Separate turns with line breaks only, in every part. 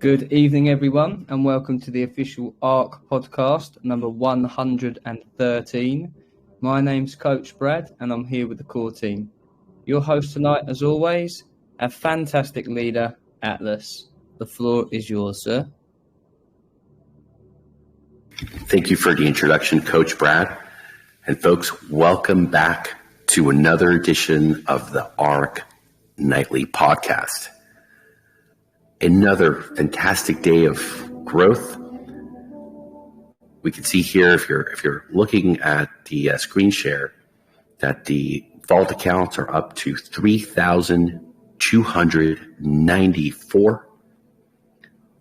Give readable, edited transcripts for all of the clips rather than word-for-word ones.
Good evening, everyone, and welcome to the official ARK Podcast, number 113. My name's Coach Brad, and I'm here with the core team. Your host tonight, as always, a fantastic leader, Atlas. The floor is yours, sir.
Thank you for the introduction, Coach Brad. And folks, welcome back to another edition of the ARK Nightly Podcast. Another fantastic day of growth. We can see here, if you're looking at the screen share, that the vault accounts are up to 3,294.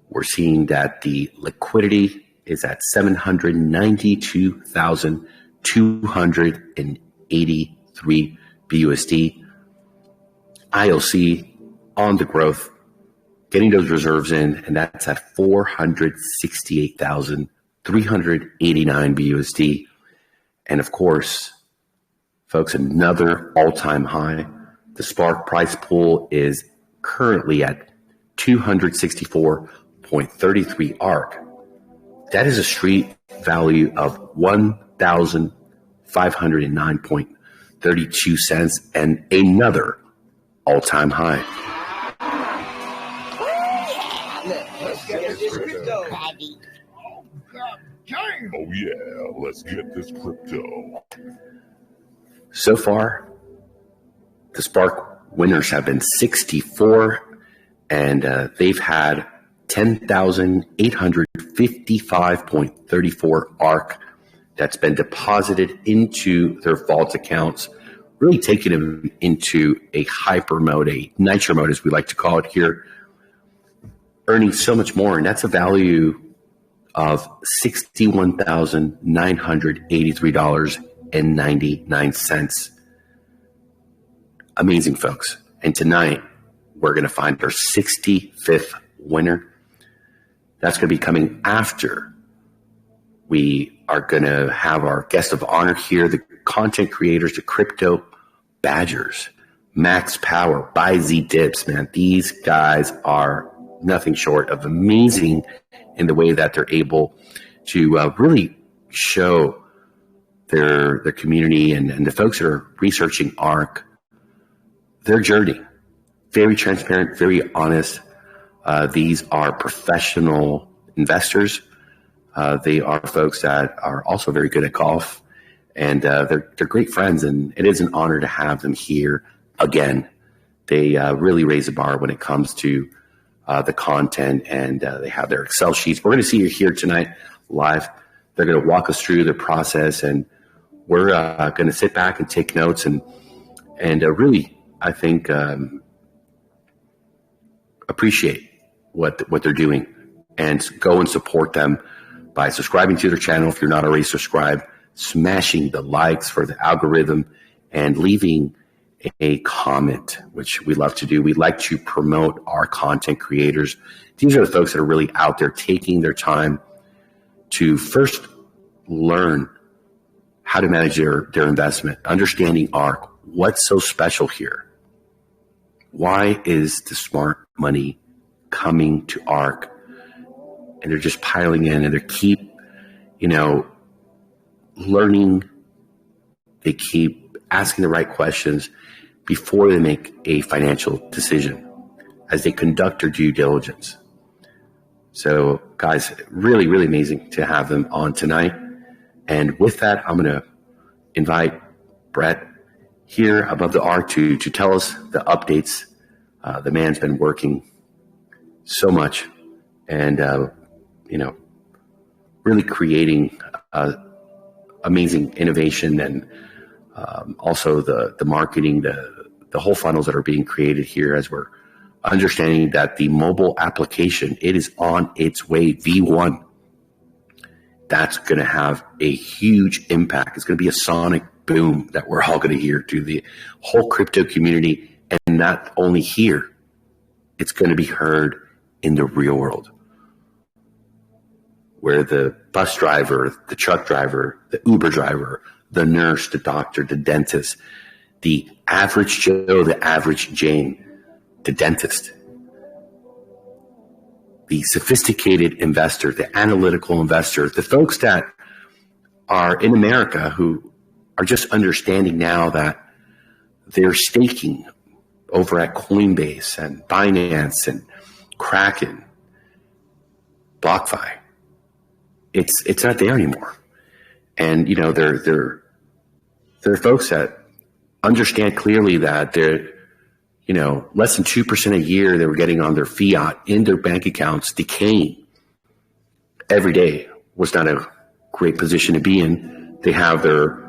We're seeing that the liquidity is at 792,283 BUSD. ILC on the growth, getting those reserves in, and that's at 468,389 BUSD. And of course, folks, another all-time high. The Spark price pool is currently at 264.33 ARK. That is a street value of 1,509.32 cents and another all-time high.
Oh yeah, let's get this crypto.
So far, the Spark winners have been 64, and they've had 10,855.34 ARK that's been deposited into their vault accounts, really taking them into a hyper mode, a nitro mode as we like to call it here, earning so much more, and that's a value of $61,983.99. Amazing, folks. And tonight, we're going to find our 65th winner. That's going to be coming after we are going to have our guest of honor here, the content creators, the crypto badgers, Max Power, Buy Z Dips, man. These guys are nothing short of amazing in the way that they're able to really show their community and the folks that are researching ARK, their journey. Very transparent, very honest. These are professional investors. They are folks that are also very good at golf, and they're great friends, and it is an honor to have them here again. They really raise the bar when it comes to the content, and they have their Excel sheets. We're going to see you here tonight live. They're going to walk us through the process, and we're going to sit back and take notes and really, I think, appreciate what they're doing, and go and support them by subscribing to their channel if you're not already subscribed, smashing the likes for the algorithm, and leaving a comment, which we love to do. We like to promote our content creators. These are the folks that are really out there taking their time to first learn how to manage their investment, understanding ARK. What's so special here? Why is the smart money coming to ARK? And they're just piling in, and they keep, learning. They keep asking the right questions before they make a financial decision as they conduct their due diligence. So, guys, really, really amazing to have them on tonight. And with that, I'm going to invite Brett here above the ARK to tell us the updates. The man's been working so much and, really creating amazing innovation, and also the marketing, the whole funnels that are being created here, as we're understanding that the mobile application, it is on its way, V1. That's going to have a huge impact. It's going to be a sonic boom that we're all going to hear to the whole crypto community, and not only here, it's going to be heard in the real world, where the bus driver, the truck driver, the Uber driver, the nurse, the doctor, the dentist, the average Joe, the average Jane, the dentist, the sophisticated investor, the analytical investor, the folks that are in America who are just understanding now that they're staking over at Coinbase and Binance and Kraken, BlockFi. It's not there anymore. And, you know, there are folks that understand clearly that they're, you know, less than 2% a year they were getting on their fiat in their bank accounts decaying every day was not a great position to be in. They have their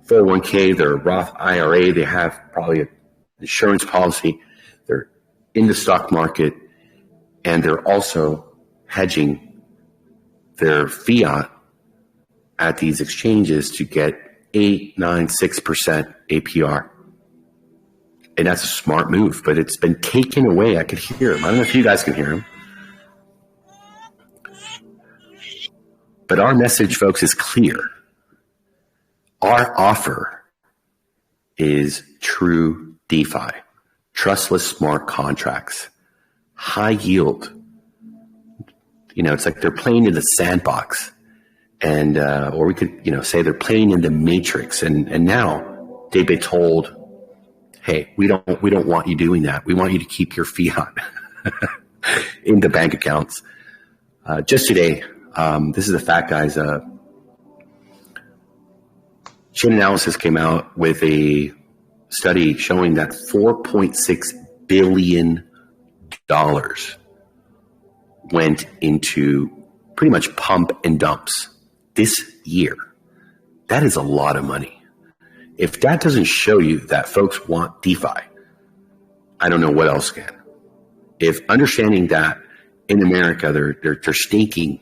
401k, their Roth IRA, they have probably an insurance policy, they're in the stock market, and they're also hedging their fiat at these exchanges to get 8, 9, 6% APR. And that's a smart move, but it's been taken away. I could hear him. I don't know if you guys can hear him. But our message, folks, is clear. Our offer is true DeFi, trustless smart contracts, high yield. You know, it's like they're playing in the sandbox, and or we could, you know, say they're playing in the matrix. And now they've been told, hey, we don't want you doing that. We want you to keep your fiat in the bank accounts. Just today, this is a fact, guys. Chainalysis came out with a study showing that $4.6 billion went into pretty much pump and dumps this year. That is a lot of money. If that doesn't show you that folks want DeFi, I don't know what else can. If understanding that in America they're staking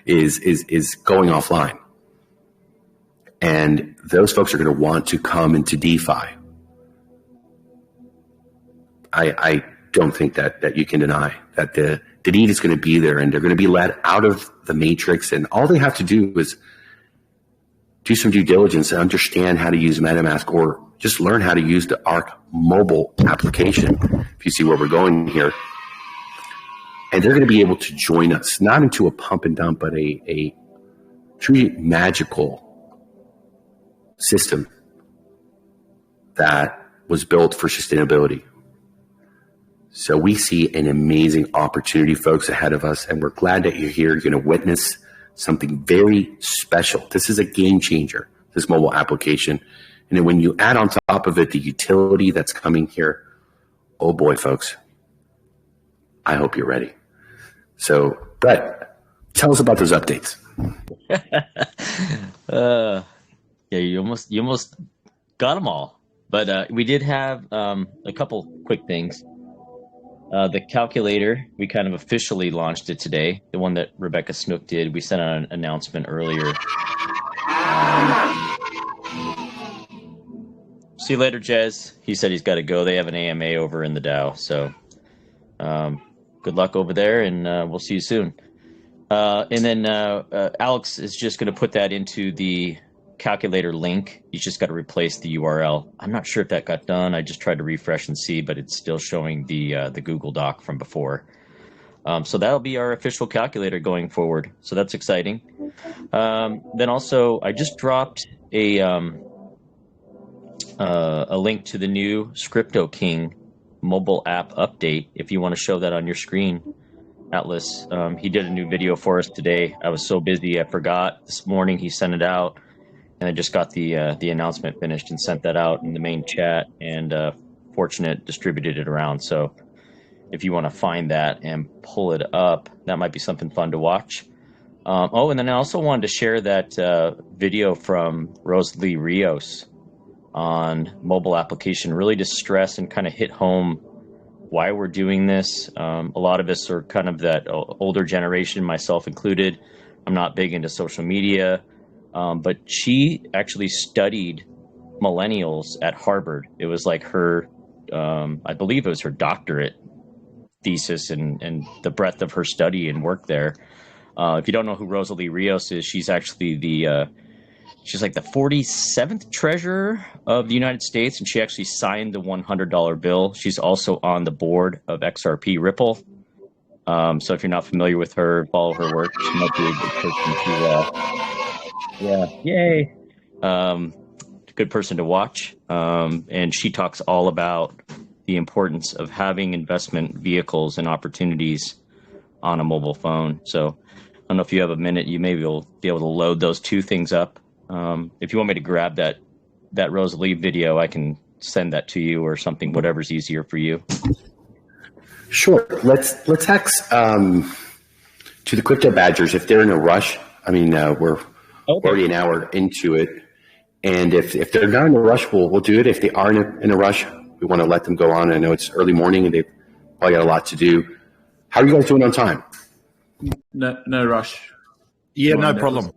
is going offline, and those folks are going to want to come into DeFi, I don't think that you can deny that the need is going to be there, and they're going to be let out of the matrix, and all they have to do is do some due diligence and understand how to use MetaMask, or just learn how to use the ARK mobile application, if you see where we're going here. And they're going to be able to join us, not into a pump and dump, but a truly magical system that was built for sustainability. So we see an amazing opportunity, folks, ahead of us, and we're glad that you're here. You're going to witness something very special. This is a game changer, this mobile application. And then when you add on top of it the utility that's coming here, oh boy, folks, I hope you're ready. So, Brett, tell us about those updates.
Yeah, you almost got them all. But we did have a couple quick things. The calculator, we kind of officially launched it today. The one that Rebecca Snook did, we sent out an announcement earlier. See you later, Jez. He said he's got to go. They have an AMA over in the Dow. So good luck over there, and we'll see you soon. And then Alex is just going to put that into the calculator link. He's just got to replace the URL. I'm not sure if that got done. I just tried to refresh and see, but it's still showing the Google Doc from before. So that'll be our official calculator going forward. So that's exciting. Then also, I just dropped a link to the new Scripto King mobile app update. If you want to show that on your screen, Atlas. He did a new video for us today. I was so busy, I forgot. This morning he sent it out. And I just got the announcement finished and sent that out in the main chat, and Fortunate distributed it around. So if you want to find that and pull it up, that might be something fun to watch. And then I also wanted to share that video from Rosalie Rios on mobile application, really to stress and kind of hit home why we're doing this. A lot of us are kind of that older generation, myself included. I'm not big into social media. But she actually studied millennials at Harvard. It was like her, I believe it was her doctorate thesis and the breadth of her study and work there. If you don't know who Rosalie Rios is, she's actually she's like the 47th treasurer of the United States, and she actually signed the $100 bill. She's also on the board of XRP Ripple. So if you're not familiar with her, follow her work. She might be a good person to, yay, good person to watch. And she talks all about the importance of having investment vehicles and opportunities on a mobile phone. So I don't know if you have a minute, you maybe will be able to load those two things up. If you want me to grab that Rosalie video, I can send that to you or something, whatever's easier for you.
Sure. Let's ask to the crypto badgers if they're in a rush. I mean, we're already an hour into it, and if they're not in a rush, we'll do it. If they are in a rush, we want to let them go on. I know it's early morning and they've probably got a lot to do. How are you guys doing on time?
No rush.
Yeah, no problem.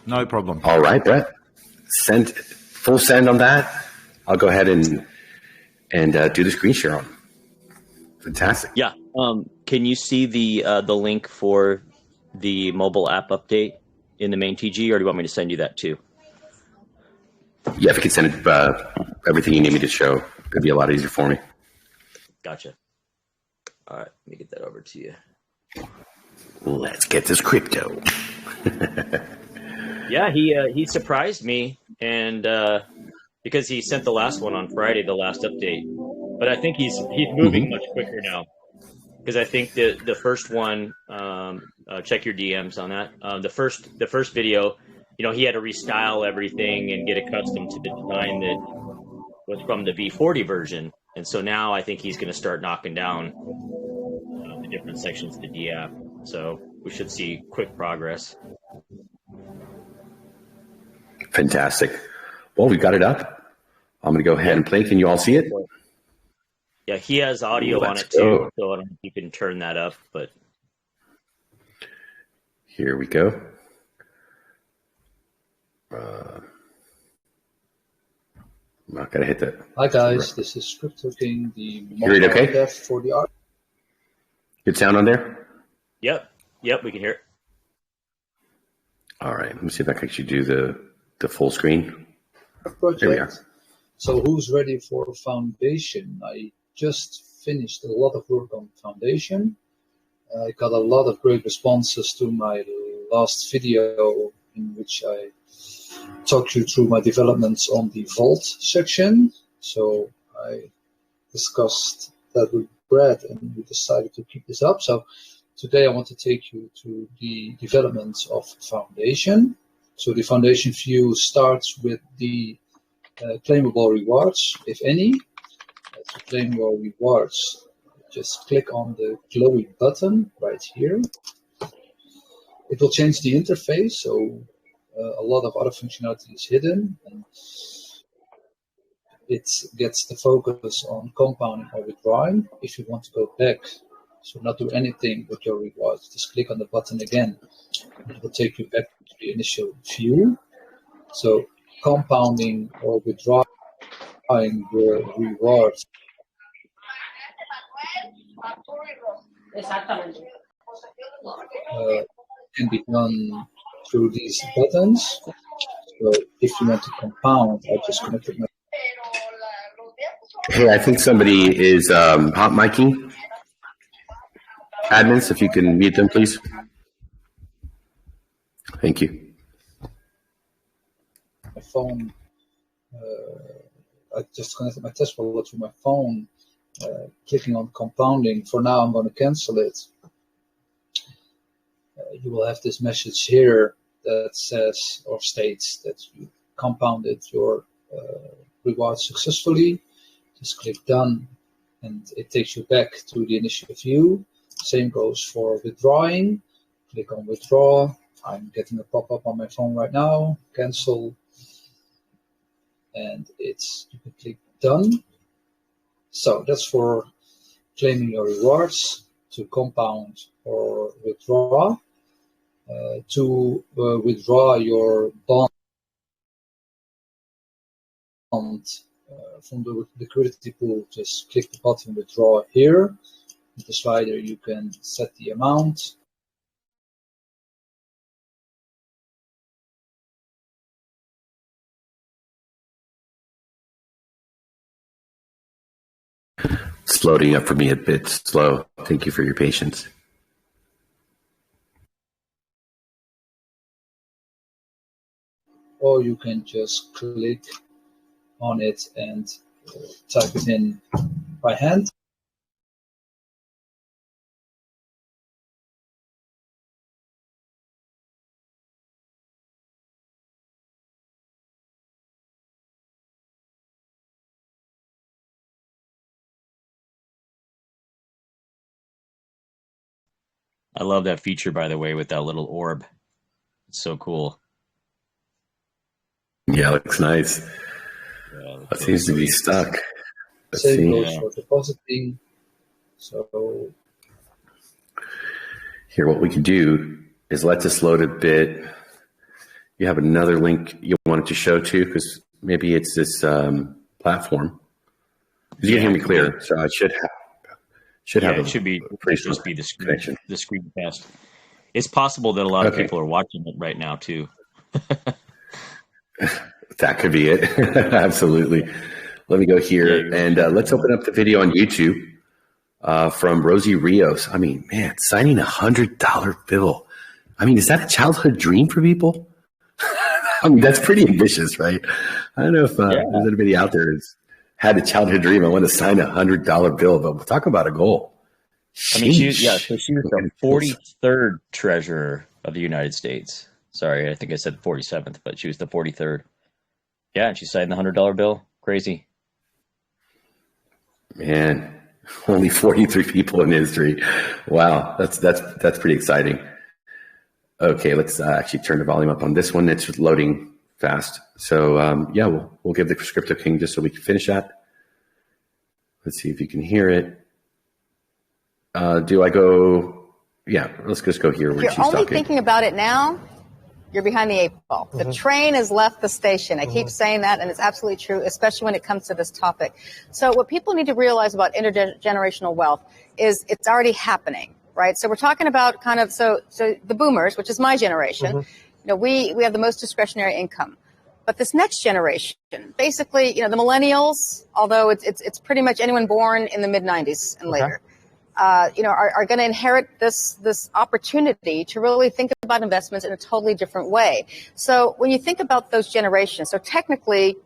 No problem.
All right, Brett. Full send on that. I'll go ahead and do the screen share on. Fantastic.
Yeah. Can you see the link for the mobile app update in the main TG, or do you want me to send you that too?
Yeah, if you could send it, everything you need me to show, it'd be a lot easier for me.
Gotcha. All right, let me get that over to you.
Let's get this crypto.
Yeah, he surprised me, and because he sent the last one on Friday, the last update. But I think he's moving much quicker now, because I think the first one, check your DMs on that. The first video, he had to restyle everything and get accustomed to the design that was from the V40 version, and so now I think he's going to start knocking down the different sections of the D app. So we should see quick progress.
Fantastic. Well, we've got it up. I'm going to go ahead and play. Can you all see it?
Yeah, he has audio on it too, so I don't know if you can turn that up. But
here we go. I'm not going to hit that.
Hi guys, this is Crypto King, the
Hear it okay?
dev for the ARK.
Good sound on there?
Yep, we can hear it.
All right, let me see if I can actually do the full screen.
Project.
There we are.
So who's ready for Foundation? I just finished a lot of work on Foundation. I got a lot of great responses to my last video in which I talked you through my developments on the Vault section. So I discussed that with Brad and we decided to keep this up. So today I want to take you to the developments of Foundation. So the Foundation view starts with the claimable rewards, if any. To claim your rewards, just click on the glowy button right here. It will change the interface, so a lot of other functionality is hidden, and it gets the focus on compounding or withdrawing. If you want to go back, so not do anything with your rewards, just click on the button again. It will take you back to the initial view. So compounding or withdrawing your rewards can be done through these buttons. So if you want to compound, I just connected my.
Hey, I think somebody is hot micing. Admins, if you can mute them, please. Thank you.
My phone. I just connected my test wallet to my phone. Clicking on compounding. For now, I'm going to cancel it. You will have this message here that says or states that you compounded your rewards successfully. Just click done, and it takes you back to the initial view. Same goes for withdrawing. Click on withdraw. I'm getting a pop-up on my phone right now. Cancel. And you can click done. So that's for claiming your rewards, to compound or withdraw. To withdraw your bond from the liquidity pool, just click the button withdraw here. With the slider, you can set the amount.
It's loading up for me a bit slow. Thank you for your patience.
Or you can just click on it and type it in by hand.
I love that feature, by the way, with that little orb. It's so cool.
Yeah, it looks nice.
Yeah,
It seems to be stuck. Let's
Same
see.
goes for depositing. So
Here, what we can do is let this load a bit. You have another link you wanted to show too, because maybe it's this platform. You can hear me clear, so I should have.
It should be just be the screencast. It's possible that a lot of people are watching it right now too.
That could be it. Absolutely. Let me go here and let's open up the video on YouTube from Rosie Rios. I mean, man, signing $100 bill. I mean, is that a childhood dream for people? I mean, that's pretty ambitious, right? I don't know if there's anybody out there who's had a childhood dream. I want to sign $100 bill, but we'll talk about a goal.
I mean, she was the 43rd treasurer of the United States. Sorry, I think I said 47th, but she was the 43rd. Yeah, and she signed the $100 bill. Crazy.
Man, only 43 people in history. Wow, that's pretty exciting. Okay, let's actually turn the volume up on this one. It's loading fast. So we'll give the Crypto King just so we can finish that. Let's see if you can hear it. Do I go? Yeah, let's just go here where she's talking.
You're only thinking about it now, you're behind the 8 ball. Mm-hmm. The train has left the station. I keep saying that, and it's absolutely true, especially when it comes to this topic. So what people need to realize about intergenerational wealth is it's already happening, right? So we're talking about so the boomers, which is my generation, we have the most discretionary income. But this next generation, basically, the millennials, although it's pretty much anyone born in the mid-90s and later, are going to inherit this opportunity to really think about investments in a totally different way. So when you think about those generations, so technically,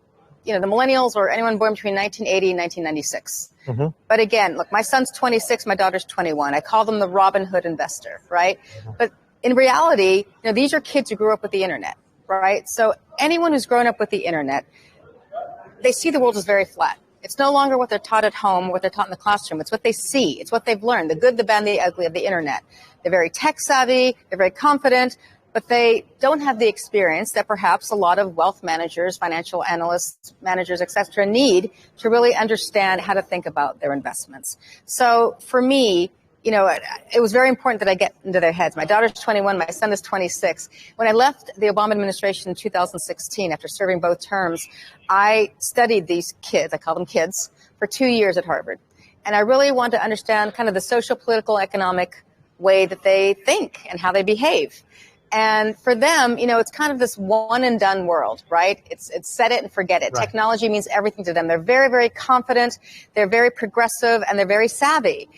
the millennials or anyone born between 1980 and 1996. Mm-hmm. But again, look, my son's 26, my daughter's 21. I call them the Robin Hood investor, right? Mm-hmm. But in reality, these are kids who grew up with the internet, right? So anyone who's grown up with the internet, they see the world as very flat. It's no longer what they're taught at home, what they're taught in the classroom. It's what they see. It's what they've learned, the good, the bad, and the ugly of the internet. They're very tech savvy. They're very confident, but they don't have the experience that perhaps a lot of wealth managers, financial analysts, managers, et cetera, need to really understand how to think about their investments. So for me, it was very important that I get into their heads. My daughter's 21, my son is 26. When I left the Obama administration in 2016, after serving both terms, I studied these kids, I call them kids, for 2 years at Harvard. And I really wanted to understand kind of the social, political, economic way that they think and how they behave. And for them, it's kind of this one and done world, right? It's set it and forget it. Right. Technology means everything to them. They're very, very confident. They're very progressive and they're very savvy.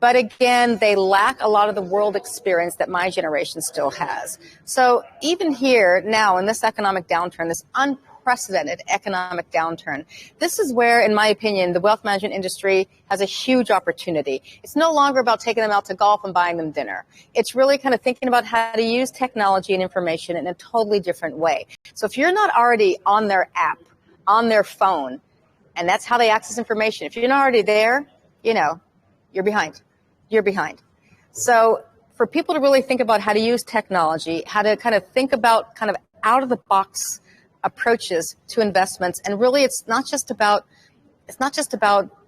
But again, they lack a lot of the world experience that my generation still has. So even here now in this economic downturn, this unprecedented economic downturn, this is where, in my opinion, the wealth management industry has a huge opportunity. It's no longer about taking them out to golf and buying them dinner. It's really kind of thinking about how to use technology and information in a totally different way. So if you're not already on their app, on their phone, and that's how they access information, if you're not already there, you're behind. You're behind. So for people to really think about how to use technology, how to kind of think about kind of out of the box approaches to investments, and really it's not just about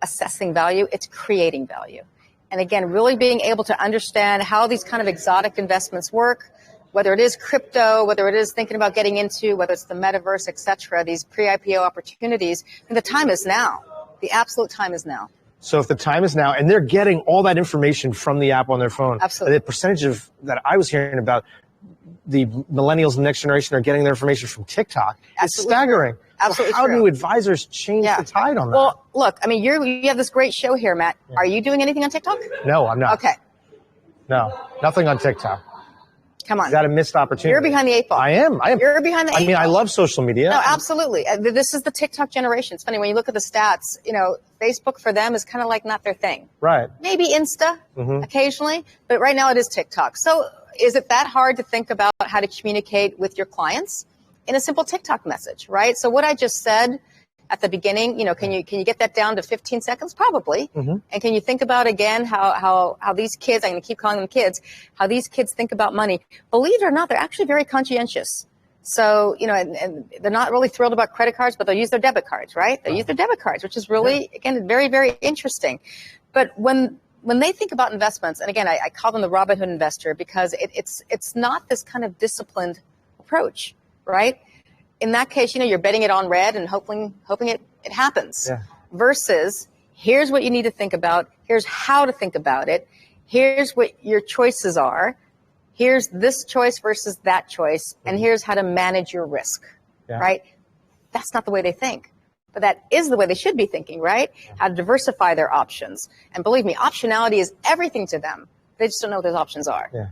assessing value, it's creating value. And again, really being able to understand how these kind of exotic investments work, whether it is crypto, whether it is thinking about getting into, whether it's the metaverse, et cetera, these pre-IPO opportunities, and the time is now. The absolute time is now.
So if the time is now, and they're getting all that information from the app on their phone,
absolutely.
The percentage of that I was hearing about the millennials and the next generation are getting their information from TikTok, it's staggering.
Absolutely
So how
true.
do advisors change the tide on that?
Well, look, I mean, you have this great show here, Matt.
Yeah.
Are you doing anything on TikTok?
No, I'm not.
Okay.
No, nothing on TikTok.
Come on.
Is that a missed opportunity?
You're behind the 8 ball.
I am.
You're behind the 8 ball.
I mean, I love social media.
No, absolutely. This is the TikTok generation. It's funny when you look at the stats, Facebook for them is kind of like not their thing.
Right.
Maybe Insta occasionally, but right now it is TikTok. So is it that hard to think about how to communicate with your clients in a simple TikTok message, right? So what I just said at the beginning, can you get that down to 15 seconds? Probably. And can you think about again how these kids, I'm going to keep calling them kids, how these kids think about money? Believe it or not, they're actually very conscientious. So, and they're not really thrilled about credit cards, but they'll use their debit cards, right? They'll use their debit cards, which is really, again, very, very interesting. But when they think about investments, and again, I call them the Robin Hood investor because it's not this kind of disciplined approach, right? In that case, you're betting it on red and hoping it happens. Yeah. Versus, here's what you need to think about. Here's how to think about it. Here's what your choices are. Here's this choice versus that choice. And here's how to manage your risk, right? That's not the way they think. But that is the way they should be thinking, right? How to diversify their options. And believe me, optionality is everything to them. They just don't know what those options are.
Yeah.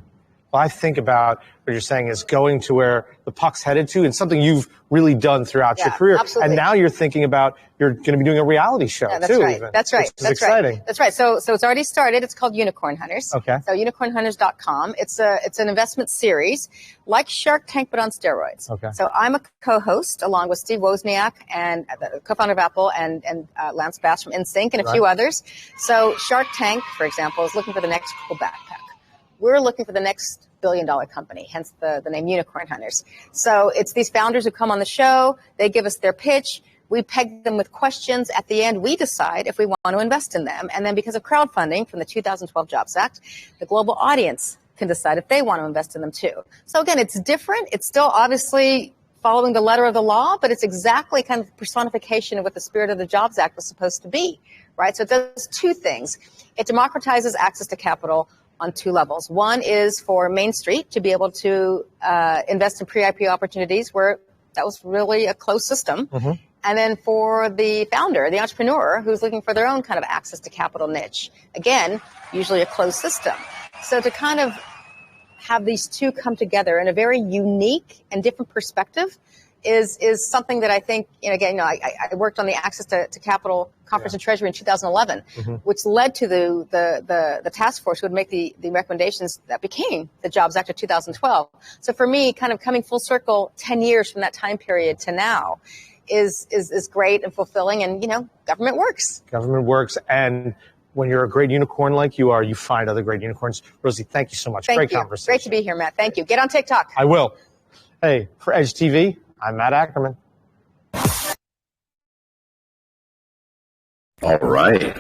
Well, I think about what you're saying is going to where the puck's headed to, and something you've really done throughout your career.
Absolutely.
And now you're thinking about you're going to be doing a reality show
that's
too.
Right.
Even,
that's right.
Which is exciting.
Right. That's right. So it's already started. It's called Unicorn Hunters.
Okay.
So unicornhunters.com. It's an investment series like Shark Tank but on steroids.
Okay.
So I'm a co-host along with Steve Wozniak and the co-founder of Apple and Lance Bass from NSYNC and a few others. So Shark Tank, for example, is looking for the next cool backpack. We're looking for the next billion-dollar company, hence the name Unicorn Hunters. So it's these founders who come on the show. They give us their pitch. We peg them with questions. At the end, we decide if we want to invest in them. And then because of crowdfunding from the 2012 Jobs Act, the global audience can decide if they want to invest in them too. So again, it's different. It's still obviously following the letter of the law, but it's exactly kind of personification of what the spirit of the Jobs Act was supposed to be, right? So it does two things. It democratizes access to capital on two levels. One is for Main Street to be able to invest in pre-IPO opportunities where that was really a closed system. And then for the founder, the entrepreneur who's looking for their own kind of access to capital niche. Again, usually a closed system. So to kind of have these two come together in a very unique and different perspective is something that I think, I worked on the Access to Capital Conference in Treasury in 2011, which led to the task force who would make the recommendations that became the Jobs Act of 2012. So for me, kind of coming full circle 10 years from that time period to now is great and fulfilling. And, government works.
Government works. And when you're a great unicorn like you are, you find other great unicorns. Rosie, thank you so much. Great conversation.
Great to be here, Matt. Thank you. Get on TikTok.
I will. Hey, for Edge TV, I'm Matt Ackerman.
All right.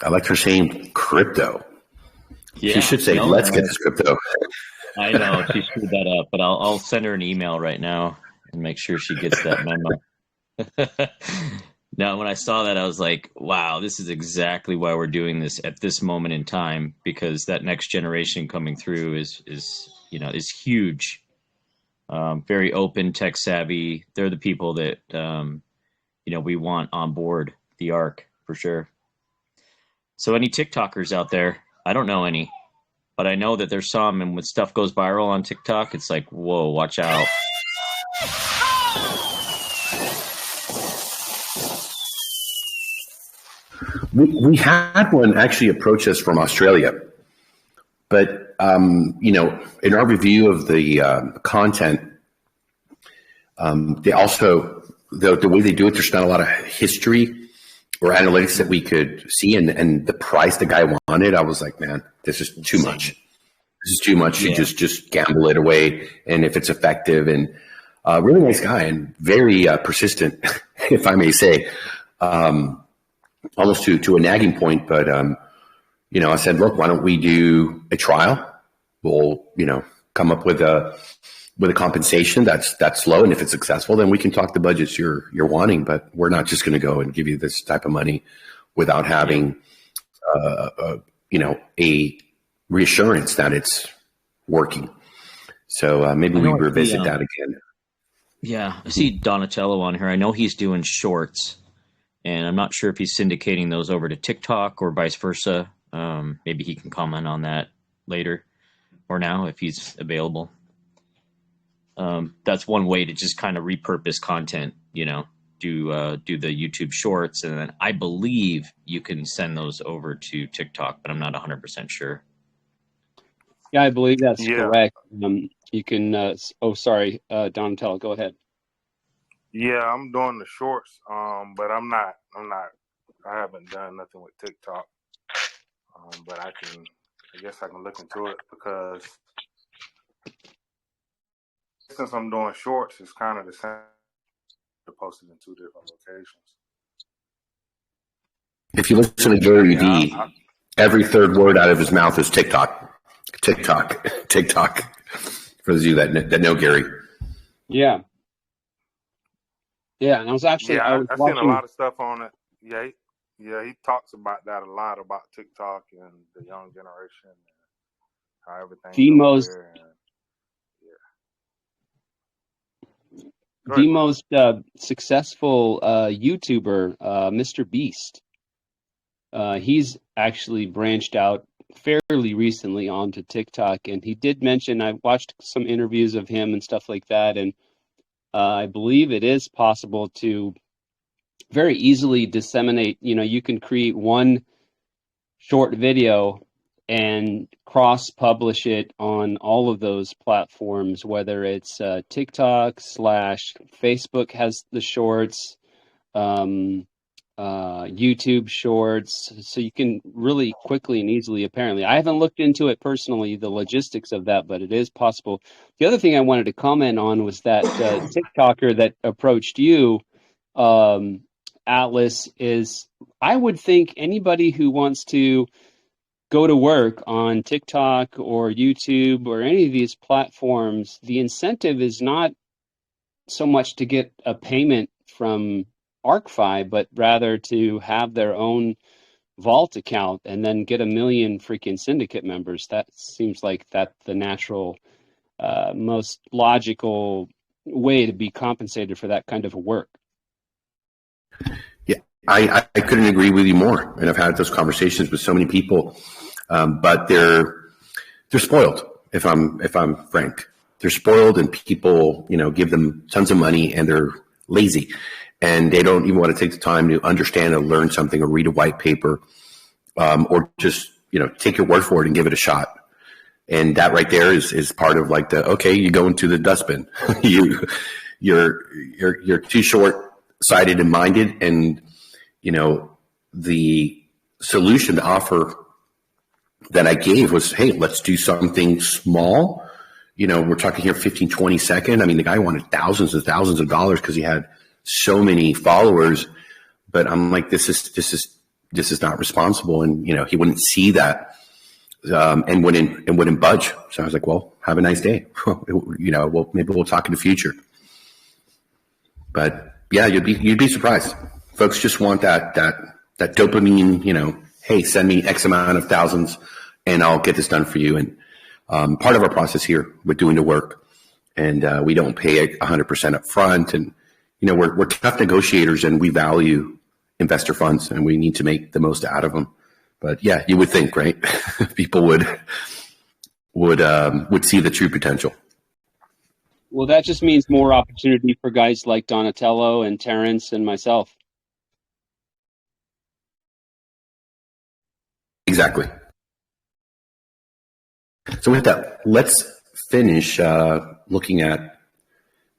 I like her saying crypto.
Yeah,
she should say, let's get this crypto.
I know. She screwed that up, but I'll send her an email right now and make sure she gets that memo. Now, when I saw that, I was like, wow, this is exactly why we're doing this at this moment in time, because that next generation coming through is huge. Very open, tech savvy. They're the people that, we want on board the ARK for sure. So any TikTokers out there, I don't know any, but I know that there's some, and when stuff goes viral on TikTok, it's like, whoa, watch out.
We had one actually approach us from Australia, but in our review of the content, they also the way they do it, there's not a lot of history or analytics that we could see, and the price the guy wanted, I was like, man, this is too much. This is too much. You just gamble it away, and if it's effective, and really nice guy and very persistent, if I may say. Almost to a nagging point, but I said, look, why don't we do a trial? We'll come up with a compensation that's low, and if it's successful, then we can talk the budgets you're wanting. But we're not just going to go and give you this type of money without having a reassurance that it's working. So maybe we revisit that again.
Yeah, I see Donatello on here. I know he's doing shorts, and I'm not sure if he's syndicating those over to TikTok or vice versa. Maybe he can comment on that later or now if he's available. That's one way to just kind of repurpose content, you know, do the YouTube shorts, and then I believe you can send those over to TikTok, but I'm not 100% sure.
Yeah, I believe that's correct. You can. Donatello, go ahead.
Yeah, I'm doing the shorts, but I'm not. I haven't done nothing with TikTok, but I guess I can look into it because since I'm doing shorts, it's kind of the same. They're posted in two different locations.
If you listen to Gary Vee, every third word out of his mouth is TikTok. For those of you that know Gary.
Yeah. Yeah, and I was actually
I've seen a lot of stuff on it. Yeah, he talks about that a lot, about TikTok and the young generation and how everything.
The most successful YouTuber, Mr. Beast. He's actually branched out fairly recently onto TikTok, and he did mention, I watched some interviews of him and stuff like that, and I believe it is possible to very easily disseminate. You know, you can create one short video and cross-publish it on all of those platforms, whether it's TikTok / Facebook has the shorts, YouTube shorts, so you can really quickly and easily, apparently. I haven't looked into it personally, the logistics of that, but it is possible. The other thing I wanted to comment on was that TikToker that approached you, Atlas, is I would think anybody who wants to go to work on TikTok or YouTube or any of these platforms, the incentive is not so much to get a payment from Arkfi, but rather to have their own vault account and then get 1 million freaking syndicate members. That seems like that's the natural, most logical way to be compensated for that kind of work.
Yeah, I couldn't agree with you more. And I've had those conversations with so many people, but they're spoiled. If I'm frank, they're spoiled, and people, give them tons of money, and they're lazy. And they don't even want to take the time to understand or learn something or read a white paper, or just, take your word for it and give it a shot. And that right there is part of like you go into the dustbin. You're too short-sighted and minded. And, the solution to offer that I gave was, hey, let's do something small. We're talking here 15, 20 second. I mean, the guy wanted thousands and thousands of dollars because he had so many followers, but I'm like, this is not responsible. And, he wouldn't see that, and wouldn't budge. So I was like, well, have a nice day. Maybe we'll talk in the future. But yeah, you'd be surprised. Folks just want that dopamine, hey, send me X amount of thousands and I'll get this done for you. And, part of our process here, we're doing the work, and, we don't pay 100% up front. And, we're tough negotiators, and we value investor funds, and we need to make the most out of them. But yeah, you would think, right? People would see the true potential.
Well, that just means more opportunity for guys like Donatello and Terrence and myself.
Exactly. So with that, let's finish looking at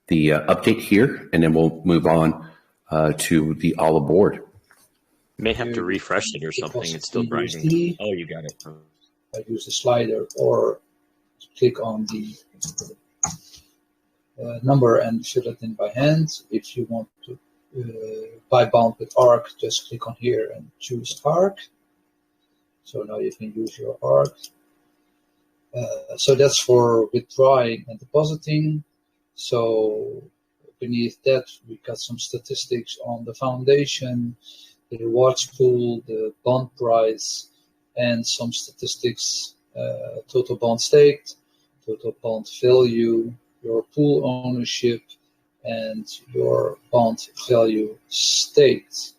the update here, and then we'll move on to the all aboard.
May have to refresh it or something. It's still grinding. Oh, you got it.
I use the slider or click on the number and fill it in by hand. If you want to buy bond with ARK, just click on here and choose ARK. So now you can use your ARK. So that's for withdrawing and depositing. So beneath that, we got some statistics on the foundation, the rewards pool, the bond price, and some statistics, total bond staked, total bond value, your pool ownership, and your bond value state.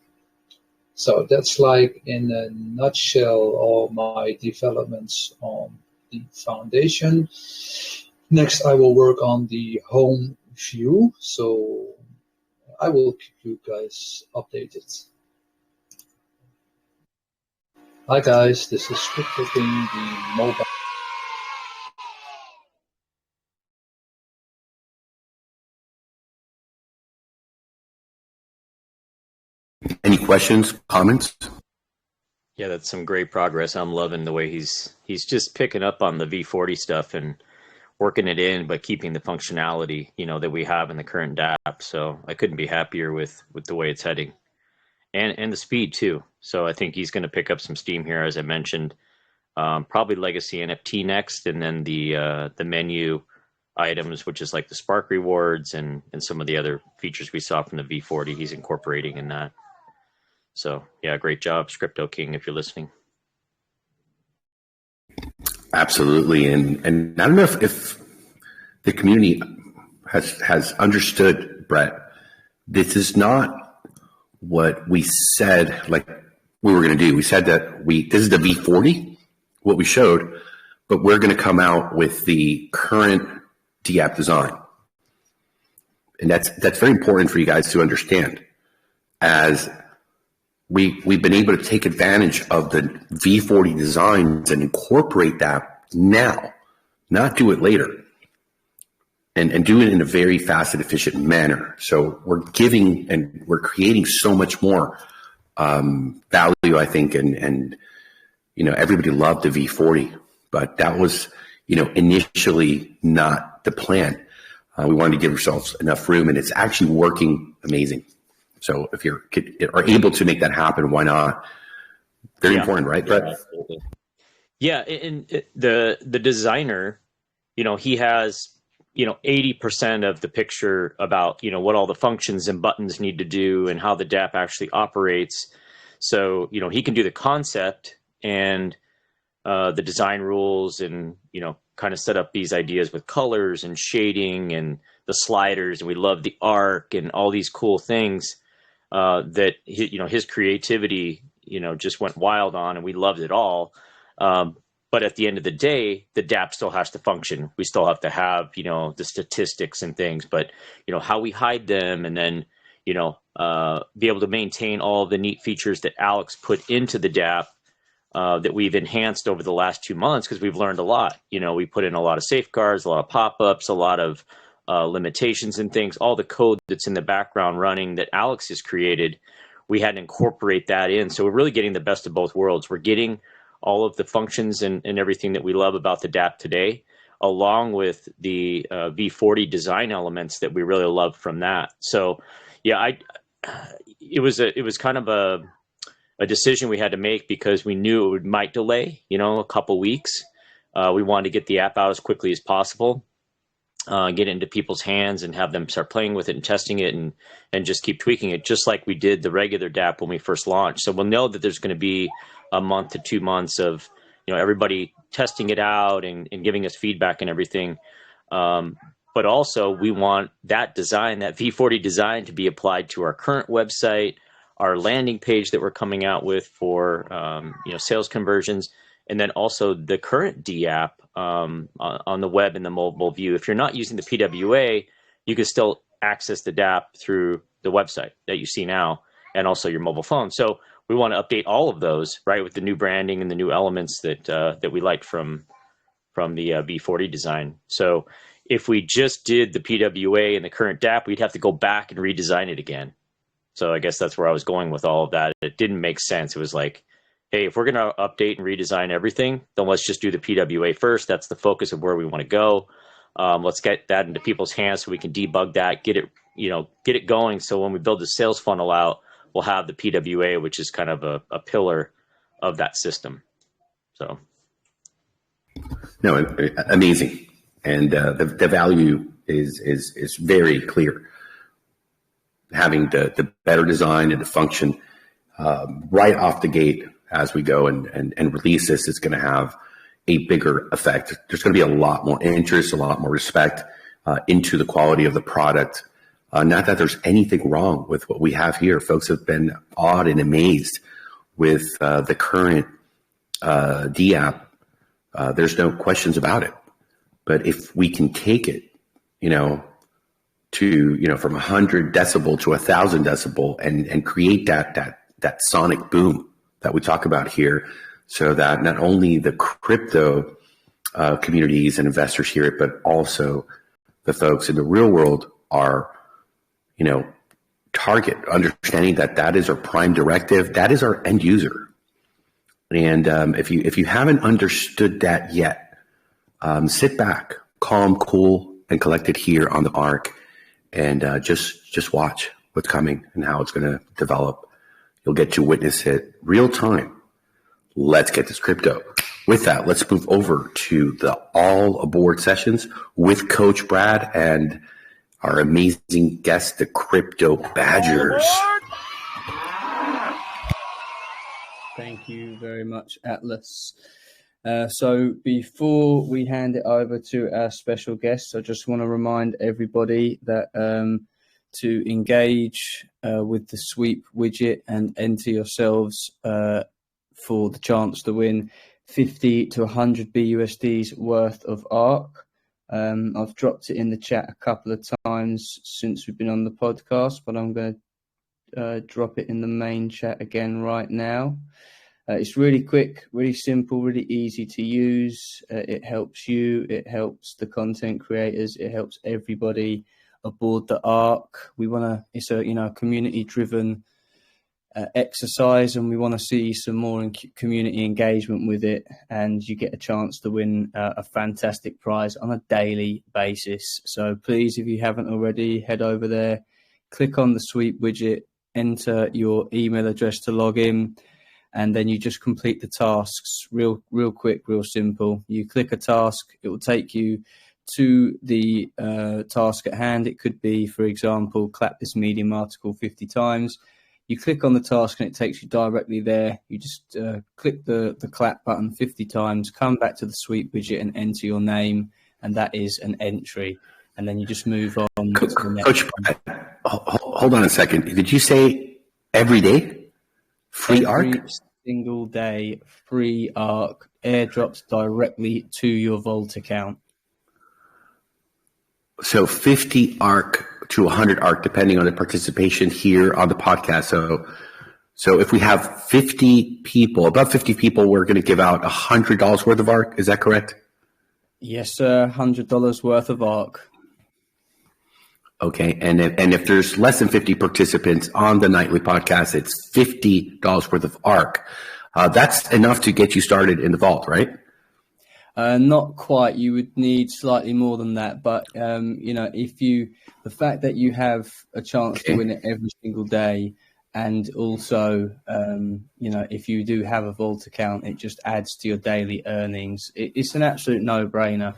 So that's like in a nutshell all my developments on the foundation. Next, I will work on the home view. So I will keep you guys updated. Hi guys, this is Crypto King, the mobile.
Any questions, comments?
Yeah, that's some great progress. I'm loving the way he's just picking up on the V40 stuff and working it in, but keeping the functionality, that we have in the current DApp. So I couldn't be happier with the way it's heading, and the speed too. So I think he's going to pick up some steam here, as I mentioned. Probably Legacy NFT next, and then the menu items, which is like the Spark rewards and some of the other features we saw from the V40. He's incorporating in that. So yeah, great job, Crypto King, if you're listening.
Absolutely, and I don't know if the community has understood, Brett. This is not what we said like we were going to do. We said that this is the V40, what we showed, but we're going to come out with the current DApp design, and that's very important for you guys to understand, as we've been able to take advantage of the V40 designs and incorporate that now, not do it later, and do it in a very fast and efficient manner. So we're giving and we're creating so much more value, I think, and everybody loved the V40, but that was initially not the plan. We wanted to give ourselves enough room, and it's actually working amazing. So if you are able to make that happen, why not? Very important, right, Brett?
Absolutely. Yeah, and the designer, he has 80% of the picture about what all the functions and buttons need to do and how the DApp actually operates. So he can do the concept and the design rules, and kind of set up these ideas with colors and shading and the sliders, and we love the ARK and all these cool things. That his creativity just went wild on, and we loved it all. But at the end of the day, the DApp still has to function. We still have to have the statistics and things, but how we hide them, and then be able to maintain all the neat features that Alex put into the DApp that we've enhanced over the last 2 months, because we've learned a lot. We put in a lot of safeguards, a lot of pop-ups, a lot of limitations and things. All the code that's in the background running that Alex has created, we had to incorporate that in. So we're really getting the best of both worlds. We're getting all of the functions and everything that we love about the DApp today, along with the V40 design elements that we really love from that. So yeah, it was kind of a decision we had to make, because we knew it might delay, a couple weeks. We wanted to get the app out as quickly as possible. Get it into people's hands and have them start playing with it and testing it, and just keep tweaking it, just like we did the regular DApp when we first launched. So we'll know that there's going to be a month to 2 months of everybody testing it out and giving us feedback and everything. But also we want that design, that V40 design, to be applied to our current website, our landing page that we're coming out with for sales conversions, and then also the current DApp on the web and the mobile view. If you're not using the PWA, you can still access the DApp through the website that you see now, and also your mobile phone. So we want to update all of those, right, with the new branding and the new elements that we liked from the V40 design. So if we just did the PWA and the current DApp, we'd have to go back and redesign it again. So I guess that's where I was going with all of that. It didn't make sense. It was like, hey, if we're going to update and redesign everything, then let's just do the PWA first. That's the focus of where we want to go. Let's get that into people's hands so we can debug that, get it going. So when we build the sales funnel out, we'll have the PWA, which is kind of a pillar of that system. So,
no, amazing, and the value is very clear. Having the better design and the function right off the gate as we go and release this, it's going to have a bigger effect. There's going to be a lot more interest, a lot more respect into the quality of the product. Not that there's anything wrong with what we have here. Folks have been awed and amazed with the current D app. There's no questions about it. But if we can take it, to, from 100 decibel to 1,000 decibel and create that sonic boom that we talk about here, so that not only the crypto communities and investors hear it, but also the folks in the real world are, target, understanding that is our prime directive, that is our end user. And if you haven't understood that yet, sit back, calm, cool, and collected here on the ARK, and just watch what's coming and how it's going to develop. You'll get to witness it real time. Let's get this crypto. With that, let's move over to the all aboard sessions with Coach Brad and our amazing guest, the Crypto Badgers.
Thank you very much, Atlas. So before we hand it over to our special guests, I just want to remind everybody that to engage with the sweep widget and enter yourselves for the chance to win 50 to 100 BUSDs worth of ARK. I've dropped it in the chat a couple of times since we've been on the podcast, but I'm going to drop it in the main chat again right now. It's really quick, really simple, really easy to use. It helps you, it helps the content creators, it helps everybody aboard the ARK. It's a community-driven exercise, and we want to see some more community engagement with it, and you get a chance to win a fantastic prize on a daily basis. So please, if you haven't already, head over there, click on the sweep widget, enter your email address to log in, and then you just complete the tasks real quick, real simple. You click a task, it will take you to the task at hand. It could be, for example, clap this Medium article 50 times. You click on the task and it takes you directly there. You just click the clap button 50 times, come back to the sweep widget and enter your name, and that is an entry. And then you just move on. To the next
Coach Brad, hold on a second. Did you say every day? Free ARK?
Every single day, free ARK, airdrops directly to your Vault account.
So 50 ARK to 100 ARK, depending on the participation here on the podcast. So if we have 50 people, above 50 people, we're going to give out $100 worth of ARK. Is that correct?
Yes, sir. $100 worth of ARK.
Okay, and if there's less than 50 participants on the nightly podcast, it's $50 worth of ARK. That's enough to get you started in the vault, right?
Not quite. You would need slightly more than that, but the fact that you have a chance to win it every single day, and also if you do have a vault account, it just adds to your daily earnings. It's an absolute no-brainer.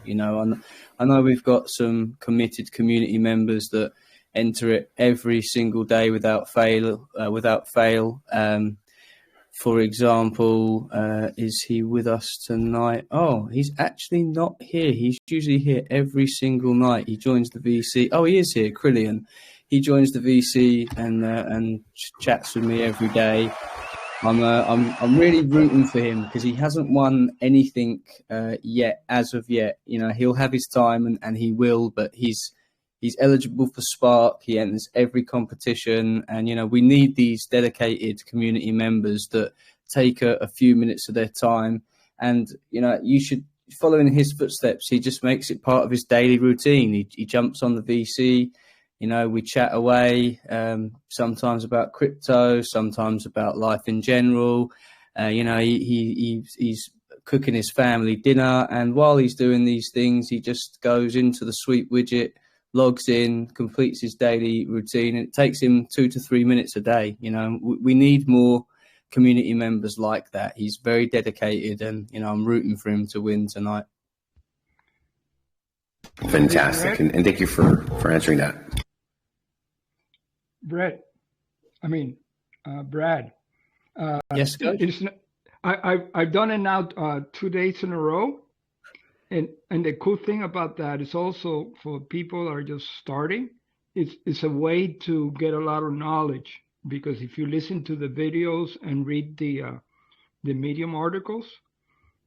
I know we've got some committed community members that enter it every single day without fail. For example, is he with us tonight? Oh, he's actually not here. He's usually here every single night. He joins the VC. Oh, he is here, Krillian. He joins the VC and chats with me every day. I'm really rooting for him because he hasn't won anything yet, as of yet. He'll have his time and he will, but he's eligible for Spark. He enters every competition, and we need these dedicated community members that take a few minutes of their time. And you should follow in his footsteps. He just makes it part of his daily routine. He jumps on the VC. We chat away, sometimes about crypto, sometimes about life in general. He's cooking his family dinner, and while he's doing these things, he just goes into the sweep widget, logs in, completes his daily routine, and it takes him 2 to 3 minutes a day. We need more community members like that. He's very dedicated, and I'm rooting for him to win tonight.
Fantastic, and thank you for answering that.
Brad.
Yes, Coach.
I've done it now 2 days in a row, and the cool thing about that is also for people that are just starting, it's a way to get a lot of knowledge, because if you listen to the videos and read the Medium articles,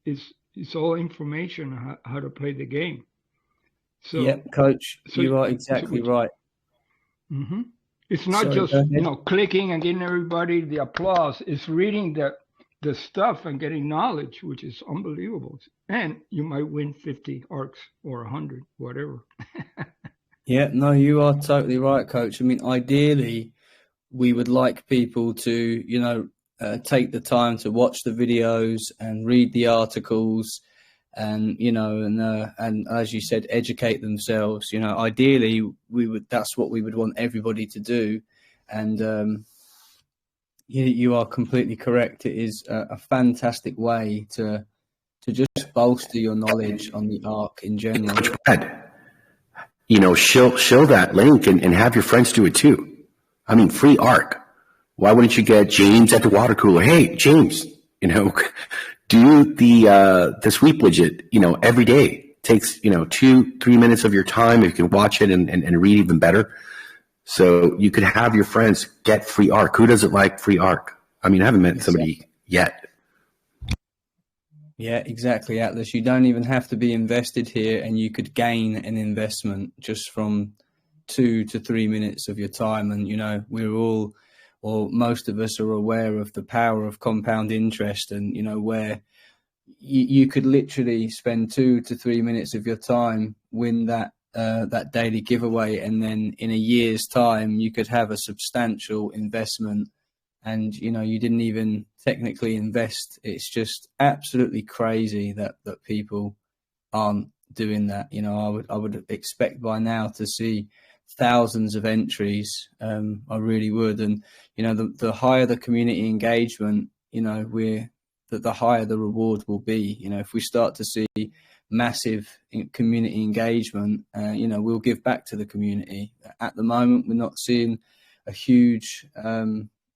it's all information on how to play the game. So,
yep, Coach, you are exactly right.
Mm-hmm. It's not just clicking and getting everybody the applause. It's reading the stuff and getting knowledge, which is unbelievable. And you might win 50 ARKs or 100, whatever.
Yeah, no, you are totally right, Coach. I mean, ideally, we would like people to, take the time to watch the videos and read the articles, and and as you said, educate themselves. Ideally, that's what we would want everybody to do, and you are completely correct. It is a fantastic way to just bolster your knowledge on the ARK in general.
Show that link and have your friends do it too. I mean, free ARK. Why wouldn't you get James at the water cooler? Hey, James, do the sweep widget, every day. It takes, 2-3 minutes of your time. If you can watch it and read even better. So you could have your friends get free ARK. Who doesn't like free ARK? I mean, I haven't met somebody yet.
Yeah, exactly, Atlas. You don't even have to be invested here, and you could gain an investment just from 2 to 3 minutes of your time. And, we're all, or most of us are aware of the power of compound interest, and, where you could literally spend 2 to 3 minutes of your time, win that daily giveaway, and then in a year's time, you could have a substantial investment. And, you didn't even technically invest. It's just absolutely crazy that people aren't doing that. I would expect by now to see thousands of entries. I really would. And, the higher the community engagement, the higher the reward will be. If we start to see massive community engagement, we'll give back to the community. At the moment, we're not seeing a huge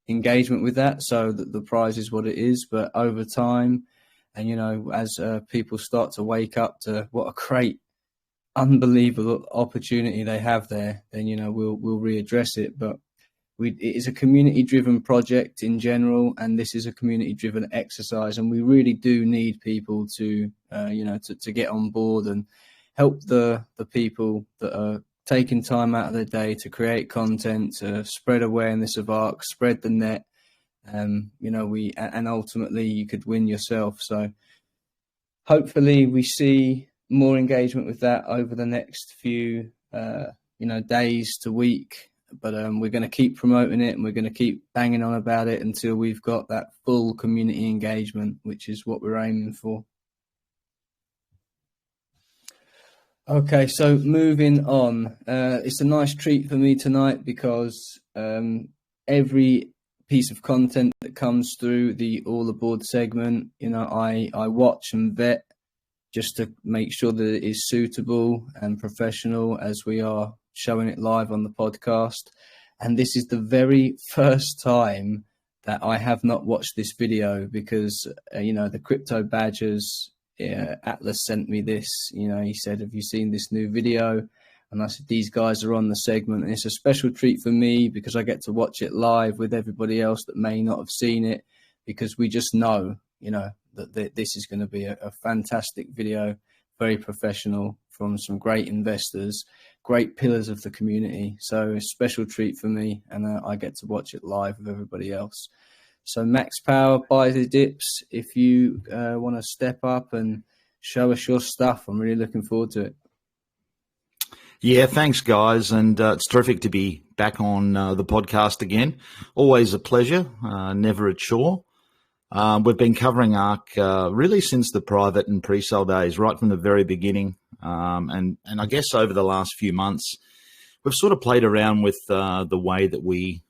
engagement with that, so that the prize is what it is. But over time, and as people start to wake up to what a great, unbelievable opportunity they have there, then we'll readdress it. But it is a community-driven project in general, and this is a community-driven exercise, and we really do need people to to get on board and help the people that are taking time out of their day to create content, to spread awareness of ARK, spread the net. And ultimately you could win yourself. So hopefully we see more engagement with that over the next few, days to week. But we're going to keep promoting it, and we're going to keep banging on about it until we've got that full community engagement, which is what we're aiming for. Okay, so moving on. It's a nice treat for me tonight because every piece of content that comes through the All Aboard segment, I watch and vet just to make sure that it is suitable and professional as we are showing it live on the podcast. And this is the very first time that I have not watched this video because, the Crypto Badgers, Atlas sent me this. He said, have you seen this new video? And I said, these guys are on the segment, and it's a special treat for me because I get to watch it live with everybody else that may not have seen it, because we just know, that this is going to be a fantastic video, very professional, from some great investors, great pillars of the community. So it's a special treat for me, and I get to watch it live with everybody else. So Max Power, buy the dips. If you want to step up and show us your stuff, I'm really looking forward to it.
Yeah, thanks, guys. And it's terrific to be back on the podcast again. Always a pleasure, never a chore. We've been covering ARK really since the private and pre-sale days, right from the very beginning. And I guess over the last few months, we've sort of played around with the way that we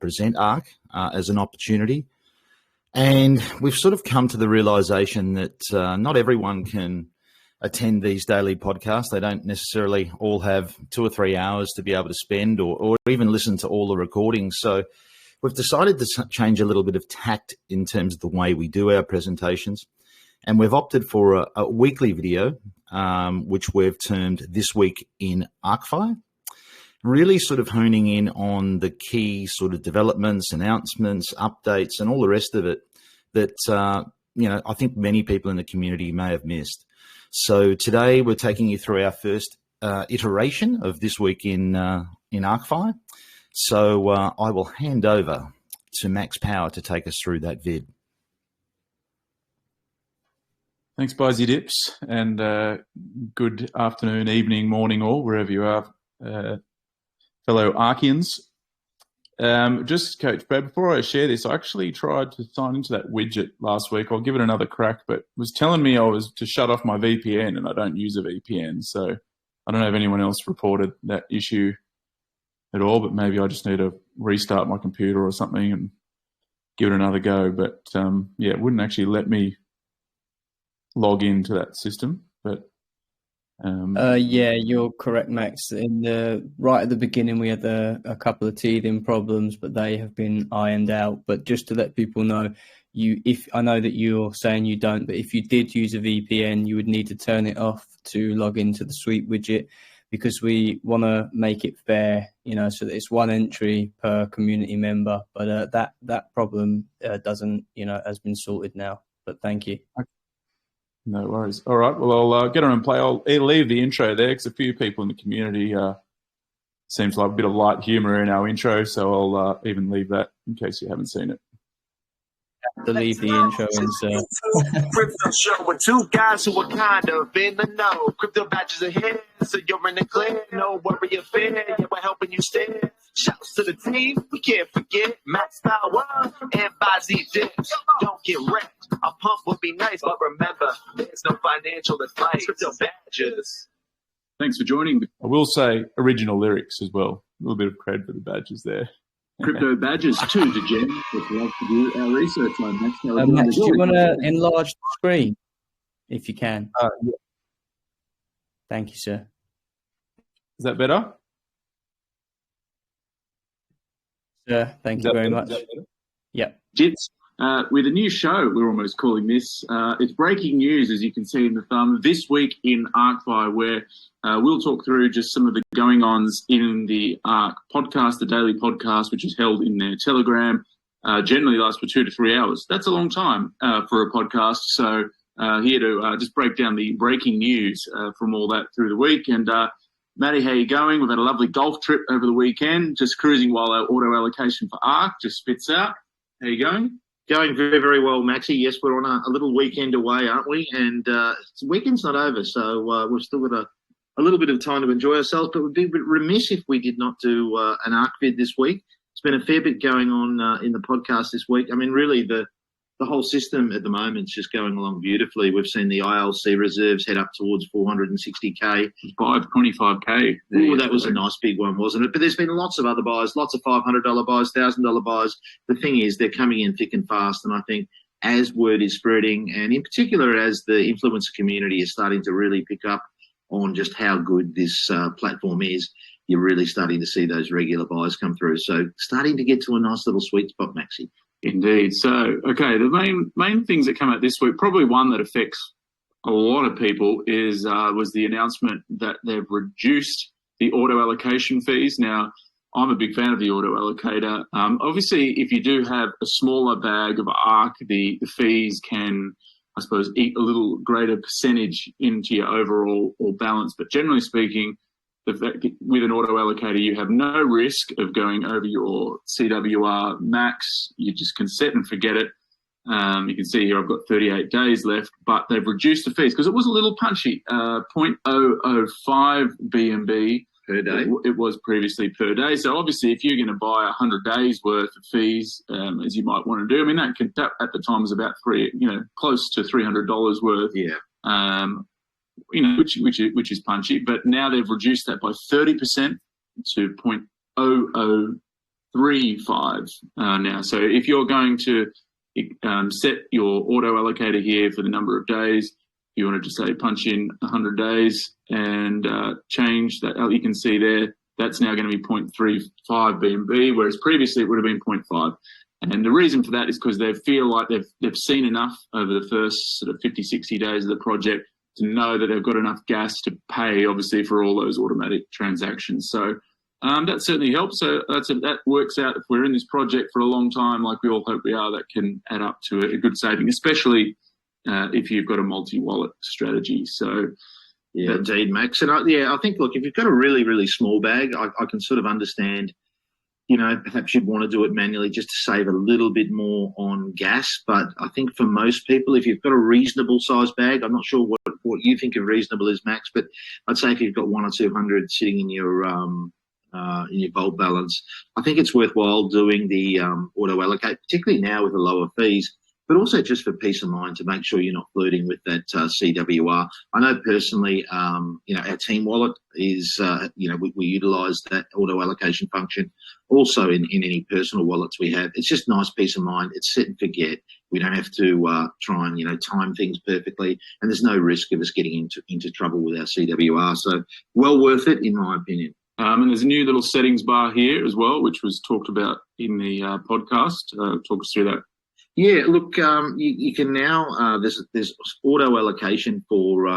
present ARK as an opportunity. And we've sort of come to the realization that not everyone can attend these daily podcasts. They don't necessarily all have 2 or 3 hours to be able to spend or even listen to all the recordings. So we've decided to change a little bit of tact in terms of the way we do our presentations. And we've opted for a weekly video, which we've termed This Week in Arkfi. really sort of honing in on the key sort of developments, announcements, updates, and all the rest of it that, I think many people in the community may have missed. So today we're taking you through our first iteration of This Week in Arkfi. So I will hand over to Max Power to take us through that vid.
Thanks, Bizzy Dips, and good afternoon, evening, morning, all, wherever you are, fellow Arkians. Just, Coach Brad, before I share this, I actually tried to sign into that widget last week. I'll give it another crack, but it was telling me I was to shut off my VPN, and I don't use a VPN, so I don't know if anyone else reported that issue at all, but maybe I just need to restart my computer or something and give it another go. But, it wouldn't actually let me log into that system, but
you're correct, Max. Right at the beginning we had a couple of teething problems, but they have been ironed out. But just to let people know, if I know that you're saying you don't, but if you did use a VPN, you would need to turn it off to log into the suite widget, because we want to make it fair, so that it's one entry per community member. But that problem doesn't, has been sorted now. But thank you.
No worries. All right. Well, I'll get on and play. I'll leave the intro there because a few people in the community seems like a bit of light humour in our intro, so I'll even leave that in case you haven't seen it.
To leave the intro in,
Crypto show with two guys who are kind of in the know. Crypto badges ahead, so you're in the clear. No worry affair, yeah, we're helping you steer. Shouts to the team, we can't forget Max Power and Bizzy Dips. Don't get wrecked. A pump would be nice, but remember, there's no financial advice. Crypto badges.
Thanks for joining. I will say original lyrics as well. A little bit of cred for the badges there.
Crypto badges too, to Jen. We'd love to do our research on Max.
Max, do you want to enlarge the screen if you can?
Yeah.
Thank you, sir.
Is that better?
Sir, thank you very much. Yeah.
Dips. With a new show, we're almost calling this. It's breaking news, as you can see in the thumb, this week in Arkfi, where we'll talk through just some of the going-ons in the ARK Podcast, the daily podcast, which is held in their Telegram. Generally lasts for 2 to 3 hours. That's a long time for a podcast. So here to just break down the breaking news from all that through the week. And Matty, how you going? We've had a lovely golf trip over the weekend, just cruising while our auto allocation for ARK just spits out. How you going?
Going very, very well, Maxie. Yes, we're on a little weekend away, aren't we? And the weekend's not over, so we've still got a little bit of time to enjoy ourselves, but we'd be remiss if we did not do an ARK vid this week. It's been a fair bit going on in the podcast this week. I mean, really, the whole system at the moment is just going along beautifully. We've seen the ILC reserves head up towards 460K.
525K.
Oh, that was a nice big one, wasn't it? But there's been lots of other buys, lots of $500 buys, $1,000 buys. The thing is, they're coming in thick and fast, and I think as word is spreading, and in particular as the influencer community is starting to really pick up on just how good this platform is, you're really starting to see those regular buys come through. So starting to get to a nice little sweet spot, Maxie.
Indeed. So, okay, the main things that come out this week, probably one that affects a lot of people was the announcement that they've reduced the auto allocation fees. Now, I'm a big fan of the auto allocator. Obviously, if you do have a smaller bag of ARK, the fees can, I suppose, eat a little greater percentage into your overall balance. But generally speaking, the fact that with an auto allocator, you have no risk of going over your CWR max. You just can set and forget it. You can see here I've got 38 days left, but they've reduced the fees because it was a little punchy. 0.005 BNB
per day.
It was previously per day. So obviously, if you're going to buy 100 days worth of fees, as you might want to do, I mean that at the time was about close to $300 worth.
Yeah.
Which is punchy, but now they've reduced that by 30% to 0.0035 now. So if you're going to set your auto allocator here for the number of days, you want to just say punch in 100 days and change that. You can see there that's now going to be 0.35 BNB, whereas previously it would have been 0.5. And the reason for that is because they feel like they've seen enough over the first sort of 50, 60 days of the project to know that they've got enough gas to pay, obviously, for all those automatic transactions. So that certainly helps. So that works out. If we're in this project for a long time, like we all hope we are, that can add up to a good saving, especially if you've got a multi-wallet strategy. So
yeah, indeed, Max. And I think, look, if you've got a really, really small bag, I can sort of understand, perhaps you'd want to do it manually just to save a little bit more on gas. But I think for most people, if you've got a reasonable size bag, I'm not sure what you think of reasonable is, Max, but I'd say if you've got 100 or 200 sitting in your vault balance, I think it's worthwhile doing the auto allocate, particularly now with the lower fees, but also just for peace of mind to make sure you're not flirting with that CWR. I know personally, our team wallet is, we utilise that auto allocation function also in any personal wallets we have. It's just nice peace of mind. It's set and forget. We don't have to try and, time things perfectly, and there's no risk of us getting into trouble with our CWR. So well worth it, in my opinion.
And there's a new little settings bar here as well, which was talked about in the podcast. Talk us through that.
Yeah, look, you can now, there's auto allocation for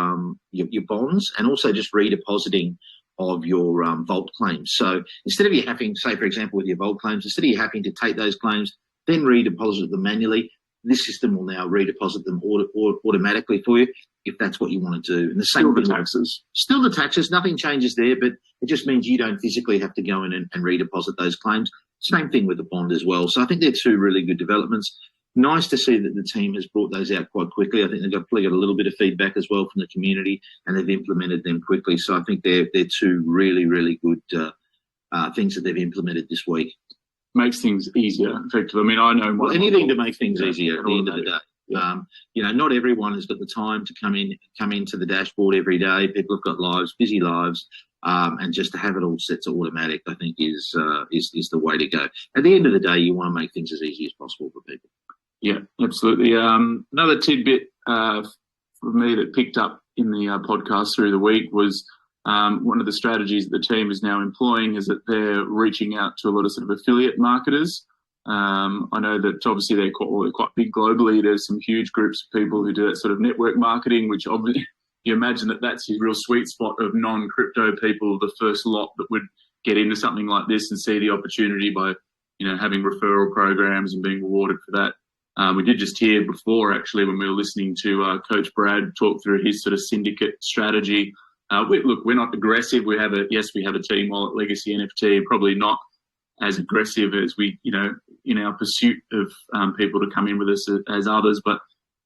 your bonds, and also just redepositing of your vault claims. So instead of you having, say, for example, with your vault claims, instead of you having to take those claims, then redeposit them manually, this system will now redeposit them automatically for you if that's what you want to do. And the same
Still the taxes.
Still the taxes. Nothing changes there, but it just means you don't physically have to go in and redeposit those claims. Same thing with the bond as well. So I think they're two really good developments. Nice to see that the team has brought those out quite quickly. I think they've probably got a little bit of feedback as well from the community, and they've implemented them quickly. So I think they're two really, really good things that they've implemented this week.
Makes things easier, effectively. I mean, I know
anything to make things easier at the end of the day. Yeah. Not everyone has got the time to come into the dashboard every day. People have got lives, busy lives, and just to have it all set to automatic, I think is the way to go. At the end of the day, you want to make things as easy as possible for people.
Yeah, absolutely. Another tidbit for me that picked up in the podcast through the week was one of the strategies that the team is now employing is that they're reaching out to a lot of sort of affiliate marketers. I know that obviously they're quite big globally. There's some huge groups of people who do that sort of network marketing, which obviously you imagine that's your real sweet spot of non-crypto people, the first lot that would get into something like this and see the opportunity by, having referral programs and being rewarded for that. We did just hear before, actually, when we were listening to Coach Brad talk through his sort of syndicate strategy. We're not aggressive. We have a team wallet legacy NFT, probably not as aggressive as we, in our pursuit of people to come in with us as others. But,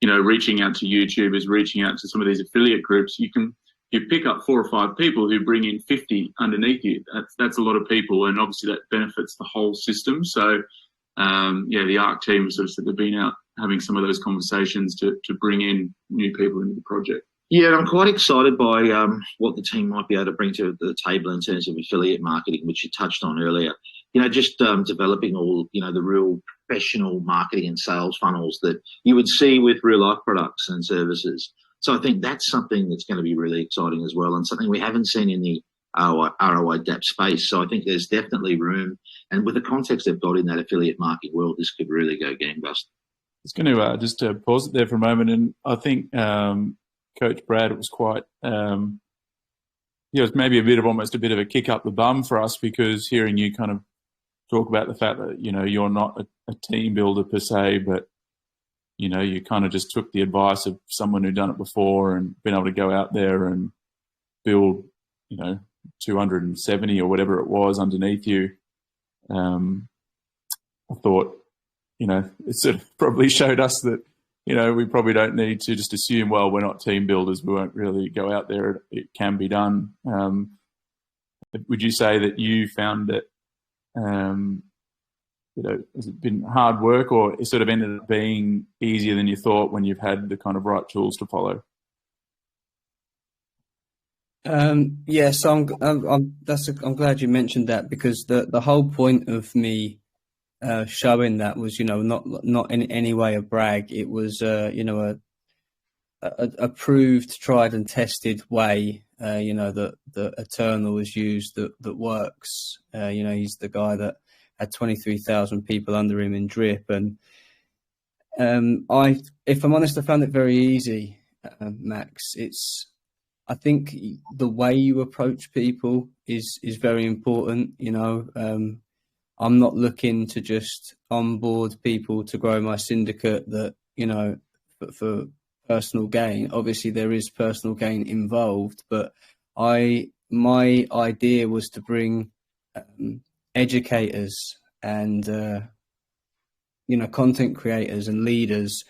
reaching out to YouTubers, reaching out to some of these affiliate groups, you pick up 4 or 5 people who bring in 50 underneath you. That's a lot of people, and obviously that benefits the whole system. So, the ARK team has sort of been out having some of those conversations to bring in new people into the project.
Yeah, I'm quite excited by what the team might be able to bring to the table in terms of affiliate marketing, which you touched on earlier. Just developing all, the real professional marketing and sales funnels that you would see with real life products and services. So I think that's something that's going to be really exciting as well, and something we haven't seen in the ROI DApp space. So I think there's definitely room. And with the context they've got in that affiliate marketing world, this could really go gangbusters.
I was going to just pause it there for a moment. And I think Coach Brad was quite, it was maybe almost a bit of a kick up the bum for us, because hearing you kind of talk about the fact that, you're not a team builder per se, but, you kind of just took the advice of someone who'd done it before and been able to go out there and build, 270 or whatever it was underneath you. I thought, it sort of probably showed us that, we probably don't need to just assume, well, we're not team builders, we won't really go out there. It can be done. Would you say that you found that, has it been hard work, or it sort of ended up being easier than you thought when you've had the kind of right tools to follow?
Yes, I'm glad you mentioned that, because the whole point of me showing that was, not in any way a brag. It was, a approved, tried and tested way, that Eternal has used that works. He's the guy that had 23,000 people under him in Drip. And if I'm honest, I found it very easy, Max. I think the way you approach people is very important. I'm not looking to just onboard people to grow my syndicate that, for personal gain. Obviously, there is personal gain involved, but my idea was to bring educators and, content creators and leaders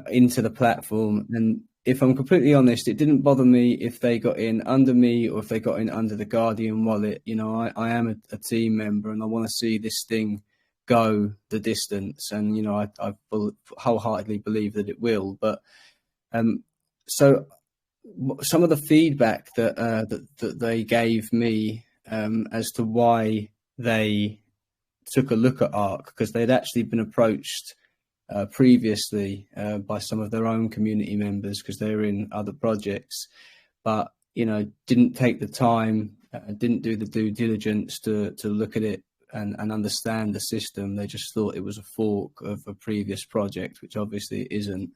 into the platform. And if I'm completely honest, it didn't bother me if they got in under me or if they got in under the Guardian wallet. I am a team member and I want to see this thing go the distance. And, I wholeheartedly believe that it will. But so some of the feedback that they gave me as to why they took a look at ARK, because they'd actually been approached previously by some of their own community members because they were in other projects, but didn't take the time, didn't do the due diligence to look at it and understand the system. They just thought it was a fork of a previous project, which obviously it isn't.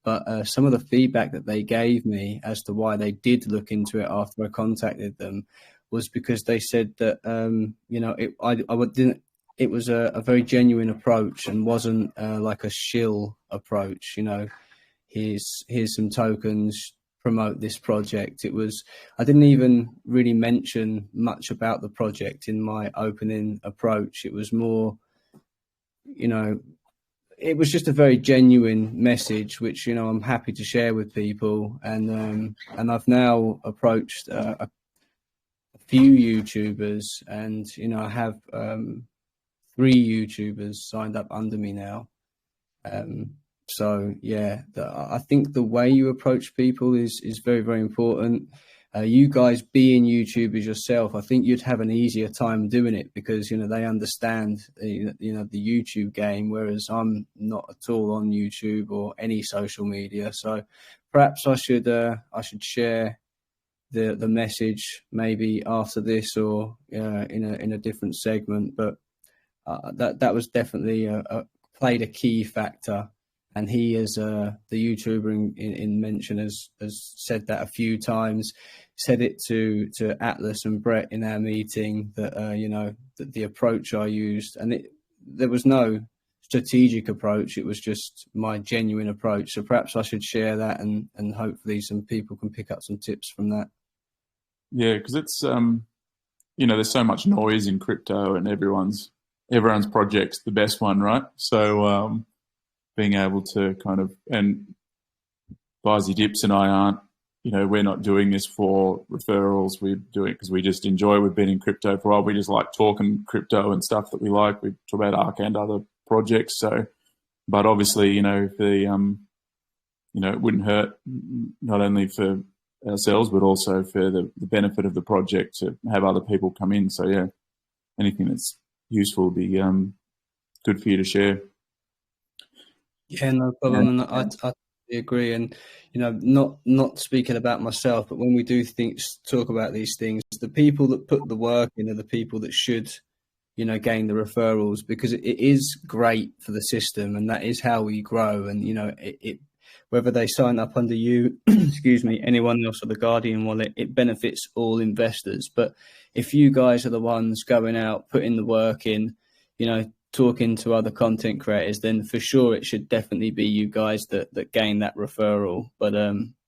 But some of the feedback that they gave me as to why they did look into it after I contacted them was because they said that it was a very genuine approach and wasn't like a shill approach. Here's some tokens, promote this project. I didn't even really mention much about the project in my opening approach. It was more, it was just a very genuine message, which, I'm happy to share with people. And I've now approached a few YouTubers and, I have 3 YouTubers signed up under me now. So yeah, I think the way you approach people is very, very important. You guys being YouTubers yourself, I think you'd have an easier time doing it because, they understand, the YouTube game, whereas I'm not at all on YouTube or any social media. So perhaps I should share the message maybe after this or in a different segment. But that was definitely played a key factor. And he, as the YouTuber in mention, has said that a few times. Said it to Atlas and Brett in our meeting that that the approach I used, and there was no strategic approach. It was just my genuine approach. So perhaps I should share that, and hopefully some people can pick up some tips from that.
Yeah, because it's there's so much noise in crypto, and everyone's project's the best one, right? So being able to kind of, and Bizy Dips and I aren't, we're not doing this for referrals. We're doing it because we just enjoy. We've been in crypto for a while. We just like talking crypto and stuff that we like. We talk about ARK and other projects. So, but obviously, if the, it wouldn't hurt not only for ourselves, but also for the benefit of the project to have other people come in. So yeah, anything that's useful would be good for you to share.
Yeah, no problem. And I totally agree. And, not speaking about myself, but when we do talk about these things, the people that put the work in are the people that should, gain the referrals, because it is great for the system and that is how we grow. And, whether they sign up under you, excuse me, anyone else or the Guardian wallet, it benefits all investors. But if you guys are the ones going out, putting the work in, talking to other content creators, then for sure it should definitely be you guys that gain that referral. But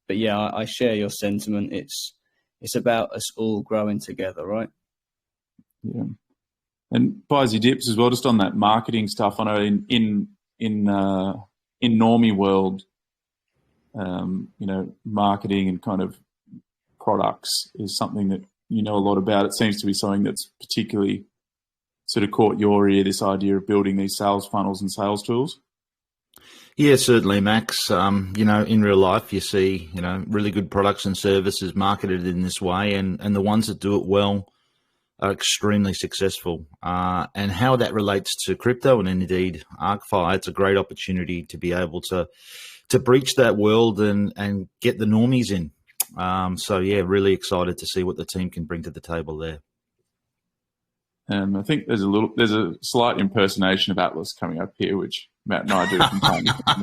yeah, I share your sentiment. It's about us all growing together, right?
Yeah. And Bizy Dips as well, just on that marketing stuff. I know in normie world, marketing and kind of products is something that you know a lot about. It seems to be something that's particularly sort of caught your ear, this idea of building these sales funnels and sales tools?
Yeah, certainly, Max. In real life, you see, really good products and services marketed in this way, and the ones that do it well are extremely successful. And how that relates to crypto and indeed Arkfi, it's a great opportunity to be able to breach that world and get the normies in. So yeah, really excited to see what the team can bring to the table there.
I think there's a slight impersonation of Atlas coming up here, which Matt and I do from time to time.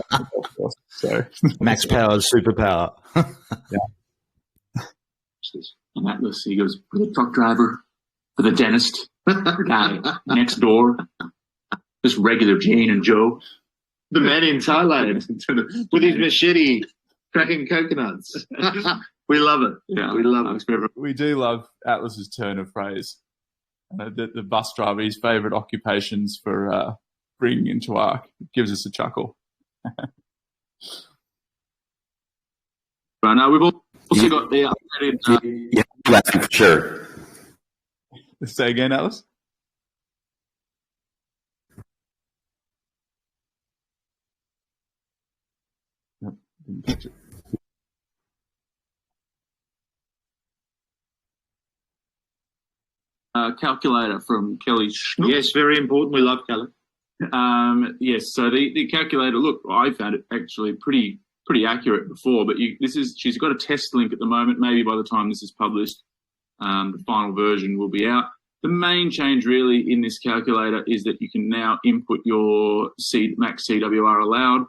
So
Max Power's superpower.
Yeah.
Masters. And Atlas, he goes, for the truck driver, for the dentist, guy next door, just regular Jane and Joe.
The man in Thailand with his machete cracking coconuts. We love it.
Yeah,
we love it.
We do love Atlas's turn of phrase. The bus driver, his favourite occupations for bringing into ARK. It gives us a chuckle.
Right now, we've also got the updated...
Yeah, laughing for sure.
Say again, Alice? No, didn't catch it.
Calculator from Kelly Schnook.
Yes, very important. We love Kelly.
Yes, so the calculator, look, I found it actually pretty accurate before, but she's got a test link at the moment. Maybe by the time this is published, the final version will be out. The main change really in this calculator is that you can now input your max CWR allowed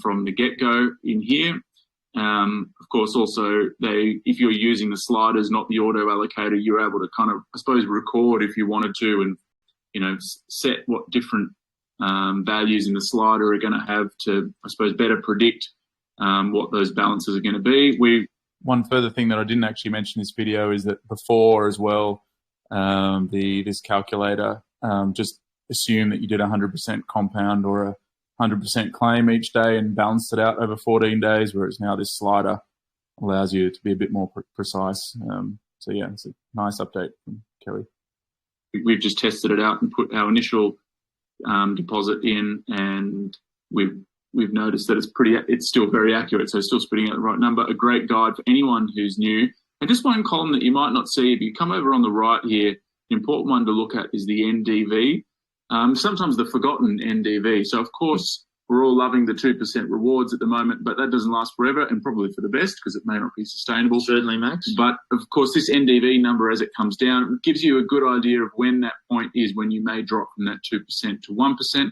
from the get-go in here. Of course, also, if you're using the sliders, not the auto allocator, you're able to kind of, I suppose, record if you wanted to and, set what different values in the slider are going to have to, I suppose, better predict what those balances are going to be.
One further thing that I didn't actually mention in this video is that before as well, this calculator just assumed that you did 100% compound or a 100% claim each day and balanced it out over 14 days, whereas now this slider allows you to be a bit more precise. So yeah, it's a nice update from Kelly.
We've just tested it out and put our initial deposit in, and we've noticed that it's still very accurate, so it's still spitting out the right number. A great guide for anyone who's new. And just one column that you might not see, if you come over on the right here, the important one to look at is the NDV. Sometimes the forgotten NDV. So, of course, we're all loving the 2% rewards at the moment, but that doesn't last forever and probably for the best because it may not be sustainable.
Certainly, Max.
But, of course, this NDV number as it comes down gives you a good idea of when that point is when you may drop from that 2% to 1%.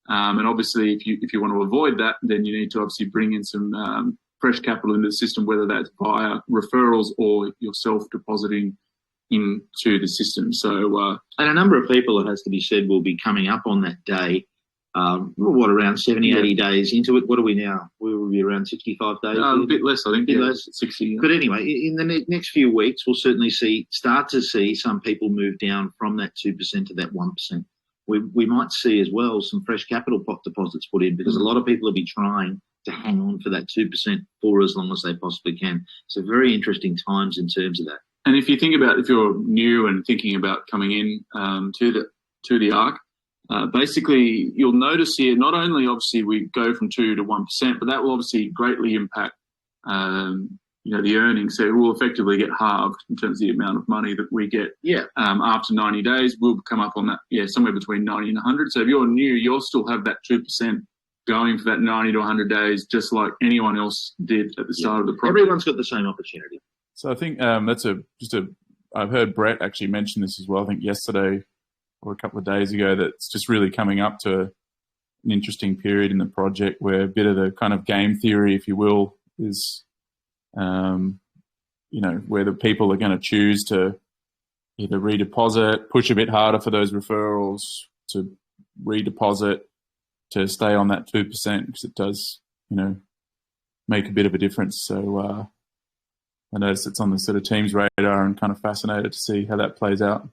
And obviously, if you want to avoid that, then you need to obviously bring in some fresh capital into the system, whether that's via referrals or yourself depositing into the system. So,
and a number of people, it has to be said, will be coming up on that day. Around 70, 80 days into it? What are we now? We will be around 65 days.
A bit less, I think.
A bit less.
60. Yeah.
But anyway, in the next few weeks, we'll certainly start to see some people move down from that 2% to that 1%. We might see as well some fresh capital pot deposits put in because a lot of people will be trying to hang on for that 2% for as long as they possibly can. So very interesting times in terms of that.
And if you think about, if you're new and thinking about coming in to the ARK, basically you'll notice here, not only obviously we go from 2 to 1%, but that will obviously greatly impact, the earnings. So it will effectively get halved in terms of the amount of money that we get.
Yeah.
After 90 days, we'll come up on that, somewhere between 90 and 100. So if you're new, you'll still have that 2% going for that 90 to 100 days, just like anyone else did at the start of the project.
Everyone's got the same opportunity.
So I think I've heard Brett actually mention this as well, I think yesterday or a couple of days ago, that it's just really coming up to an interesting period in the project where a bit of the kind of game theory, if you will, is, where the people are going to choose to either redeposit, push a bit harder for those referrals, to redeposit, to stay on that 2%, because it does, make a bit of a difference. So I noticed it's on the sort of team's radar and kind of fascinated to see how that plays out.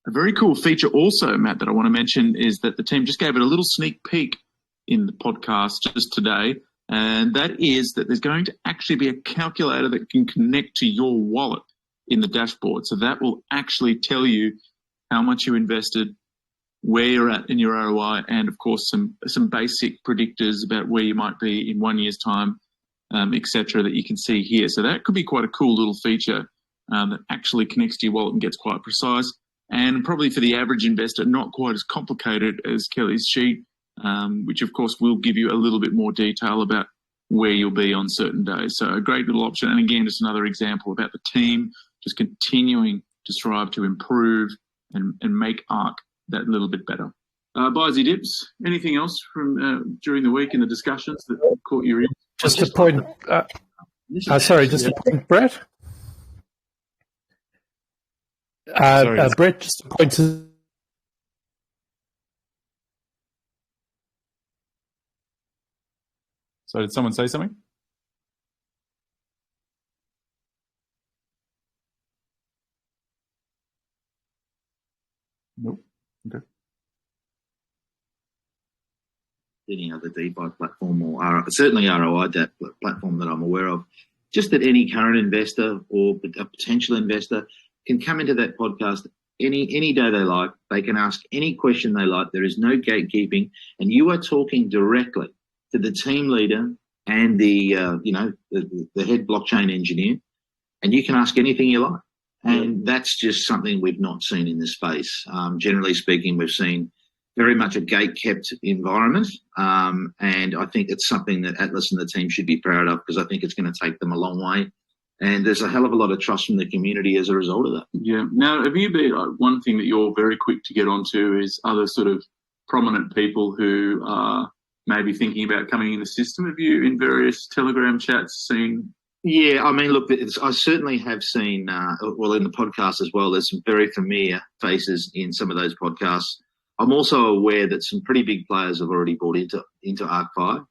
A very cool feature also, Matt, that I want to mention is that the team just gave it a little sneak peek in the podcast just today, and that is that there's going to actually be a calculator that can connect to your wallet in the dashboard. So that will actually tell you how much you invested, where you're at in your ROI, and of course some basic predictors about where you might be in 1 year's time, etc., that you can see here. So that could be quite a cool little feature that actually connects to your wallet and gets quite precise. And probably for the average investor, not quite as complicated as Kelly's sheet, which of course will give you a little bit more detail about where you'll be on certain days. So a great little option. And again, just another example about the team just continuing to strive to improve and make ARK that little bit better. Bizy Dips, anything else from during the week in the discussions that caught your ear?
Just to point Sorry, just a point, Brett. Brett, just a point to.
So did someone say something? Nope. Okay.
Any other DeFi platform or certainly ROI platform that I'm aware of, just that any current investor or a potential investor can come into that podcast any day they like. They can ask any question they like. There is no gatekeeping, and you are talking directly to the team leader and the head blockchain engineer, and you can ask anything you like. And that's just something we've not seen in this space. Generally speaking, we've seen very much a gate-kept environment, and I think it's something that Atlas and the team should be proud of, because I think it's going to take them a long way. And there's a hell of a lot of trust from the community as a result of that.
Yeah. Now, have you been, one thing that you're very quick to get onto is other sort of prominent people who are maybe thinking about coming in the system. Have you, in various Telegram chats, seen?
Yeah, I mean, look, I certainly have seen, in the podcast as well, there's some very familiar faces in some of those podcasts. I'm also aware that some pretty big players have already bought into Arkfi,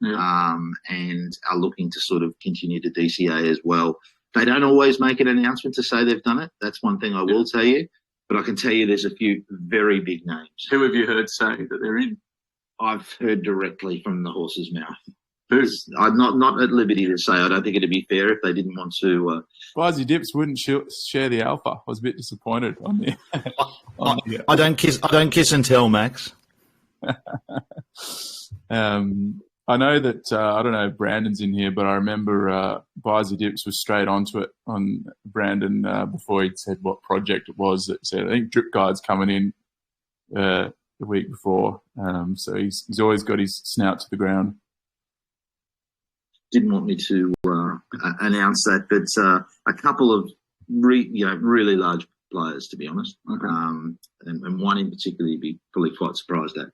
and are looking to sort of continue to DCA as well. They don't always make an announcement to say they've done it. That's one thing I will tell you. But I can tell you there's a few very big names.
Who have you heard say that they're in?
I've heard directly from the horse's mouth. I'm not at liberty to say. I don't think it'd be fair if they didn't want to.
Spicy Dips wouldn't share the alpha. I was a bit disappointed on the.
I don't kiss and tell, Max.
I know that I don't know if Brandon's in here, but I remember Spicy Dips was straight onto it on Brandon before he'd said what project it was. That said, I think Drip Guide's coming in the week before, so he's always got his snout to the ground.
Didn't want me to announce that, but a couple of really large players, to be honest, and one in particular you'd be fully quite surprised at.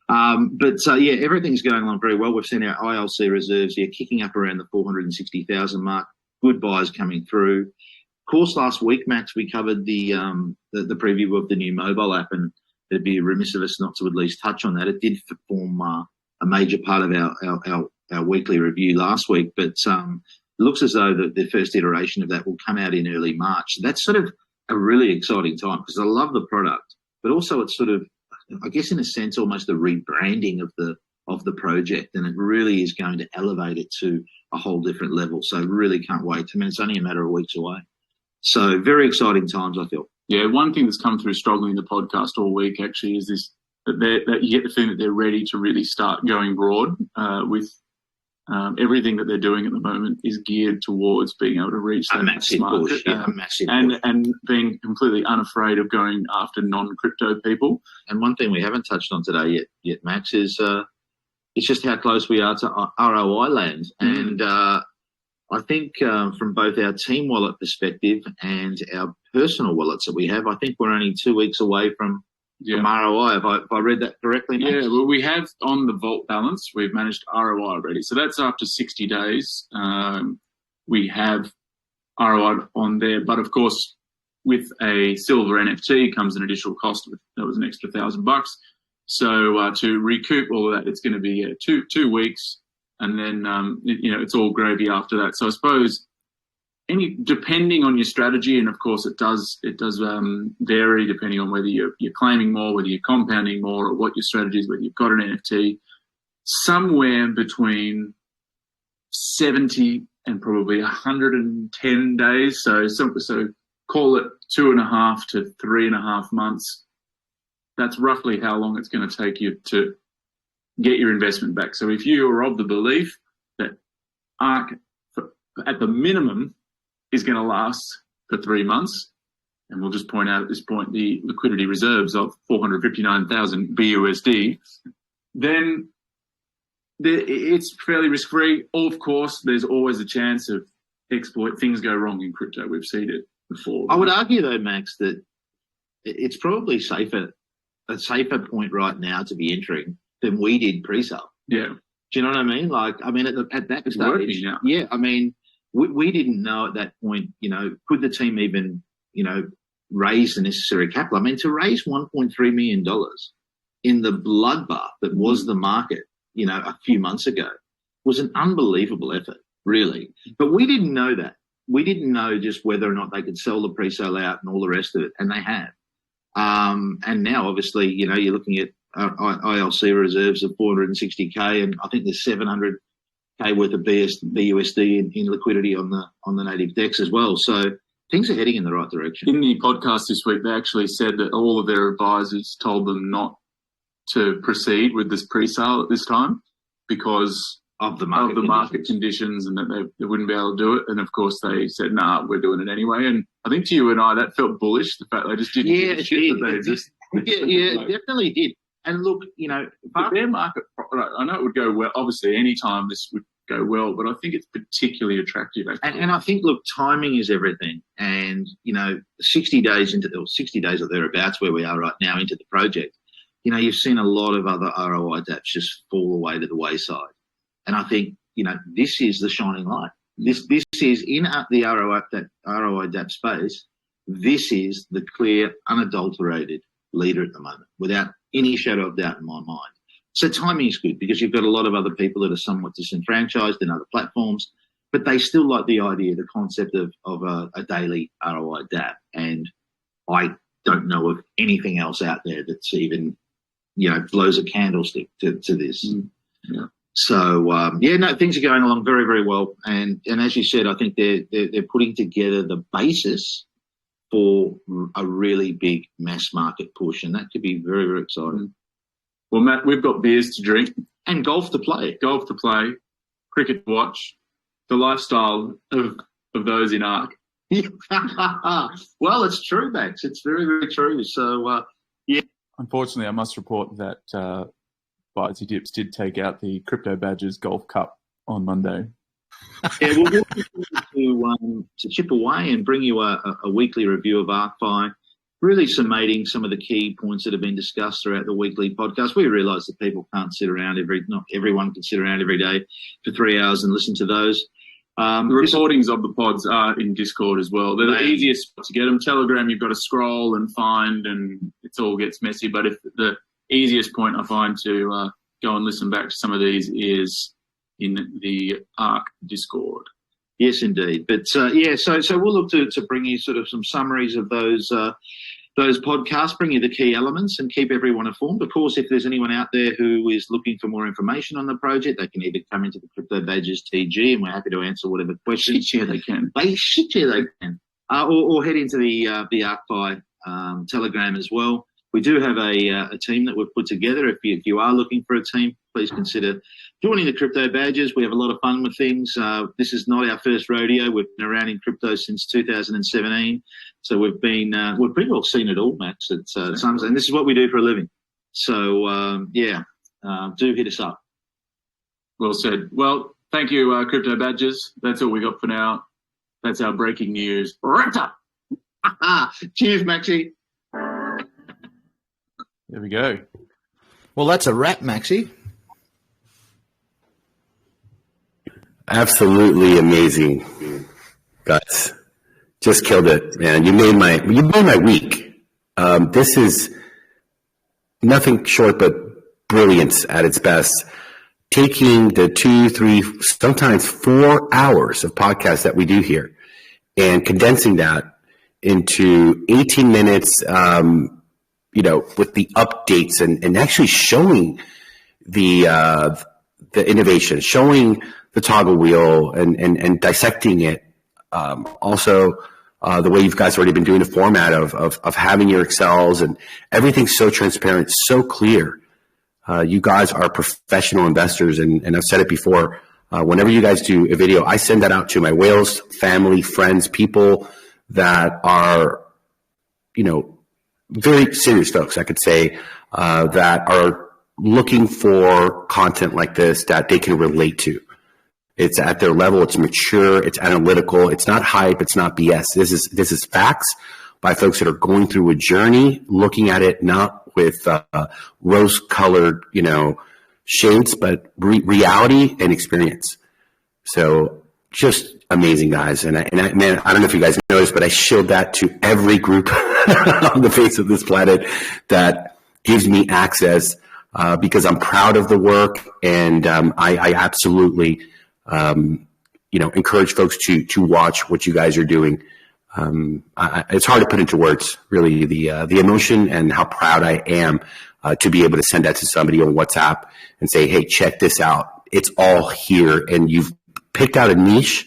Everything's going along very well. We've seen our ILC reserves here kicking up around the 460,000 mark. Good buys coming through. Of course, last week, Max, we covered the preview of the new mobile app, and it'd be remiss of us not to at least touch on that. It did form a major part of our weekly review last week, but it looks as though the first iteration of that will come out in early March. That's sort of a really exciting time, because I love the product, but also it's sort of, I guess in a sense, almost a rebranding of the project, and it really is going to elevate it to a whole different level. So really can't wait. I mean, it's only a matter of weeks away. So very exciting times, I feel.
Yeah, one thing that's come through strongly in the podcast all week actually is this, that you get the feeling that they're ready to really start going broad with everything that they're doing at the moment is geared towards being able to reach that massive market, and being completely unafraid of going after non-crypto people.
And one thing we haven't touched on today yet, Max, is it's just how close we are to ROI land. And I think from both our team wallet perspective and our personal wallets that we have, I think we're only 2 weeks away from ROI. Have I read that correctly, Max?
Yeah, well, we have on the vault balance, we've managed ROI already. So that's after 60 days. We have ROI on there. But, of course, with a silver NFT comes an additional cost. That was an extra $1,000. So to recoup all of that, it's going to be 2 weeks. And then, it's all gravy after that. So I suppose depending on your strategy, and of course it does vary depending on whether you're claiming more, whether you're compounding more, or what your strategy is, whether you've got an NFT, somewhere between 70 and probably 110 days. So call it 2.5 to 3.5 months. That's roughly how long it's going to take you to get your investment back. So if you are of the belief that ARK, at the minimum, is going to last for 3 months, and we'll just point out at this point the liquidity reserves of 459,000 BUSD, then it's fairly risk-free. Of course, there's always a chance of exploit. Things go wrong in crypto. We've seen it before.
I would argue, though, Max, that it's probably a safer point right now to be entering than we did pre-sale.
Yeah.
Do you know what I mean? Like, I mean, at that
it's
stage,
working now.
Yeah, I mean, we didn't know at that point, could the team even, raise the necessary capital? I mean, to raise $1.3 million in the bloodbath that was the market, a few months ago was an unbelievable effort, really. But we didn't know that. We didn't know just whether or not they could sell the pre-sale out and all the rest of it, and they have. And now, obviousyou're looking at ILC reserves of 460K, and I think there's 700K worth of BUSD in liquidity on the native DEX as well. So things are heading in the right direction.
In the podcast this week, they actually said that all of their advisors told them not to proceed with this pre-sale at this time because of the market conditions, and that they wouldn't be able to do it. And of course, they said, "Nah, we're doing it anyway." And I think to you and I, that felt bullish. The fact they just didn't give a shit that they exist.
Yeah, definitely did. And look,
the bear market. I know it would go well. Obviously, any time this would go well, but I think it's particularly attractive.
And I think, look, timing is everything. And 60 days or thereabouts, where we are right now into the project, you've seen a lot of other ROI dApps just fall away to the wayside. And I think, this is the shining light. This is in the ROI dApp space. This is the clear, unadulterated leader at the moment, without any shadow of doubt in my mind. So timing is good because you've got a lot of other people that are somewhat disenfranchised in other platforms, but they still like the idea, the concept of a daily ROI dApp. And I don't know of anything else out there that's even, blows a candlestick to this.
Yeah.
So, things are going along very, very well. And as you said, I think they're putting together the basis for a really big mass market push, and that could be very, very exciting.
Well, Matt, we've got beers to drink.
And golf to play.
Cricket to watch, the lifestyle of those in ARK.
Well, it's true, Max. It's very, very true. So,
Unfortunately, I must report that Bitesy Dips did take out the Crypto Badgers Golf Cup on Monday.
Yeah, we'll continue to chip away and bring you a weekly review of Arkfi, really summating some of the key points that have been discussed throughout the weekly podcast. We realise that people can't sit around not everyone can sit around every day for 3 hours and listen to those.
The recordings of the pods are in Discord as well. They're the easiest to get them. Telegram, you've got to scroll and find, and it all gets messy. But if the easiest point I find to go and listen back to some of these is in the ARK Discord.
Yes, indeed. But so we'll look to bring you sort of some summaries of those podcasts, bring you the key elements, and keep everyone informed. Of course, if there's anyone out there who is looking for more information on the project, they can either come into the Crypto Badgers TG, and we're happy to answer whatever questions.
They can.
They can. Or head into the Arkfi Telegram as well. We do have a team that we've put together. If you are looking for a team, please consider joining the Crypto Badgers. We have a lot of fun with things. This is not our first rodeo. We've been around in crypto since 2017. So we've pretty well seen it all, Max, at times. And this is what we do for a living. So, do hit us up.
Well said. Well, thank you, Crypto Badgers. That's all we got for now. That's our breaking news.
Wrapped up. Cheers, Maxie.
There we go.
Well, that's a wrap, Maxie.
Absolutely amazing, guys. Just killed it, man. You made my week. This is nothing short but brilliance at its best. Taking the 2, 3, sometimes 4 hours of podcast that we do here and condensing that into 18 minutes, with the updates and actually showing the innovation, showing the toggle wheel and dissecting it. Also, the way you guys have already been doing the format of having your Excels and everything's so transparent, so clear. You guys are professional investors, and I've said it before. Whenever you guys do a video, I send that out to my whales, family, friends, people that are, very serious folks, I could say, that are looking for content like this that they can relate to. It's at their level. It's mature. It's analytical. It's not hype. It's not BS. This is facts by folks that are going through a journey, looking at it not with rose-colored, shades, but reality and experience. So just amazing, guys. And man, I don't know if you guys noticed, but I showed that to every group on the face of this planet that gives me access because I'm proud of the work, and I absolutely, encourage folks to watch what you guys are doing. It's hard to put into words, really, the emotion and how proud I am to be able to send that to somebody on WhatsApp and say, hey, check this out. It's all here. And you've picked out a niche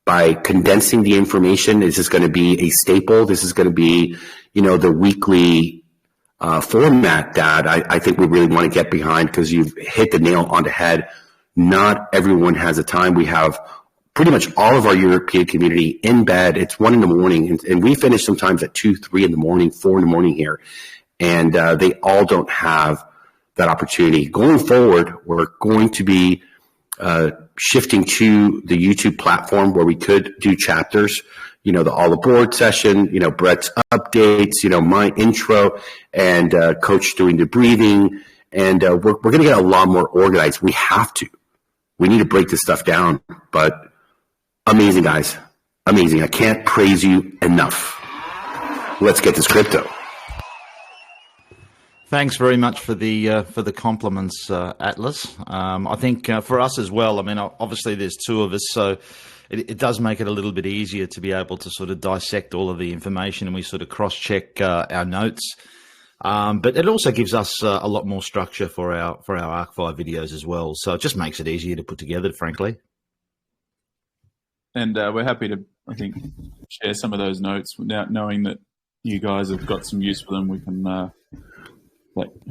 by condensing the information. This is going to be a staple. This is going to be, the weekly format that I think we really want to get behind, because you've hit the nail on the head. Not everyone has the time. We have pretty much all of our European community in bed. It's 1 a.m. and we finish sometimes at 2, 3 in the morning, 4 in the morning here. And they all don't have that opportunity. Going forward, we're going to be shifting to the YouTube platform where we could do chapters, the all aboard session, Brett's updates, my intro, and Coach doing the breathing. And we're going to get a lot more organized. We have to. We need to break this stuff down. But amazing, guys. Amazing. I can't praise you enough. Let's get this crypto.
Thanks very much for the compliments, Atlas. I think for us as well, I mean, obviously there's two of us, so it does make it a little bit easier to be able to sort of dissect all of the information, and we sort of cross-check our notes. But it also gives us a lot more structure for our Arkfi videos as well. So it just makes it easier to put together, frankly.
And we're happy to, I think, share some of those notes without knowing that you guys have got some use for them. We can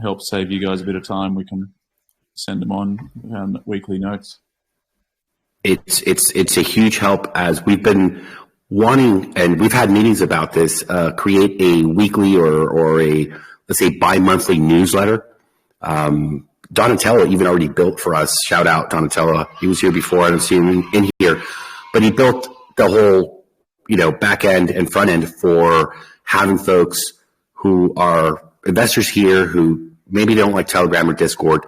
help save you guys a bit of time. We can send them on weekly notes.
It's a huge help, as we've been wanting, and we've had meetings about this, create a weekly or a, let's say, bi-monthly newsletter. Donatello even already built for us. Shout out Donatello. He was here before. I don't see him in here, but he built the whole, back end and front end for having folks who are investors here who maybe don't like Telegram or Discord,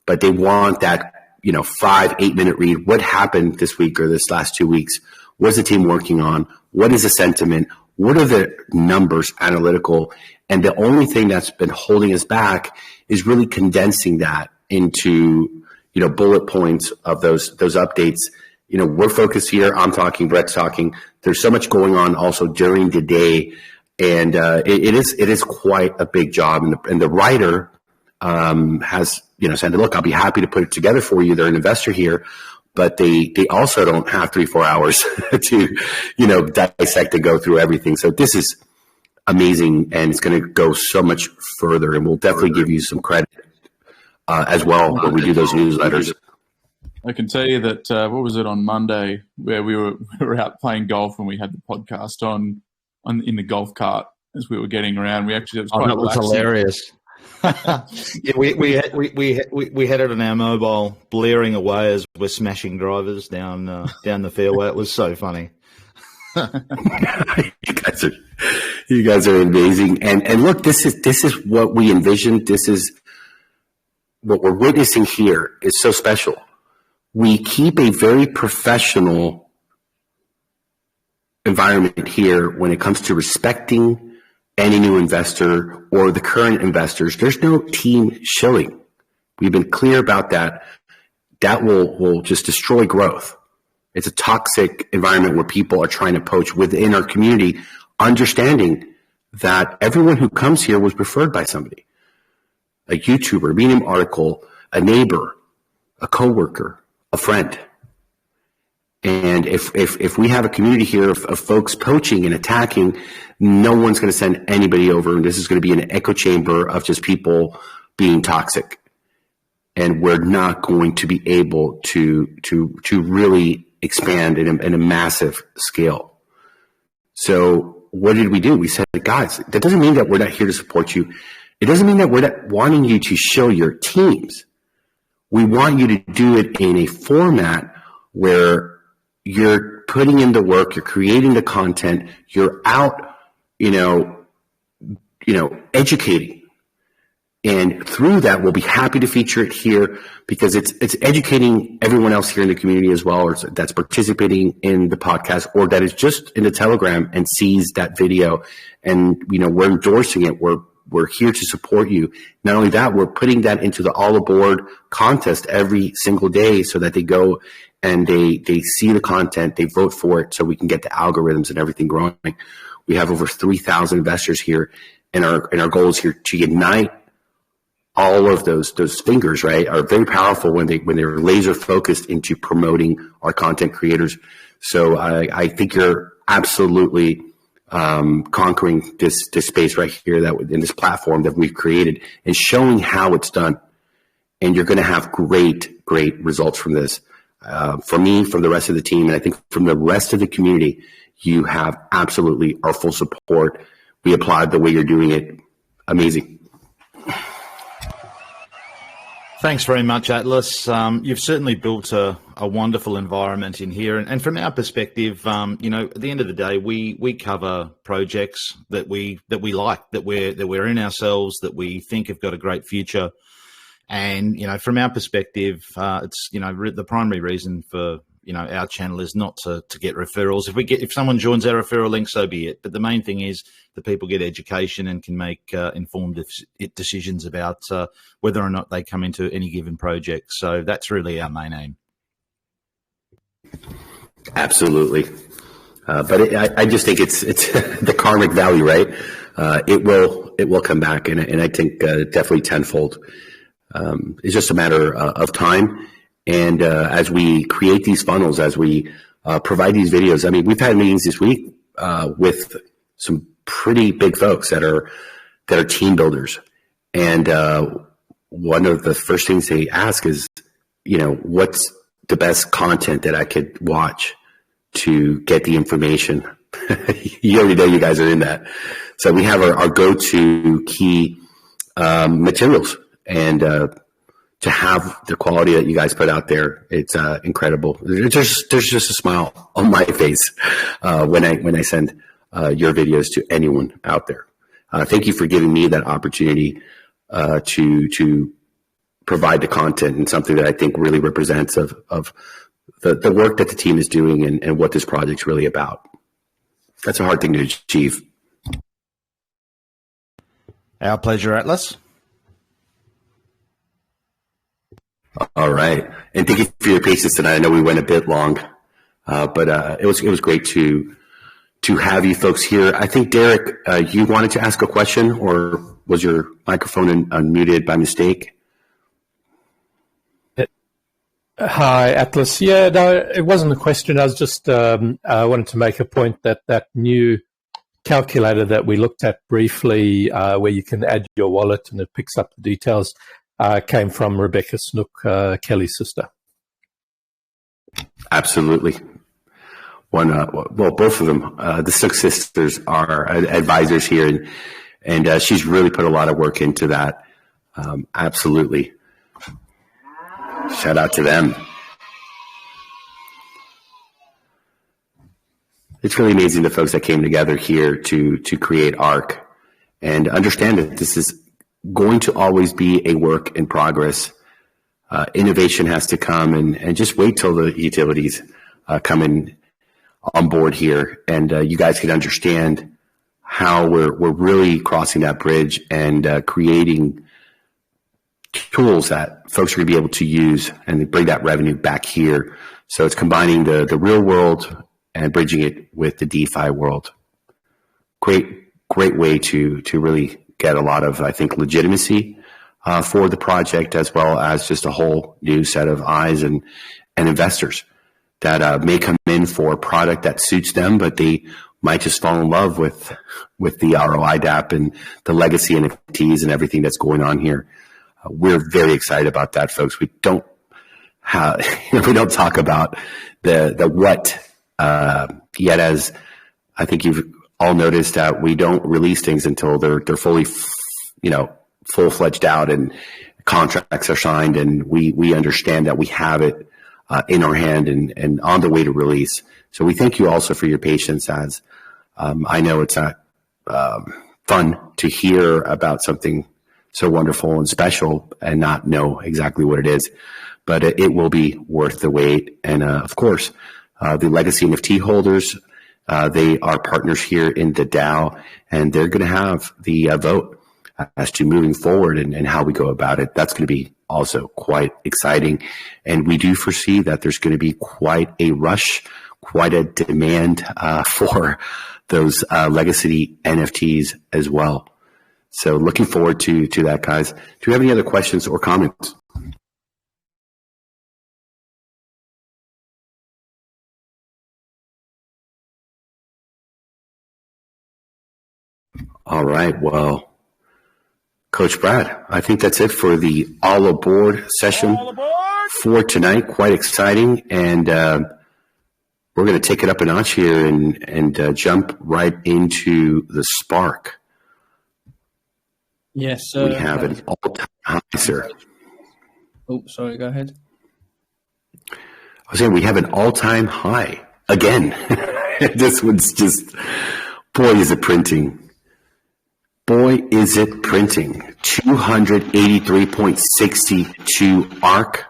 but they want that, 5-8 minute read. What happened this week or this last 2 weeks? What's the team working on? What is the sentiment? What are the numbers, analytical? And the only thing that's been holding us back is really condensing that into, bullet points of those updates. We're focused here. I'm talking, Brett's talking. There's so much going on also during the day. And it is quite a big job. And the writer has, said, look, I'll be happy to put it together for you. They're an investor here, but they also don't have 3-4 hours to, dissect and go through everything. So this is amazing, and it's going to go so much further, and we'll definitely give you some credit as well when we do those newsletters.
I can tell you that, what was it, on Monday, where we were out playing golf and we had the podcast on in the golf cart as we were getting around. We actually, it was quite
that was hilarious. Yeah, we had it on our mobile, blaring away as we're smashing drivers down the fairway. It was so funny.
You guys are amazing. And look, this is what we envisioned. This is what we're witnessing here is so special. We keep a very professional environment here when it comes to respecting any new investor or the current investors. There's no team shilling. We've been clear about that. That will just destroy growth. It's a toxic environment where people are trying to poach within our community, understanding that everyone who comes here was referred by somebody, a YouTuber, Medium article, a neighbor, a coworker, a friend. And if we have a community here of folks poaching and attacking, no one's going to send anybody over. And this is going to be an echo chamber of just people being toxic. And we're not going to be able to really expand in a massive scale. So what did we do? We said, guys, that doesn't mean that we're not here to support you. It doesn't mean that we're not wanting you to show your teams. We want you to do it in a format where you're putting in the work, you're creating the content, you're out, educating. And through that, we'll be happy to feature it here because it's educating everyone else here in the community as well, or that's participating in the podcast, or that is just in the Telegram and sees that video. And, we're endorsing it. We're here to support you. Not only that, we're putting that into the All Aboard contest every single day so that they go and they see the content, they vote for it so we can get the algorithms and everything growing. We have over 3,000 investors here, and our goal is here to unite all of those fingers, right, are very powerful when they're laser focused into promoting our content creators. So I think you're absolutely conquering this space right here, that in this platform that we've created, and showing how it's done. And you're going to have great results from this. From me, from the rest of the team, and I think from the rest of the community, you have absolutely our full support. We applaud the way you're doing it. Amazing.
Thanks very much, Atlas. You've certainly built a wonderful environment in here. And from our perspective, at the end of the day, we cover projects that we like, that we're in ourselves, that we think have got a great future. And, from our perspective, it's, the primary reason for, our channel is not to get referrals. If someone joins our referral link, so be it. But the main thing is that people get education and can make informed decisions about whether or not they come into any given project. So that's really our main aim.
Absolutely. But I just think it's the karmic value, right? It will come back, and I think definitely tenfold. It's just a matter of time. And as we create these funnels, as we provide these videos, I mean, we've had meetings this week with some pretty big folks that are team builders. And one of the first things they ask is, what's the best content that I could watch to get the information? You already know you guys are in that. So we have our go-to key materials, and to have the quality that you guys put out there, it's incredible. There's just a smile on my face when I send your videos to anyone out there. Thank you for giving me that opportunity to provide the content, and something that I think really represents of the work that the team is doing and what this project's really about. That's a hard thing to achieve.
Our pleasure, Atlas.
All right. And thank you for your patience tonight. I know we went a bit long, but it was great to have you folks here. I think, Derek, you wanted to ask a question, or was your microphone unmuted by mistake?
Hi, Atlas. Yeah, no, it wasn't a question. I was just wanted to make a point that new calculator that we looked at briefly, where you can add your wallet and it picks up the details, came from Rebecca Snook, Kelly's sister.
Absolutely. Both of them. The Snook sisters are advisors here, and she's really put a lot of work into that. Absolutely. Shout out to them. It's really amazing, the folks that came together here to create ARK, and understand that this is going to always be a work in progress. Innovation has to come, and just wait till the utilities come in on board here, and you guys can understand how we're really crossing that bridge and creating tools that folks are going to be able to use and bring that revenue back here. So it's combining the real world and bridging it with the DeFi world. Great way to really get a lot of, I think, legitimacy for the project, as well as just a whole new set of eyes and investors that may come in for a product that suits them, but they might just fall in love with the ROI DApp and the legacy NFTs and everything that's going on here. We're very excited about that, folks. We don't talk about the what yet, as I think you've all noticed that we don't release things until they're fully, full-fledged out and contracts are signed, and we understand that we have it in our hand and on the way to release. So we thank you also for your patience, as I know it's not fun to hear about something so wonderful and special and not know exactly what it is. But it will be worth the wait. And of course, the legacy NFT holders, they are partners here in the DAO, and they're going to have the vote as to moving forward and how we go about it. That's going to be also quite exciting. And we do foresee that there's going to be quite a rush, quite a demand for those legacy NFTs as well. So looking forward to that, guys. Do you have any other questions or comments? All right. Well, Coach Brad, I think that's it for the All Aboard session for tonight. Quite exciting. And we're going to take it up a notch here and jump right into the Spark.
Yes, sir.
We have an all-time high, sir.
Oh, sorry. Go ahead.
I was saying we have an all-time high again. This one's just, boy, is it printing. Boy, is it printing. 283.62 ARK.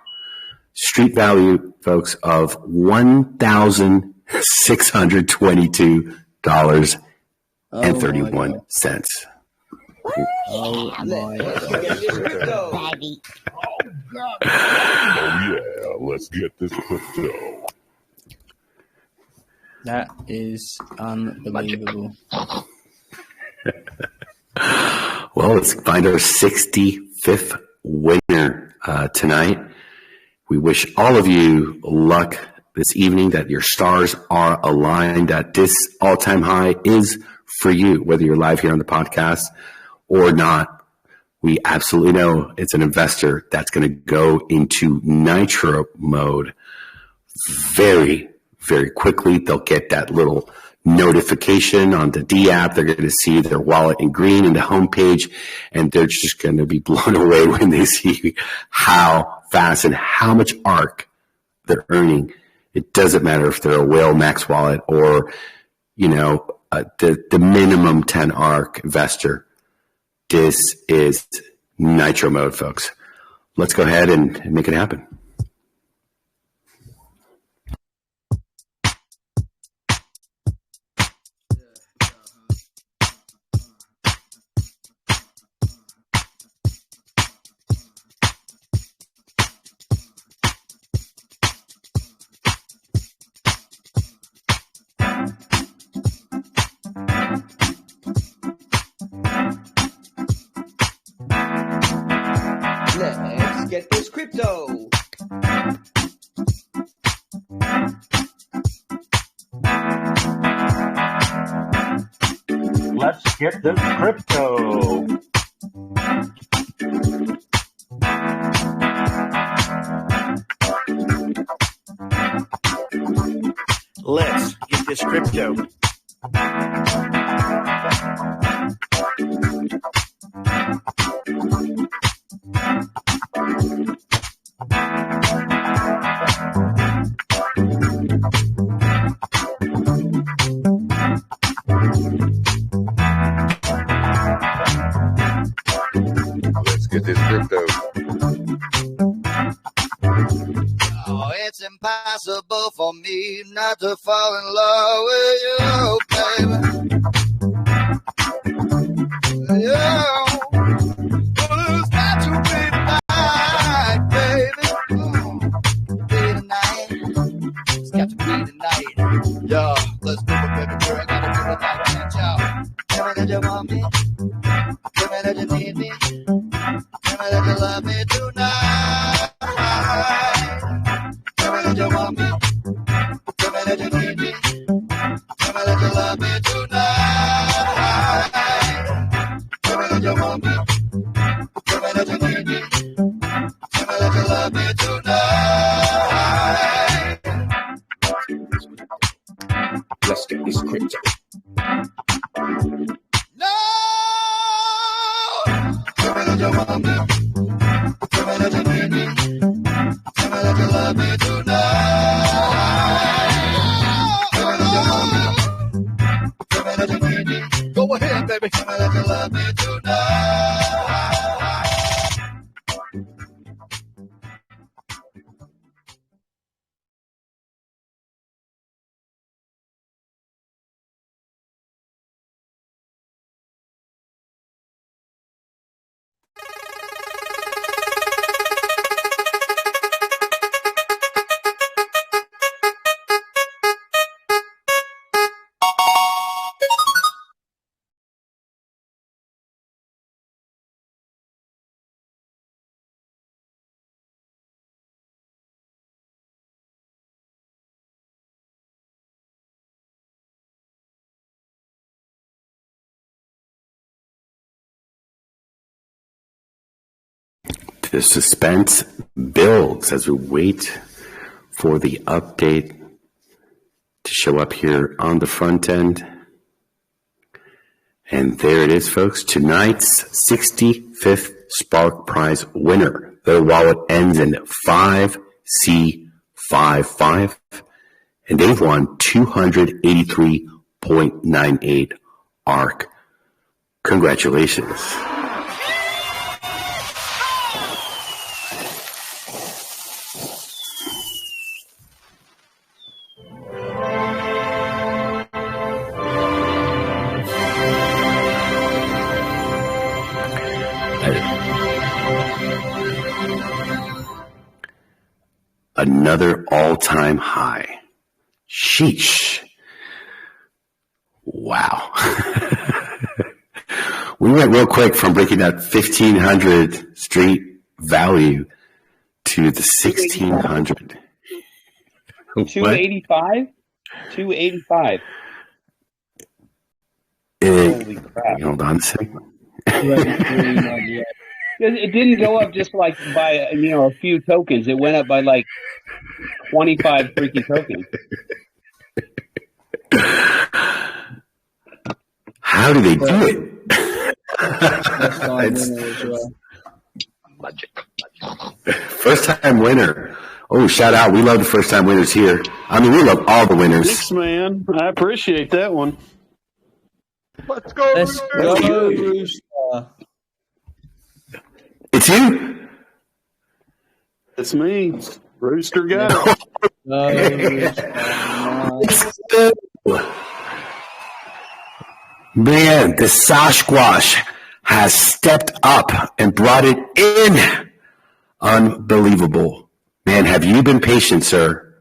Street value, folks, of $1,622.31.
Oh, my God.
Oh, yeah. Let's get this crypto.
That is unbelievable.
Well, let's find our 65th winner tonight. We wish all of you luck this evening, that your stars are aligned, that this all-time high is for you, whether you're live here on the podcast or not. We absolutely know it's an investor that's going to go into nitro mode very, very quickly. They'll get that little notification on the D app. They're going to see their wallet in green in the homepage, and they're just going to be blown away when they see how fast and how much ARK they're earning. It doesn't matter if they're a whale max wallet or, the minimum 10 ARK investor. This is nitro mode, folks. Let's go ahead and make it happen.
Let's get this crypto.
Let's get this crypto.
Let's get this crypto.
Let's get this crypto.
Oh, it's impossible for me not to fall in love with you, baby. Yeah. Well, it's got to be tonight, baby. Be tonight. It's got to be tonight. Yo, let's do it, baby girl. Gotta do it like that, y'all. Tell me that you want me. Tell me that you need me. Tell me that you love me tonight. Tell me that you want me. Tell me that you need me. Tell me that you love me tonight. Tell me that you want me. Tell me that you need me. Tell me that you love me tonight.
Let's get this crypto.
No! Tell me that you want me. Tell me that you need me. Tell me that you love me tonight. Tell me that you want me. Tell me that you need me. Go ahead, baby. Tell me that you love me tonight.
the suspense builds as we wait for the update to show up here on the front end. And there it is, folks. Tonight's 65th Spark Prize winner. Their wallet ends in 5C55. And they've won 283.98 ARK. Congratulations. Another all-time high. Sheesh. Wow. We went real quick from breaking that 1,500 street value to the 1,600.
285? 285. Holy crap.
Hold on a second.
It didn't go up just like by, a few tokens. It went up by like 25 freaking tokens.
How do they do it? First time winner. Oh, shout out. We love the first time winners here. I mean, we love all the winners.
Thanks, man. I appreciate that one.
Let's go.
Let's go, Rooster.
It's you?
It's me. Rooster got
it.
Man, the Sasquatch has stepped up and brought it in. Unbelievable. Man, have you been patient, sir?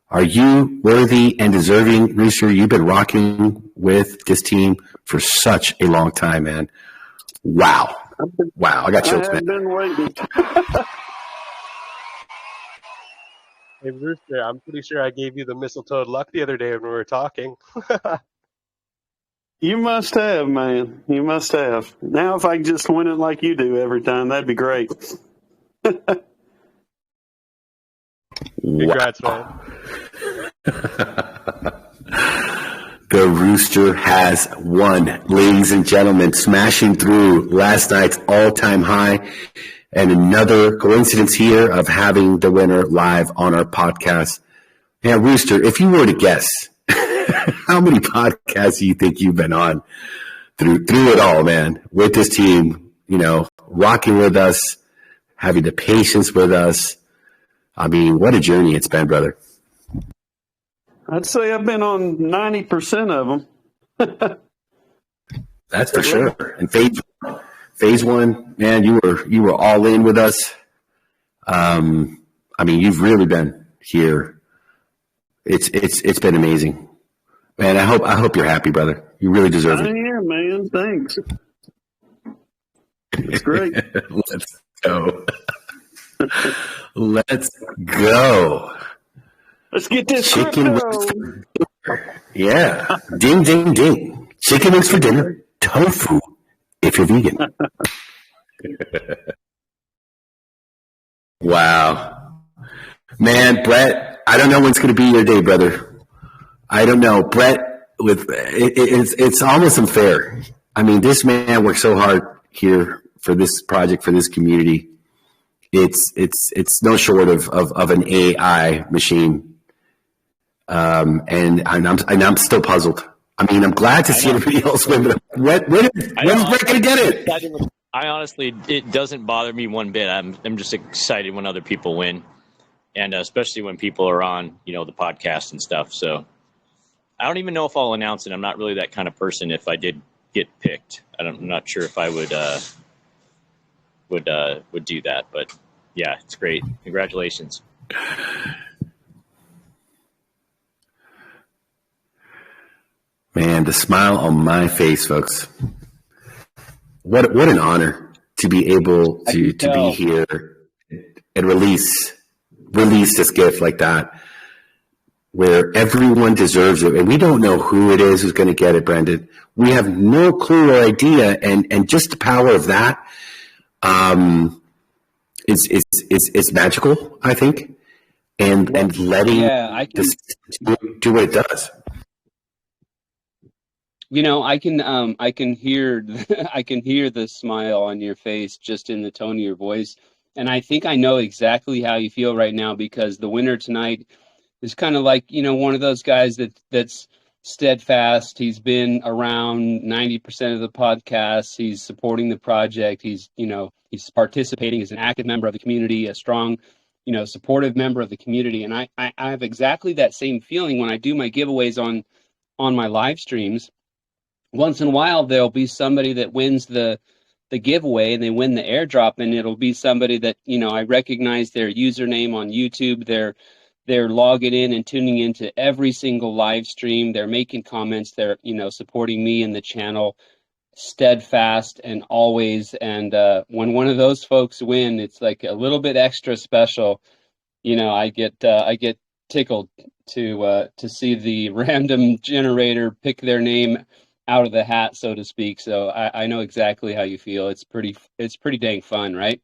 Are you worthy and deserving, Rooster? You've been rocking with this team for such a long time, man. Wow. Wow, I got chills,
I have
man.
been waiting.
Hey, Rooster, I'm pretty sure I gave you the mistletoe luck the other day when we were talking.
You must have, man. You must have. Now, if I could just win it like you do every time, that'd be great.
Congrats, man.
The Rooster has won, ladies and gentlemen, smashing through last night's all-time high. And another coincidence here of having the winner live on our podcast. Yeah, Rooster, if you were to guess, how many podcasts do you think you've been on through it all, man, with this team, rocking with us, having the patience with us? I mean, what a journey it's been, brother.
I'd say I've been on 90% of them.
That's for sure. And phase one, man, you were all in with us. I mean, you've really been here. It's been amazing, man. I hope you're happy, brother. You really deserve it.
Yeah, man. Thanks. It's great.
Let's go. Let's go.
Let's get this
chicken wings. Yeah. Ding, ding, ding. Chicken wings for dinner. Tofu if you're vegan. Wow. Man, Brett, I don't know when it's going to be your day, brother. I don't know. Brett, it's almost unfair. I mean, this man worked so hard here for this project, for this community. It's no short of an AI machine. And I'm still puzzled. I mean, I'm glad to see everybody else win, but when's Brett going to get it?
I honestly, it doesn't bother me one bit. I'm just excited when other people win, and especially when people are on, the podcast and stuff. So I don't even know if I'll announce it. I'm not really that kind of person. If I did get picked, I'm not sure if I would do that. But yeah, it's great. Congratulations.
Man, the smile on my face, folks. What an honor to be able to be here and release this gift like that, where everyone deserves it. And we don't know who it is who's going to get it, Brendan. We have no clue or idea. And just the power of that, it's magical, I think, and letting this do what it does.
You know, I can hear I can hear the smile on your face just in the tone of your voice, and I think I know exactly how you feel right now, because the winner tonight is kind of like, you know, one of those guys that's steadfast. He's been around 90% of the podcasts. He's supporting the project. He's participating as an active member of the community, a strong, supportive member of the community. And I have exactly that same feeling when I do my giveaways on my live streams. Once in a while, there'll be somebody that wins the giveaway and they win the airdrop, and it'll be somebody that, I recognize their username on YouTube. They're logging in and tuning into every single live stream. They're making comments. They're, supporting me and the channel, steadfast and always. And when one of those folks win, it's like a little bit extra special. I get tickled to see the random generator pick their name out of the hat, so to speak. So I know exactly how you feel. It's pretty dang fun, right?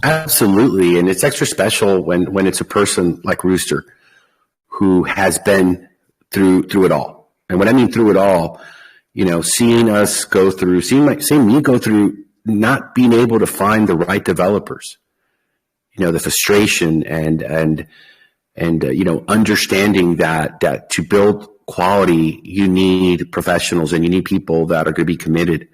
Absolutely. And it's extra special when it's a person like Rooster who has been through it all. And when I mean through it all, seeing us go through, seeing me go through not being able to find the right developers, the frustration and understanding that to build quality, you need professionals and you need people that are going to be committed,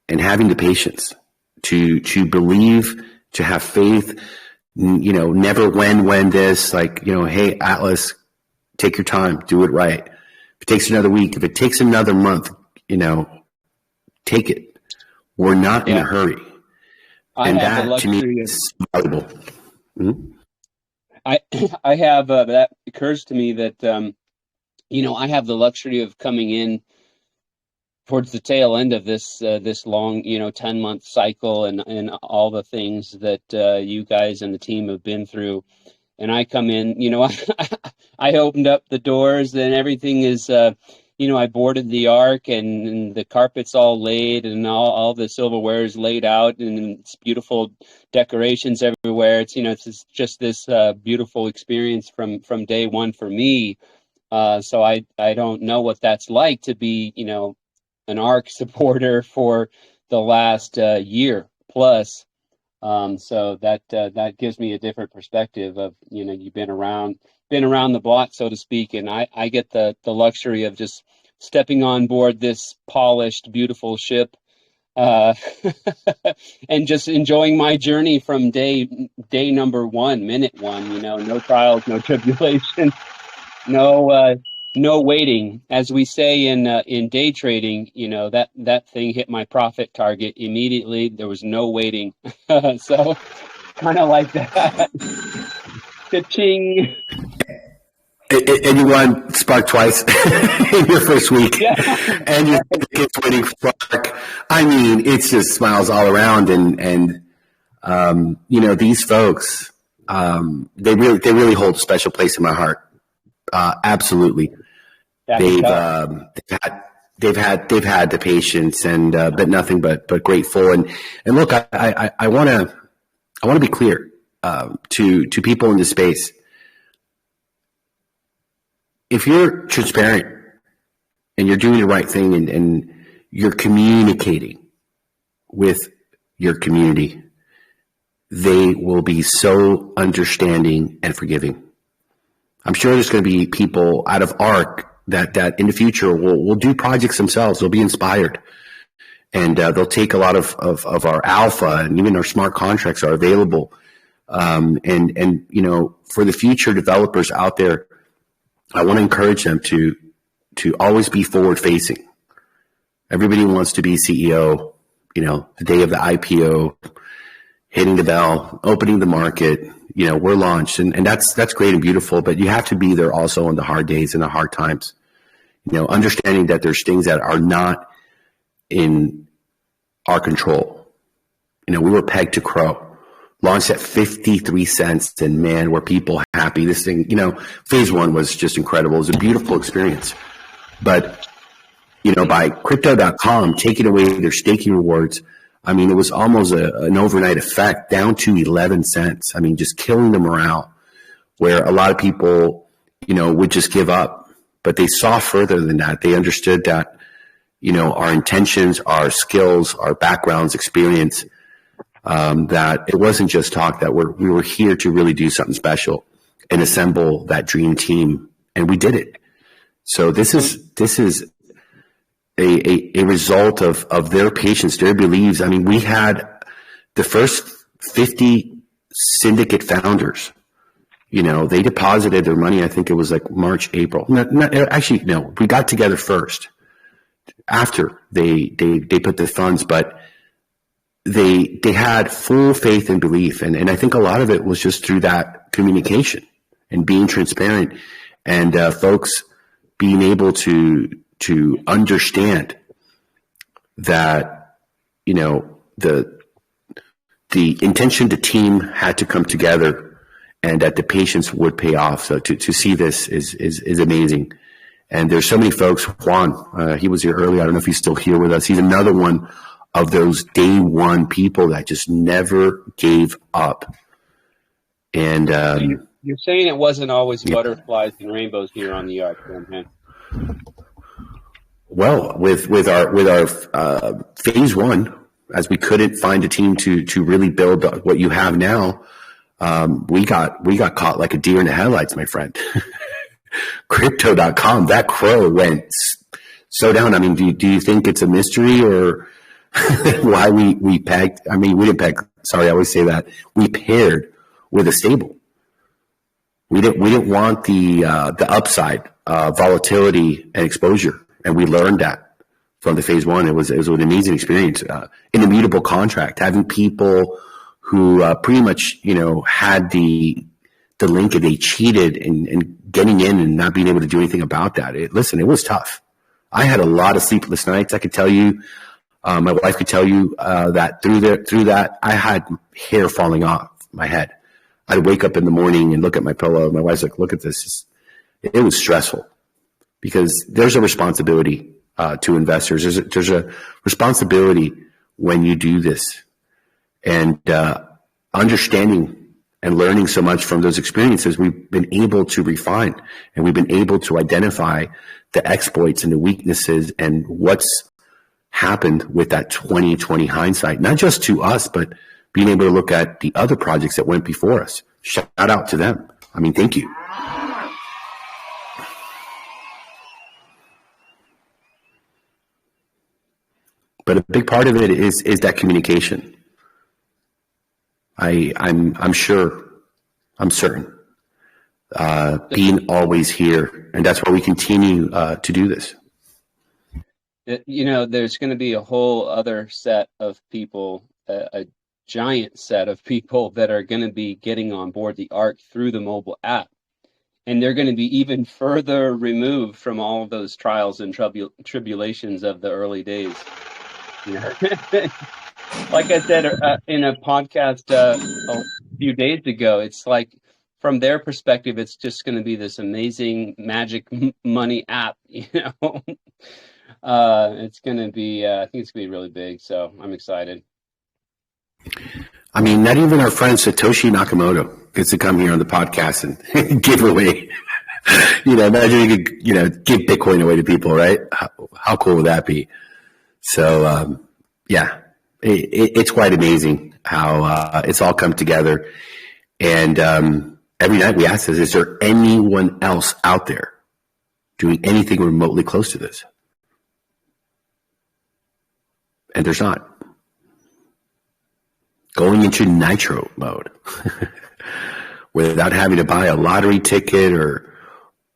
and having the patience to believe, to have faith, never when this, like, hey, Atlas, take your time, do it right. If it takes another week, if it takes another month, take it. We're not in a hurry. And that to me is valuable. Mm-hmm.
I have, that occurs to me that, I have the luxury of coming in towards the tail end of this long, 10-month cycle and all the things that you guys and the team have been through. And I come in, I opened up the doors and everything is, I boarded the ARK and the carpet's all laid and all the silverware is laid out and it's beautiful decorations everywhere. It's just this beautiful experience from day one for me. So I don't know what that's like to be, an ARK supporter for the last year plus. So that gives me a different perspective of, you've been around the block, so to speak. And I get the luxury of just stepping on board this polished, beautiful ship, and just enjoying my journey from day number one, minute one, no trials, no tribulation, no waiting. As we say in day trading, that thing hit my profit target immediately. There was no waiting. So kind of like that. Cha-ching.
And you won Spark twice in your first week. Yeah. And your kids winning Spark. I mean, it's just smiles all around. And these folks, they really hold a special place in my heart. Absolutely. They've had the patience and but nothing but grateful. And look, I want to be clear to people in this space. If you're transparent and you're doing the right thing and you're communicating with your community, they will be so understanding and forgiving. I'm sure there's going to be people out of ARK that in the future will do projects themselves. They'll be inspired, and they'll take a lot of our alpha, and even our smart contracts are available. And for the future developers out there, I want to encourage them to always be forward facing. Everybody wants to be CEO, the day of the IPO, hitting the bell, opening the market, we're launched, and that's great and beautiful, but you have to be there also on the hard days and the hard times, understanding that there's things that are not in our control. We were pegged to crow, launched at 53 cents, and man, were people happy. This thing, phase one was just incredible. It was a beautiful experience, but by crypto.com taking away their staking rewards, I mean, it was almost an overnight effect, down to 11 cents. I mean, just killing the morale, where a lot of people, would just give up. But they saw further than that. They understood that, our intentions, our skills, our backgrounds, experience, that it wasn't just talk, that we were here to really do something special and assemble that dream team. And we did it. So this is a result of their patience, their beliefs. I mean, we had the first 50 syndicate founders. They deposited their money. I think it was like March, April. No, we got together first after they put the funds, but they had full faith and belief. And I think a lot of it was just through that communication and being transparent, and folks being able to understand that, the intention, the team had to come together, and that the patience would pay off. So to see this is amazing. And there's so many folks. Juan, he was here earlier. I don't know if he's still here with us. He's another one of those day one people that just never gave up. And
you're saying it wasn't always butterflies and rainbows here on the ARK, man.
Well, with our phase one, as we couldn't find a team to really build what you have now, we got caught like a deer in the headlights, my friend. Crypto.com, that crow went so down. I mean, do you think it's a mystery or why we pegged? I mean, we didn't peg. Sorry, I always say that. We paired with a stable. We didn't want the upside, volatility and exposure, and we learned that from the phase one. It was an amazing experience. An immutable contract, having people who pretty much had the link, and they cheated and getting in and not being able to do anything about that. It was tough. I had a lot of sleepless nights. I could tell you, my wife could tell you that through that, I had hair falling off my head. I'd wake up in the morning and look at my pillow. My wife's like, "Look at this." It was stressful because there's a responsibility to investors. There's a responsibility when you do this, and understanding and learning so much from those experiences, we've been able to refine, and we've been able to identify the exploits and the weaknesses and what's happened with that 2020 hindsight, not just to us, but being able to look at the other projects that went before us. Shout out to them. I mean, thank you. But a big part of it is that communication. I'm sure, I'm certain, being always here, and that's why we continue to do this.
There's going to be a whole other set of people, a giant set of people that are going to be getting on board the ARK through the mobile app. And they're going to be even further removed from all of those trials and tribulations of the early days. Like I said in a podcast a few days ago, it's like from their perspective, it's just going to be this amazing magic money app. It's going to be, I think it's going to be really big. So I'm excited.
I mean, not even our friend Satoshi Nakamoto gets to come here on the podcast and give away, imagine you could, give Bitcoin away to people, right? How cool would that be? So, yeah, it's quite amazing how it's all come together. And every night we ask this, is there anyone else out there doing anything remotely close to this? And there's not. Going into nitro mode without having to buy a lottery ticket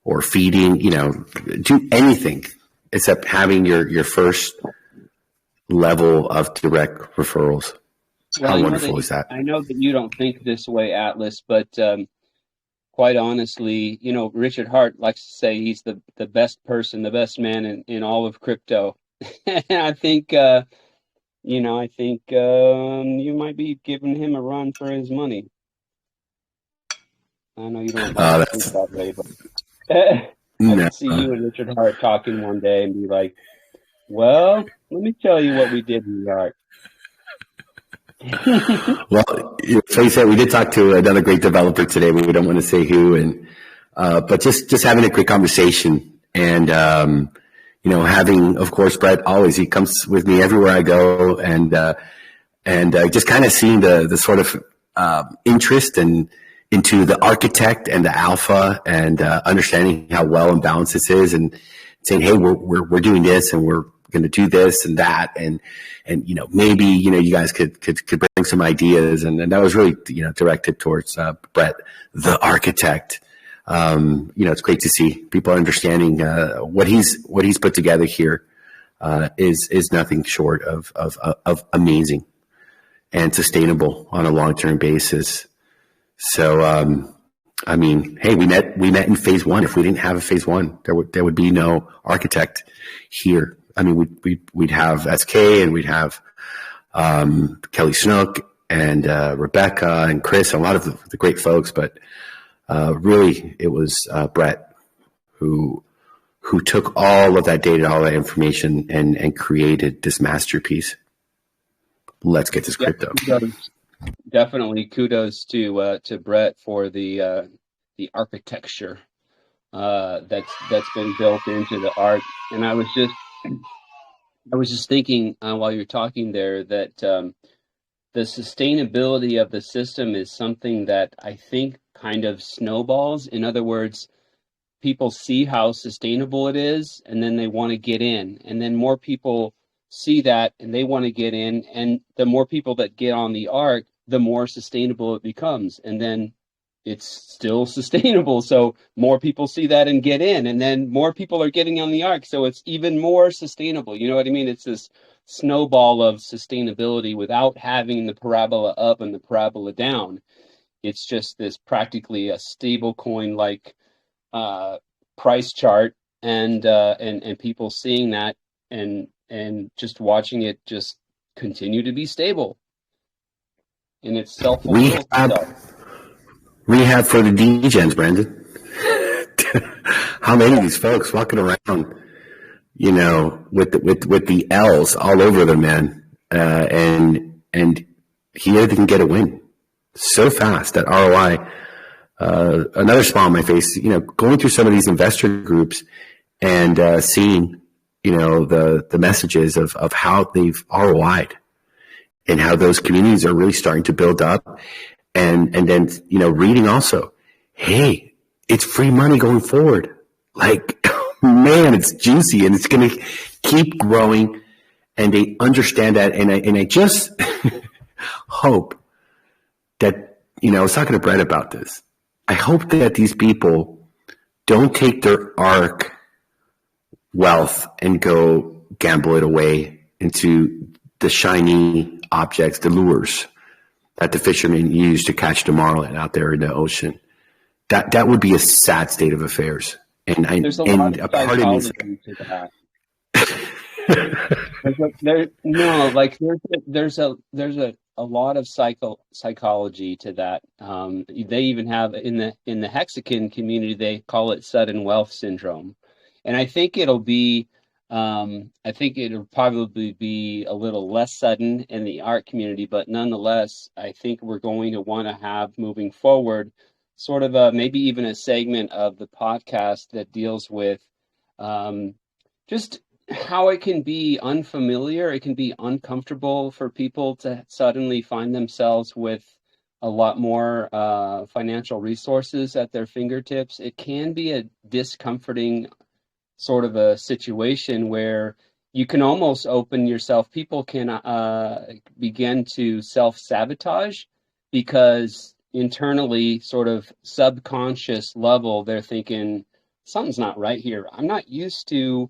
or feeding, do anything except having your first level of direct referrals.
Well,
How wonderful is that?
I know that you don't think this way, Atlas, but quite honestly, Richard Hart likes to say he's the best person, the best man in all of crypto. And I think, you might be giving him a run for his money. I know you don't like to think that way, but I can see you and Richard Hart talking one day and be like, well, let me tell you what we did in the ARK.
Well, so you said we did talk to another great developer today, but we don't want to say who. And but just having a great conversation, and having, of course, Brett always, he comes with me everywhere I go, and just kind of seeing the sort of interest and into the architect and the alpha, and understanding how well and balanced this is, and saying, hey, we're doing this, and we're going to do this and that, and maybe you guys could bring some ideas, and that was really directed towards Brett, the architect. It's great to see people understanding what he's put together here is nothing short of amazing and sustainable on a long-term basis. So, hey, we met in phase one. If we didn't have a phase one, there would be no architect here. We'd have SK, and we'd have Kelly Snook and Rebecca and Chris, and a lot of the great folks. But really, it was Brett who took all of that data, all that information, and created this masterpiece. Let's get this crypto.
Definitely kudos to Brett for the architecture that's been built into the ARK. And I was just thinking while you're talking there that the sustainability of the system is something that I think kind of snowballs. In other words, people see how sustainable it is, and then they want to get in, and then more people see that and they want to get in, and the more people that get on the ARK, the more sustainable it becomes, and then it's still sustainable. So more people see that and get in, and then more people are getting on the ARK, so it's even more sustainable. You know what I mean? It's this snowball of sustainability without having the parabola up and the parabola down. It's just this practically a stable coin like price chart, and people seeing that and just watching it just continue to be stable in its self-fulfilled stuff.
Rehab for the degens, Brandon. How many of these folks walking around, with the L's all over them, man, and here they can get a win so fast. That ROI. Another smile on my face. Going through some of these investor groups and seeing, the messages of how they've ROI'd and how those communities are really starting to build up. And then, reading also, hey, it's free money going forward. Like, man, it's juicy and it's going to keep growing. And they understand that. And I just hope that, I was talking to Brett about this. I hope that these people don't take their ARK wealth and go gamble it away into the shiny objects, the lures that the fishermen use to catch the marlin out there in the ocean. That would be a sad state of affairs. And
there's a lot of
part of me
to that. there's a lot of psychology to that. They even have in the Hexagon community, they call it sudden wealth syndrome, and I think it'll probably be a little less sudden in the ARK community, but nonetheless, I think we're going to want to have moving forward sort of maybe even a segment of the podcast that deals with just how it can be unfamiliar, it can be uncomfortable for people to suddenly find themselves with a lot more financial resources at their fingertips. It can be a discomforting sort of a situation where you can almost open yourself. People can begin to self-sabotage because internally, sort of subconscious level, they're thinking, something's not right here. I'm not used to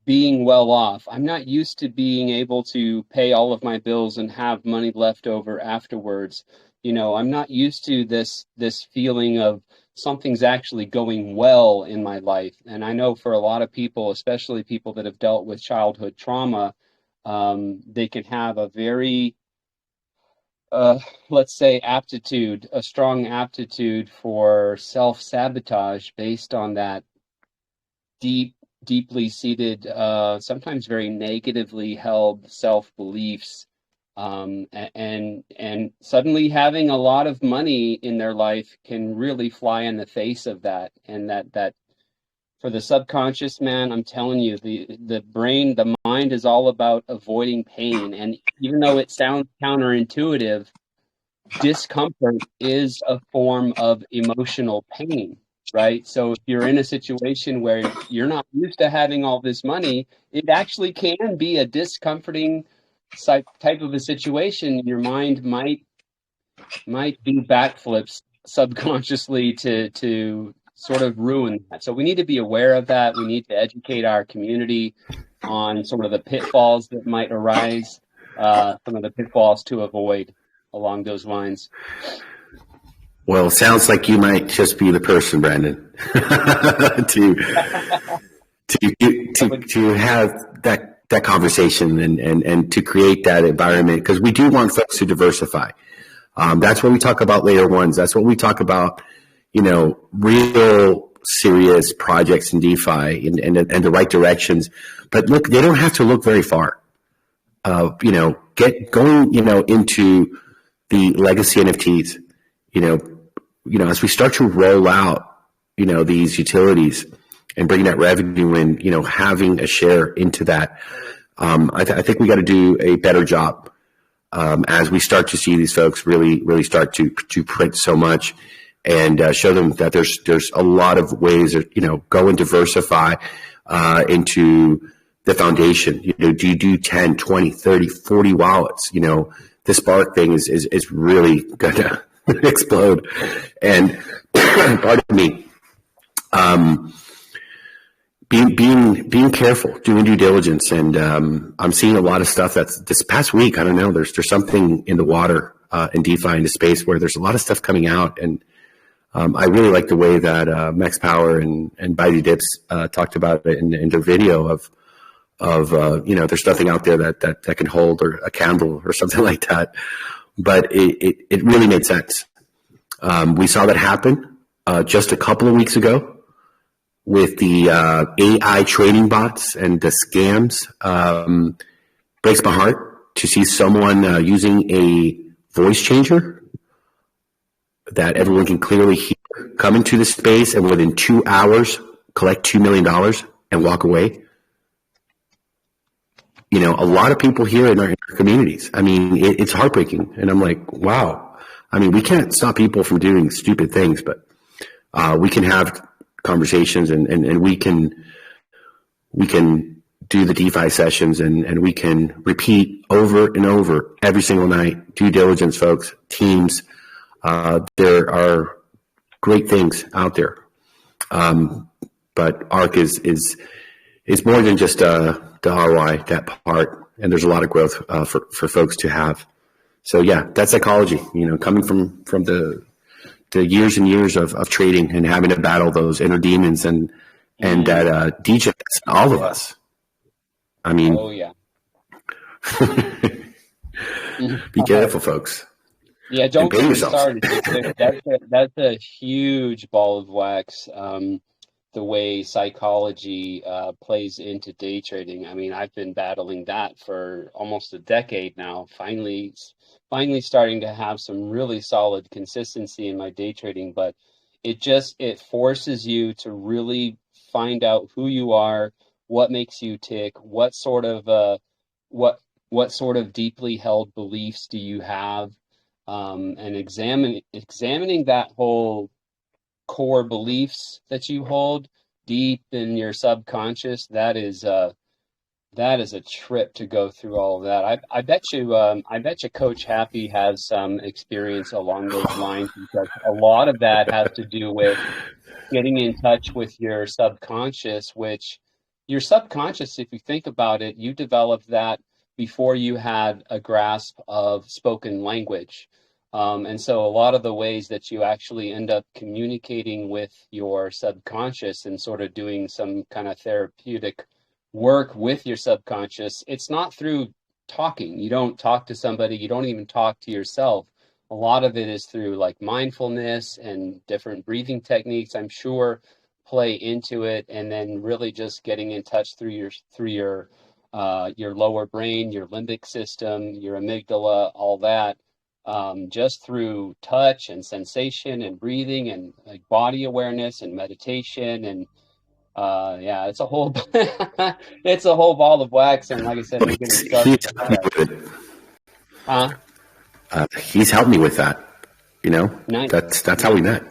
being well off. I'm not used to being able to pay all of my bills and have money left over afterwards. I'm not used to this feeling of something's actually going well in my life. And I know for a lot of people, especially people that have dealt with childhood trauma, they can have a very, let's say, a strong aptitude for self-sabotage based on that deeply seated, sometimes very negatively held self-beliefs And suddenly having a lot of money in their life can really fly in the face of that. And that for the subconscious, man, I'm telling you, the brain, the mind is all about avoiding pain. And even though it sounds counterintuitive, discomfort is a form of emotional pain, right? So if you're in a situation where you're not used to having all this money, it actually can be a discomforting type of a situation. Your mind might do backflips subconsciously to sort of ruin that. So we need to be aware of that. We need to educate our community on sort of the pitfalls that might arise, some of the pitfalls to avoid along those lines.
Well, sounds like you might just be the person, Brandon, to have that conversation and to create that environment, because we do want folks to diversify. That's what we talk about layer ones. That's what we talk about, real serious projects in DeFi and the right directions. But look, they don't have to look very far. Get going, into the legacy NFTs, as we start to roll out, these utilities and bring that revenue in, having a share into that. I think we got to do a better job as we start to see these folks really start to print so much, and show them that there's a lot of ways that, go and diversify into the foundation. Do you do 10, 20, 30, 40 wallets? The Spark thing is really going to explode. And pardon me, being careful, doing due diligence. And I'm seeing a lot of stuff that's this past week. I don't know. There's something in the water in DeFi in the space where there's a lot of stuff coming out. And I really like the way that Max Power and Baidu Dips talked about it in their video of there's nothing out there that can hold or a candle or something like that. But it really made sense. We saw that happen just a couple of weeks ago with the AI trading bots and the scams. Breaks my heart to see someone using a voice changer that everyone can clearly hear come into the space and within 2 hours collect $2 million and walk away. A lot of people here in our communities. I mean, it's heartbreaking. And I'm like, wow. I mean, we can't stop people from doing stupid things, but we can have conversations and we can do the DeFi sessions and we can repeat over and over every single night. Due diligence, folks, teams. There are great things out there. But ARK is more than just the ROI, that part, and there's a lot of growth for folks to have. So yeah, that's psychology, coming from the years and years of trading and having to battle those inner demons and that DJ, all of us. I mean,
oh yeah.
Be careful, folks.
Yeah, don't get me started. That's a huge ball of wax. The way psychology plays into day trading. I mean, I've been battling that for almost a decade now. Finally starting to have some really solid consistency in my day trading, but it forces you to really find out who you are, what makes you tick, what sort of deeply held beliefs do you have, and examining that whole core beliefs that you hold deep in your subconscious. That is a trip to go through all of that. I bet you Coach Happy has some experience along those lines, because a lot of that has to do with getting in touch with your subconscious, which your subconscious, if you think about it, you developed that before you had a grasp of spoken language. And so a lot of the ways that you actually end up communicating with your subconscious and sort of doing some kind of therapeutic work with your subconscious, it's not through talking. You don't talk to somebody. You don't even talk to yourself. A lot of it is through like mindfulness and different breathing techniques, I'm sure, play into it. And then really just getting in touch through your your lower brain, your limbic system, your amygdala, all that, just through touch and sensation and breathing and like body awareness and meditation. And yeah, it's a whole it's a whole ball of wax. And like I said, we're getting started.
He's helped me with that. You know,
Nice.
that's how we met.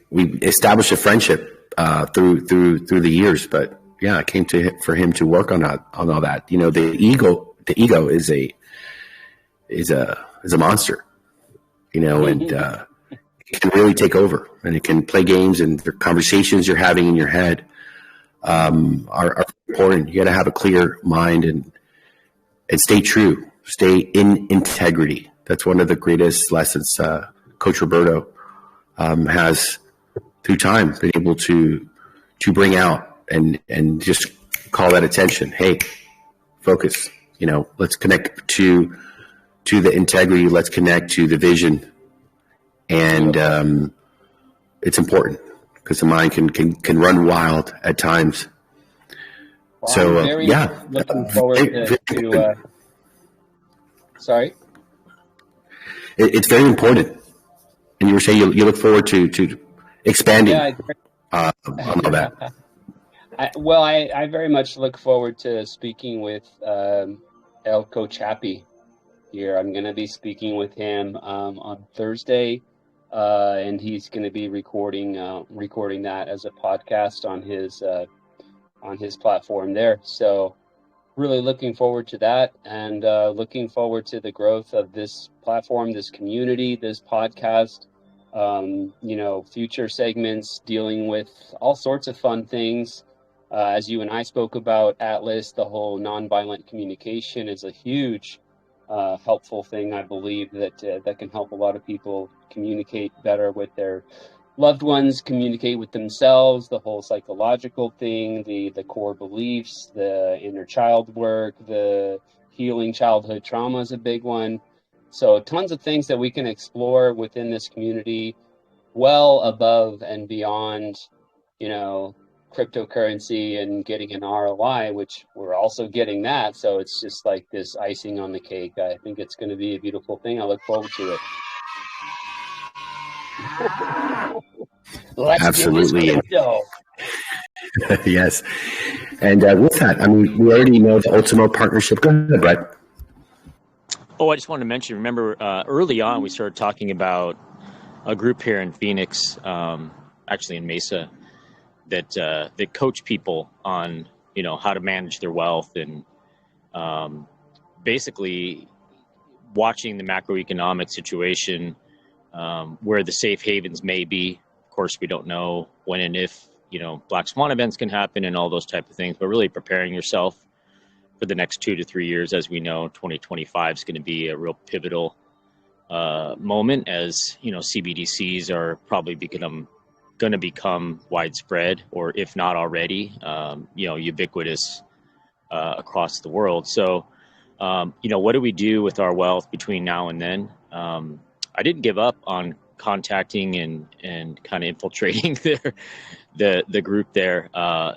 We established a friendship through the years, but yeah, I came for him to work on all that. You know, the ego is a monster. You know, and it can really take over, and it can play games, and the conversations you're having in your head are important. You got to have a clear mind and stay true, stay in integrity. That's one of the greatest lessons Coach Roberto has through time been able to bring out and just call that attention. Hey, focus. You know, let's connect to the integrity. Let's connect to the vision, and it's important because the mind can run wild at times.
Well,
So
I'm very
yeah,
looking forward to sorry.
It's very important. And you were saying you look forward to expanding on all that.
I very much look forward to speaking with El Coach Happy here. I'm going to be speaking with him on Thursday, and he's going to be recording that as a podcast on his platform there. So really looking forward to that, and looking forward to the growth of this platform, this community, this podcast. You know, future segments dealing with all sorts of fun things. As you and I spoke about, Atlas, the whole nonviolent communication is a huge helpful thing, I believe, that can help a lot of people communicate better with their loved ones, communicate with themselves, the whole psychological thing, the core beliefs, the inner child work, the healing childhood trauma is a big one. So tons of things that we can explore within this community, well above and beyond, you know, cryptocurrency and getting an ROI, which we're also getting that. So it's just like this icing on the cake. I think it's going to be a beautiful thing. I look forward to it. Let's
Absolutely.
Get this crypto.
Yes. And with that, I mean, we already know the Ultimo partnership. Go ahead, Brett.
Oh, I just wanted to mention, remember early on, we started talking about a group here in Phoenix, actually in Mesa, that coach people on, you know, how to manage their wealth and basically watching the macroeconomic situation, where the safe havens may be. Of course, we don't know when and if, you know, black swan events can happen and all those type of things, but really preparing yourself for the next 2 to 3 years. As we know, 2025 is going to be a real pivotal moment, as, you know, CBDCs are probably going to become widespread, or if not already, you know, ubiquitous across the world. So, you know, what do we do with our wealth between now and then? I didn't give up on contacting and kind of infiltrating the group there.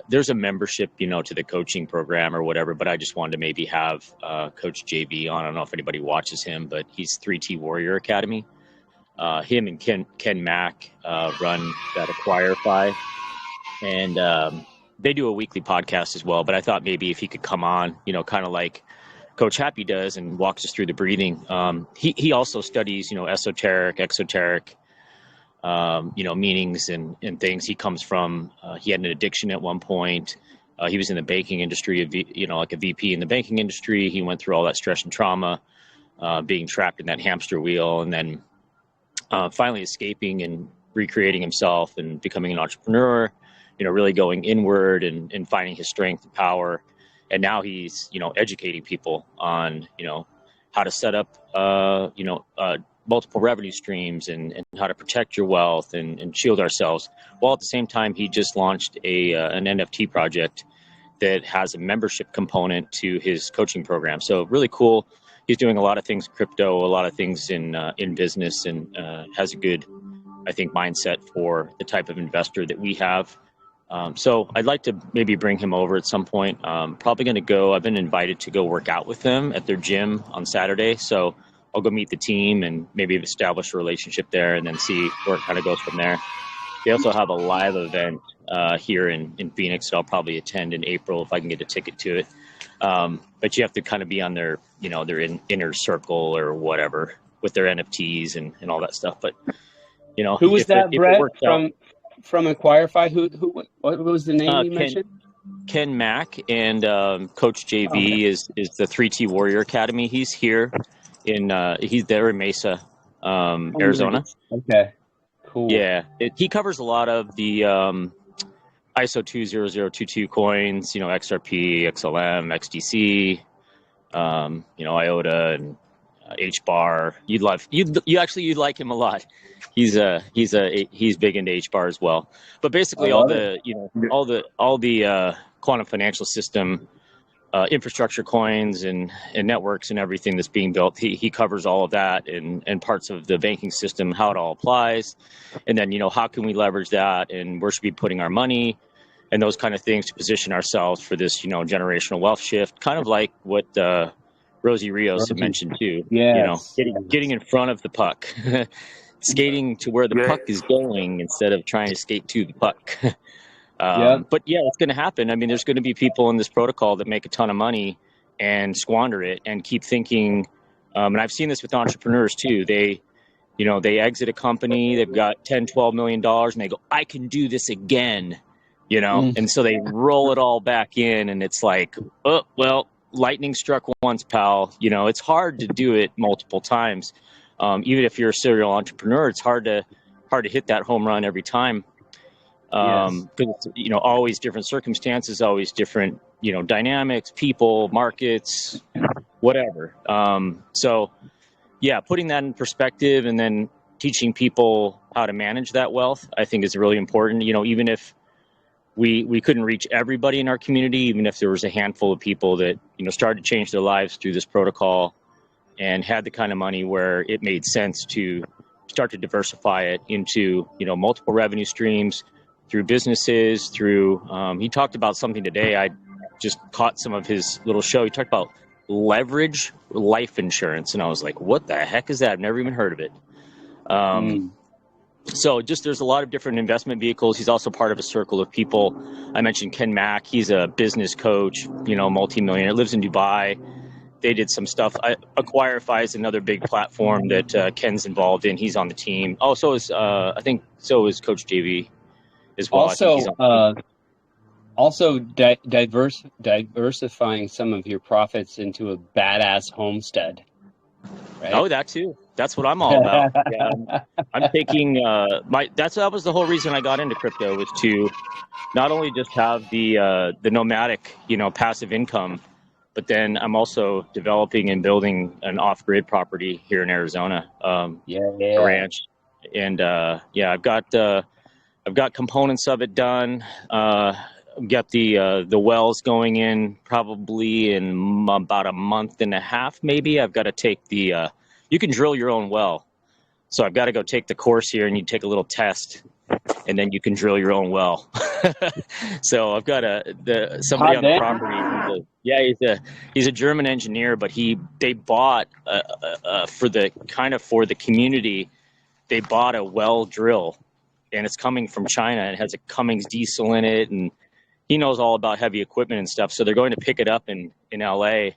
There's a membership, you know, to the coaching program or whatever, but I just wanted to maybe have Coach JB on. I don't know if anybody watches him, but he's 3T Warrior Academy. Him and Ken Mack run that AcquireFi, and they do a weekly podcast as well. But I thought maybe if he could come on, you know, kind of like Coach Happy does, and walks us through the breathing. He also studies, you know, esoteric, exoteric, you know, meanings and things. He comes from, he had an addiction at one point. He was in the banking industry, you know, like a VP in the banking industry. He went through all that stress and trauma, being trapped in that hamster wheel, and then finally escaping and recreating himself and becoming an entrepreneur, you know, really going inward and finding his strength and power. And now he's, you know, educating people on, you know, how to set up, you know, multiple revenue streams and how to protect your wealth and shield ourselves. While at the same time, he just launched an NFT project that has a membership component to his coaching program. So really cool. He's doing a lot of things crypto, a lot of things in business, and has a good, I think, mindset for the type of investor that we have. So I'd like to maybe bring him over at some point. Probably going to go. I've been invited to go work out with them at their gym on Saturday. So I'll go meet the team and maybe establish a relationship there and then see where it kind of goes from there. They also have a live event here in Phoenix that I'll probably attend in April if I can get a ticket to it. But you have to kind of be on their, their inner circle or whatever with their NFTs and all that stuff. But,
who was that, Brett, from Acquirify? What was the name you mentioned?
Ken Mack and Coach JV is the 3T Warrior Academy. He's here he's there in Mesa, Arizona.
Okay, cool.
Yeah, he covers a lot of the ISO 20022 coins, XRP, XLM, XDC, IOTA and HBAR. You'd like him a lot. He's big into HBAR as well. But basically all the quantum financial system infrastructure coins and networks and everything that's being built, he covers all of that and parts of the banking system, how it all applies, and then how can we leverage that and where should we be putting our money and those kind of things to position ourselves for this generational wealth shift, kind of like what Rosie Rios had mentioned too.
Yes.
Getting in front of the puck, skating to where the puck is going instead of trying to skate to the puck. But yeah, it's going to happen. I mean, there's going to be people in this protocol that make a ton of money and squander it and keep thinking. And I've seen this with entrepreneurs too. They exit a company, they've got $10-12 million and they go, I can do this again, and so they roll it all back in and it's like, oh, well, lightning struck once, pal. It's hard to do it multiple times. Even if you're a serial entrepreneur, it's hard to hit that home run every time. Because always different circumstances, always different dynamics, people, markets, whatever. So yeah, putting that in perspective and then teaching people how to manage that wealth, I think is really important. Even if we couldn't reach everybody in our community, even if there was a handful of people that started to change their lives through this protocol and had the kind of money where it made sense to start to diversify it into multiple revenue streams, through businesses, through, he talked about something today. I just caught some of his little show. He talked about leverage life insurance. And I was like, what the heck is that? I've never even heard of it. So there's a lot of different investment vehicles. He's also part of a circle of people. I mentioned Ken Mack. He's a business coach, multimillionaire, lives in Dubai. They did some stuff. Acquirify is another big platform that Ken's involved in. He's on the team. Oh, so is, I think so is Coach JV. As well.
Diversifying some of your profits into a badass homestead. Right?
Oh, that too. That's what I'm all about. Yeah, I'm taking that was the whole reason I got into crypto, was to not only just have the nomadic, passive income, but then I'm also developing and building an off-grid property here in Arizona. A ranch, and I've got components of it done. I've got the wells going in probably in about a month and a half, maybe. I've got to take you can drill your own well. So I've got to go take the course here and you take a little test and then you can drill your own well. So I've got somebody on the property. He's a German engineer, but they bought for the community, they bought a well drill. And it's coming from China. It has a Cummins diesel in it, and he knows all about heavy equipment and stuff. So they're going to pick it up in LA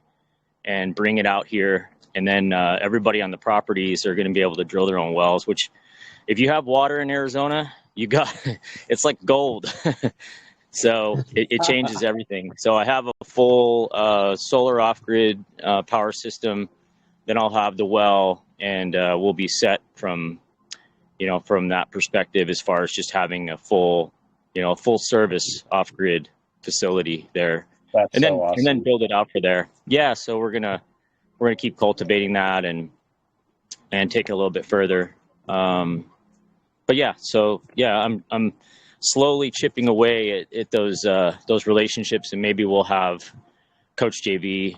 and bring it out here. And then everybody on the properties are going to be able to drill their own wells, which if you have water in Arizona, it's like gold. So it changes everything. So I have a full solar off-grid power system. Then I'll have the well, and we'll be set from that perspective, as far as just having a full service off-grid facility there. And then build it out for there. Yeah. So we're going to keep cultivating that and take it a little bit further. But yeah, I'm slowly chipping away at those relationships, and maybe we'll have Coach JV,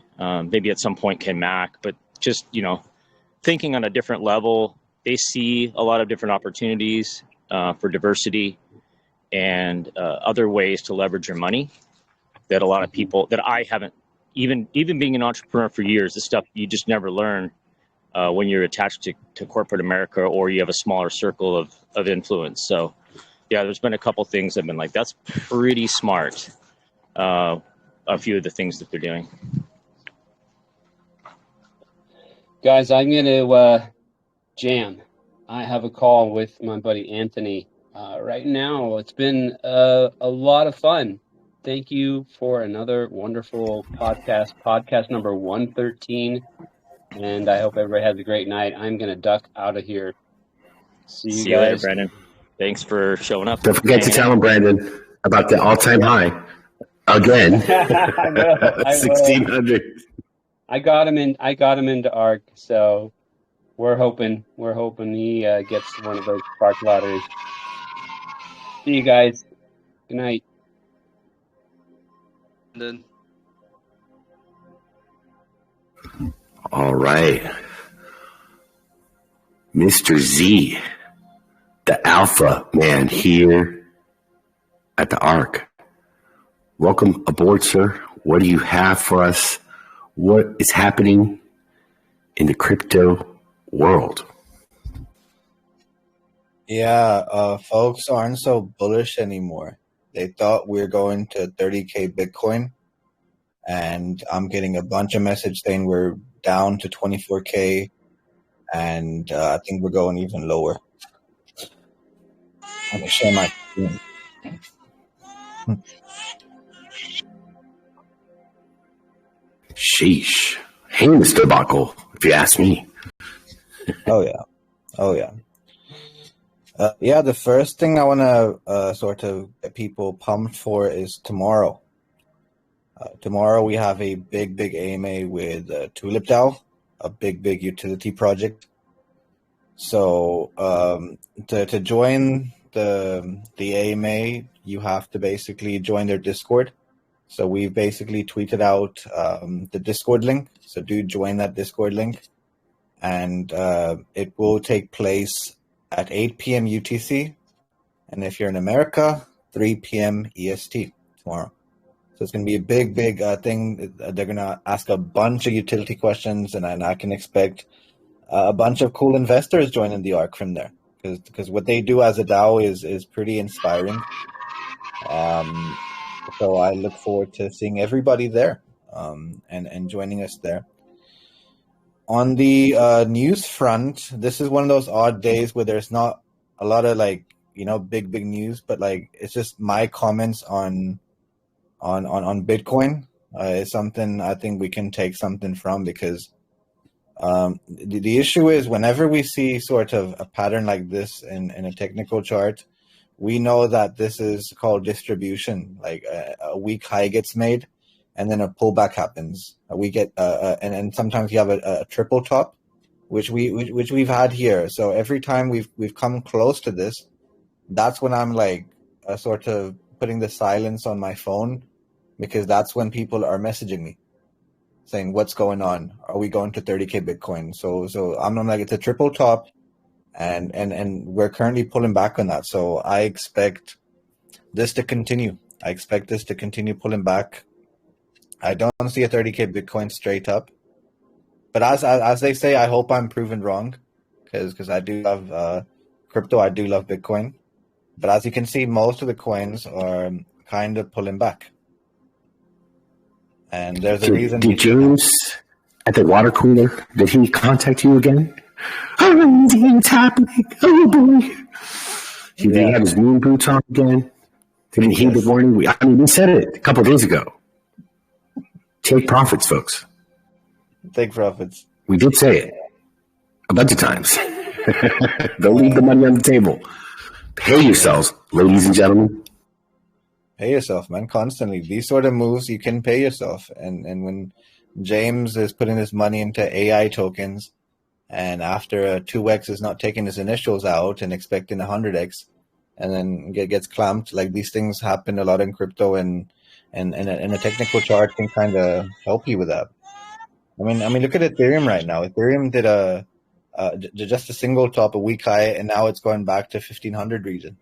maybe at some point Ken Mack, but just, thinking on a different level. They see a lot of different opportunities for diversity, and other ways to leverage your money that a lot of people that I haven't, even being an entrepreneur for years, this stuff you just never learn when you're attached to corporate America or you have a smaller circle of influence. So yeah, there's been a couple things that have been like, that's pretty smart. A few of the things that they're doing.
Guys, I'm going to jam. I have a call with my buddy Anthony right now. It's been a lot of fun. Thank you for another wonderful podcast number 113. And I hope everybody has a great night. I'm going to duck out of here. See you guys
later, Brandon. Thanks for showing up.
Don't forget to tell him, Brandon, about the all-time high. Again.
I will.
1,600.
I got him into ARK, so we're hoping he gets one of those spark lotteries. See you guys. Good night.
All right. Mr. Z, the alpha man here at the ARK. Welcome aboard, sir. What do you have for us? What is happening in the crypto world?
Yeah, folks aren't so bullish anymore. They thought we were going to 30K Bitcoin, and I'm getting a bunch of messages saying we're down to 24K, and I think we're going even lower. I'm going to share my screen.
Sheesh. Heinous debacle, if you ask me.
Oh, yeah. Yeah, the first thing I want to sort of get people pumped for is tomorrow. Tomorrow we have a big AMA with Tulip DAO, a big utility project. So to join the AMA, you have to basically join their Discord. So we've basically tweeted out the Discord link. So do join that Discord link. And it will take place at 8 p.m. UTC. And if you're in America, 3 p.m. EST tomorrow. So it's going to be a big thing. They're going to ask a bunch of utility questions, and I can expect a bunch of cool investors joining the ARK from there. Because what they do as a DAO is pretty inspiring. So I look forward to seeing everybody there and joining us there. On the news front, this is one of those odd days where there's not a lot of big news, but it's just my comments on Bitcoin. It's something I think we can take something from, because the issue is whenever we see sort of a pattern like this in a technical chart, we know that this is called distribution. Like a weak high gets made, and then a pullback happens. We get and sometimes you have a triple top, which we've had here. So every time we've come close to this, that's when I'm sort of putting the silence on my phone, because that's when people are messaging me saying, "What's going on? Are we going to 30K Bitcoin?" So I'm like, it's a triple top. And we're currently pulling back on that. So I expect this to continue. I expect this to continue pulling back. I don't see a 30K Bitcoin straight up. But as they say, I hope I'm proven wrong, because I do love crypto. I do love Bitcoin. But as you can see, most of the coins are kind of pulling back. And there's a reason.
Did James at the water cooler, did he contact you again? Oh, it's happening. Oh, boy. Did he have his moon boots on again? Did he heed the warning? We said it a couple of days ago. Take profits, folks.
Take profits.
We did say it a bunch of times. Don't leave the money on the table. Pay yourselves, ladies and gentlemen.
Pay yourself, man, constantly. These sort of moves, you can pay yourself. And when James is putting his money into AI tokens, and after a 2x is not taking his initials out and expecting 100x, and then gets clamped, these things happen a lot in crypto, and a technical chart can kind of help you with that. I mean, look at Ethereum right now. Ethereum did just a single top, a weak high, and now it's going back to 1500 region.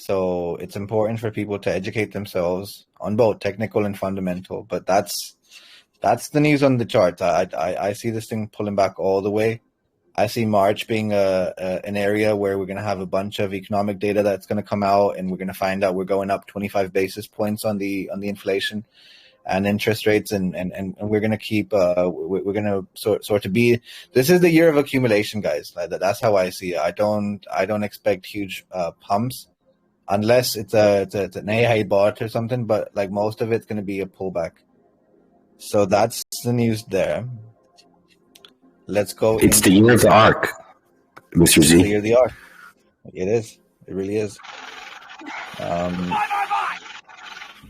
So it's important for people to educate themselves on both technical and fundamental. But that's the news on the charts. I see this thing pulling back all the way. I see March being an area where we're going to have a bunch of economic data that's going to come out, and we're going to find out we're going up 25 basis points on the inflation and interest rates, and we're going to keep we're going to sort of be. This is the year of accumulation, guys. That's how I see it. I don't expect huge pumps unless it's an AI bot or something. But like most of it's going to be a pullback. So that's the news there. Let's go.
It's the year of the ARK, Mr. Z.
The year of the ARK. It is. It really is.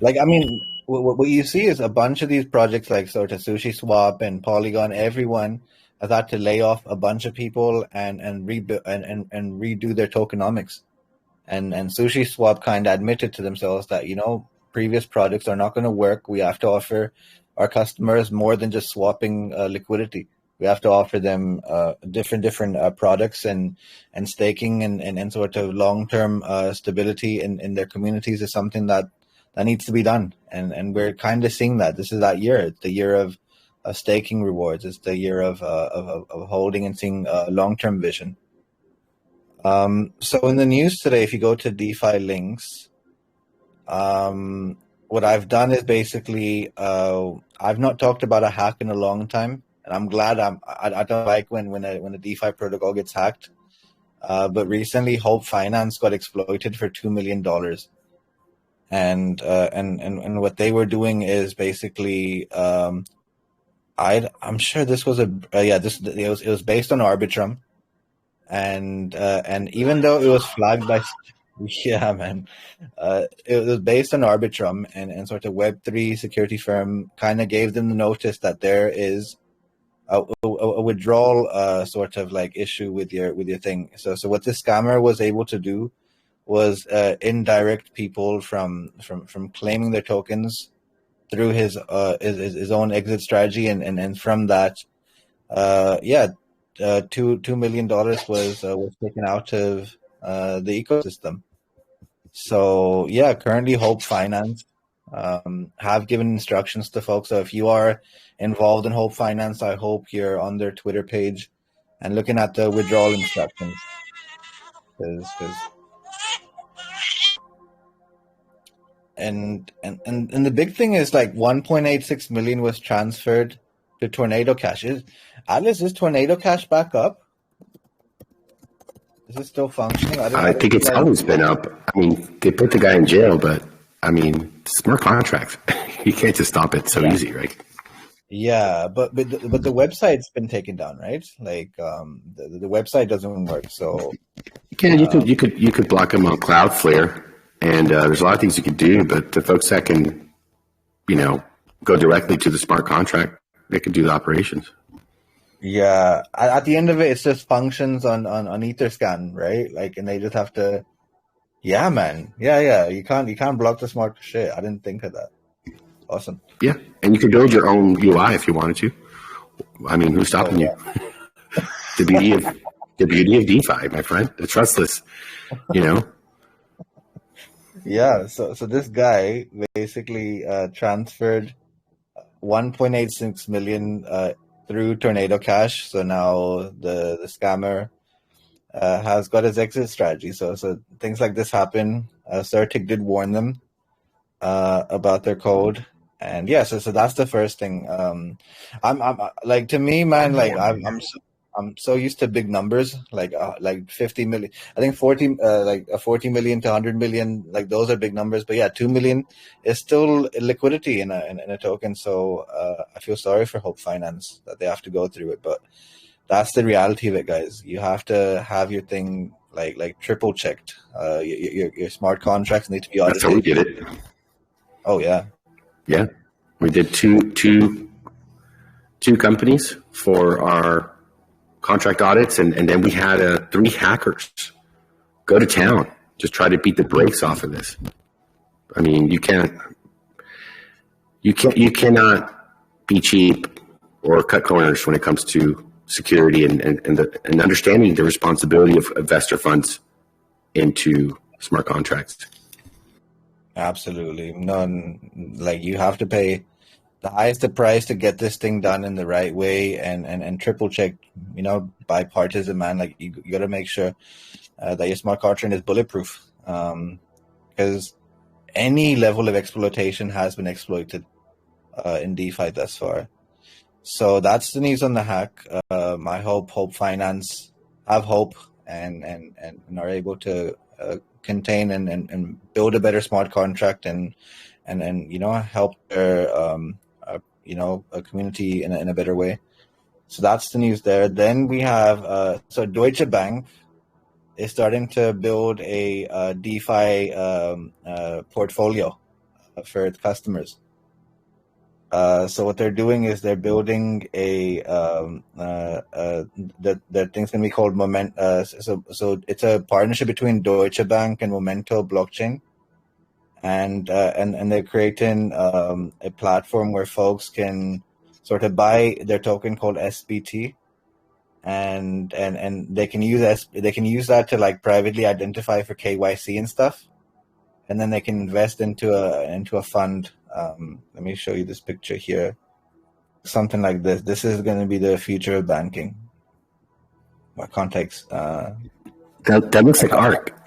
Like, I mean, what you see is a bunch of these projects like sort of Sushi Swap and Polygon. Everyone has had to lay off a bunch of people and redo their tokenomics. And Sushi Swap kind of admitted to themselves that, previous projects are not going to work. We have to offer our customers more than just swapping liquidity. We have to offer them different products and staking and sort of long-term stability in their communities is something that needs to be done. And we're kind of seeing that. This is that year. It's the year of staking rewards. It's the year of holding and seeing long-term vision. So in the news today, if you go to DeFi links, what I've done is basically I've not talked about a hack in a long time. And I'm glad I don't like when a DeFi protocol gets hacked. But recently, Hope Finance got exploited for $2 million. And what they were doing is basically, I'm sure this was it was based on Arbitrum. And even though it was flagged by, yeah, man, it was based on Arbitrum and sort of Web3 security firm kind of gave them the notice that there is a withdrawal sort of like issue with your thing. So what this scammer was able to do was indirect people from claiming their tokens through his own exit strategy, and from that, $2 million was taken out of the ecosystem. So yeah, currently Hope Finance have given instructions to folks. So if you are involved in Hope Finance, I hope you're on their Twitter page and looking at the withdrawal instructions. And the big thing is like 1.86 million was transferred to Tornado Cash. Is Tornado Cash back up? Is it still functioning?
I think it's always been up. I mean, they put the guy in jail, but I mean, smart contracts. You can't just stop it so easy, right?
Yeah, but the website's been taken down, right? Like the website doesn't work, so
you could block them on Cloudflare, and there's a lot of things you could do. But the folks that can, go directly to the smart contract, they can do the operations.
Yeah, at the end of it, it's just functions on Etherscan, right? Like, and they just have to. Yeah, man. Yeah. You can't block the smart shit. I didn't think of that. Awesome.
Yeah, and you could build your own UI if you wanted to. I mean, who's stopping you? The beauty of DeFi, my friend. The trustless,
Yeah. So this guy basically transferred 1.86 million through Tornado Cash. So now the scammer has got his exit strategy. So things like this happen. Certic did warn them about their code. And yeah, so that's the first thing. I'm like, to me, man, like I'm so used to big numbers, like 50 million. I think 40 million to 100 million, like those are big numbers. But yeah, 2 million is still liquidity in a token. So I feel sorry for Hope Finance that they have to go through it. But that's the reality of it, guys. You have to have your thing like triple checked. Your smart contracts need to be audited.
That's how we did it.
Oh yeah.
Yeah, we did two companies for our contract audits, and then we had 3 hackers go to town, just try to beat the brakes off of this. I mean, you cannot be cheap or cut corners when it comes to security and understanding the responsibility of investor funds into smart contracts.
Absolutely. None. Like, you have to pay the highest price to get this thing done in the right way, and triple check, bipartisan, man. Like, you got to make sure that your smart contract is bulletproof, because any level of exploitation has been exploited in DeFi thus far. So that's the news on the hack. I hope Finance have hope and are able to contain and build a better smart contract and help their a community in a better way. So that's the news there. Then we have Deutsche Bank is starting to build a DeFi portfolio for its customers. So what they're doing is they're building that thing's gonna be called Moment. So it's a partnership between Deutsche Bank and Momento blockchain, and they're creating a platform where folks can sort of buy their token called SBT, and they can use that to like privately identify for KYC and stuff, and then they can invest into a fund. Let me show you this picture here. Something like this. This is going to be the future of banking. What context?
That looks like ARK.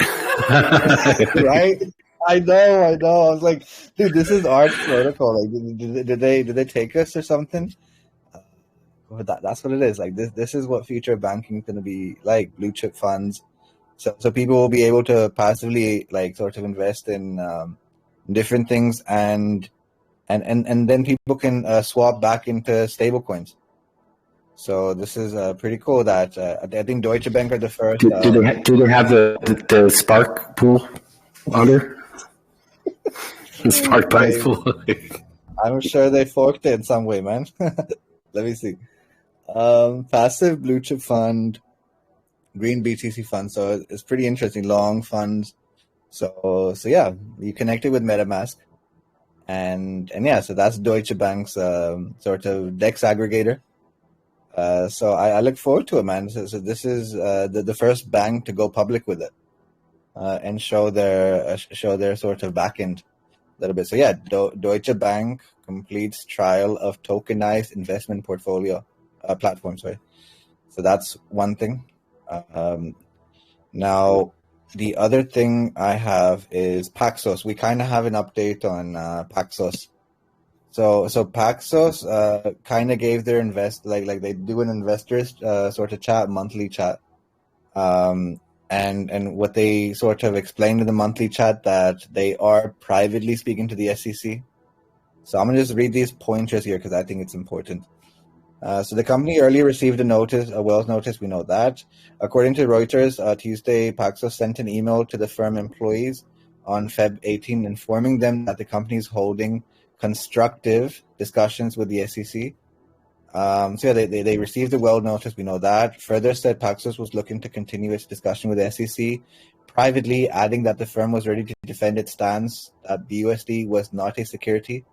Right? I know. I was like, dude, this is ARK protocol. Like, did they take us or something? That's what it is. Like, this is what future banking is going to be like. Blue chip funds. So people will be able to passively like sort of invest in different things, and then people can swap back into stable coins. So this is pretty cool. That I think Deutsche Bank are the first.
Do they have the Spark pool on there? The Spark prize pool.
I'm sure they forked it in some way, man. Let me see. Passive blue chip fund, green BTC fund. So it's pretty interesting. Long funds. So yeah, you connected with MetaMask, and yeah, so that's Deutsche Bank's sort of DEX aggregator. So I look forward to it, man. So this is the first bank to go public with it, and show their sort of backend a little bit. So yeah, Deutsche Bank completes trial of tokenized investment portfolio platform. Sorry, so that's one thing. Now, the other thing I have is Paxos. We kind of have an update on Paxos. So Paxos kind of gave their like they do an investors sort of chat, monthly chat, and what they sort of explained in the monthly chat that they are privately speaking to the SEC. So I'm gonna just read these pointers here because I think it's important. So the company earlier received a Wells notice. We know that. According to Reuters, Tuesday, Paxos sent an email to the firm employees on Feb 18, informing them that the company is holding constructive discussions with the SEC. So yeah, they received the Wells notice. We know that. Further said Paxos was looking to continue its discussion with the SEC privately, adding that the firm was ready to defend its stance that BUSD was not a security.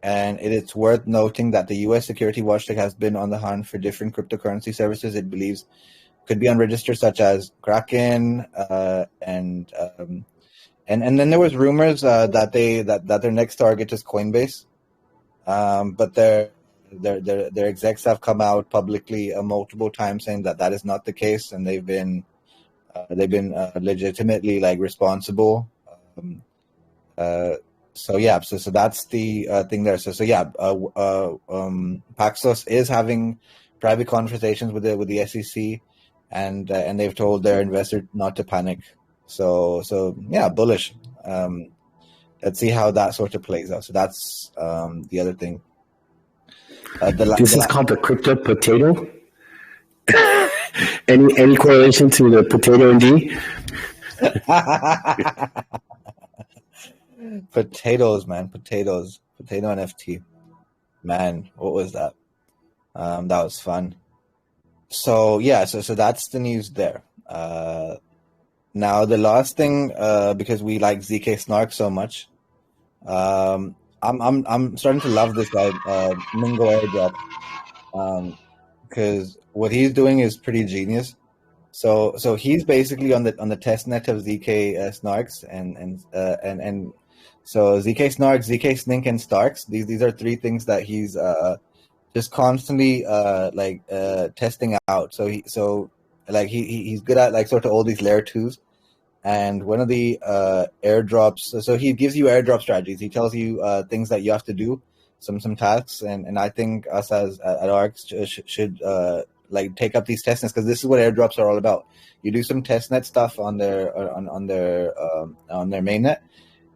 And it is worth noting that the U.S. security watchdog has been on the hunt for different cryptocurrency services it believes could be unregistered, such as Kraken, and then there was rumors that their next target is Coinbase, but their execs have come out publicly multiple times saying that is not the case, and they've been legitimately like responsible. So yeah, so that's the thing there. So yeah, Paxos is having private conversations with the SEC, and they've told their investors not to panic. So yeah, bullish. Let's see how that sort of plays out. So that's the other thing.
This is called the crypto potato. Any correlation to the potato and D?
Potatoes, man. Potato NFT. Man, what was that? That was fun. So yeah, so that's the news there. Now the last thing, because we like ZK Snark so much, I'm starting to love this guy, Mingo Airdrop, because what he's doing is pretty genius. So he's basically on the testnet of ZK Snarks and so ZK Snarks, ZK Snink, and Starks. These are three things that he's just constantly testing out. So he's good at like sort of all these layer 2s. And one of the airdrops, so he gives you airdrop strategies. He tells you things that you have to do, some tasks, and I think us at ARK should like take up these testnets, because this is what airdrops are all about. You do some testnet stuff on their mainnet,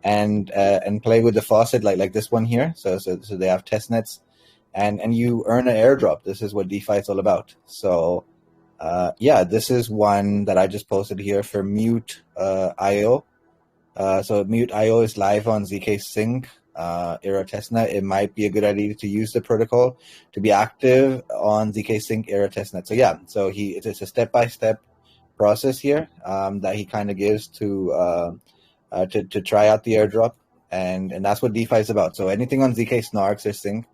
and play with the faucet like this one here. So they have testnets, and you earn an airdrop. This is what DeFi is all about. So. This is one that I just posted here for Mute IO. So Mute IO is live on ZK Sync era testnet. It might be a good idea to use the protocol to be active on ZK Sync era testnet. So it's a step-by-step process here that he kind of gives to try out the airdrop, and that's what DeFi is about. So anything on ZK Snarks or Sync,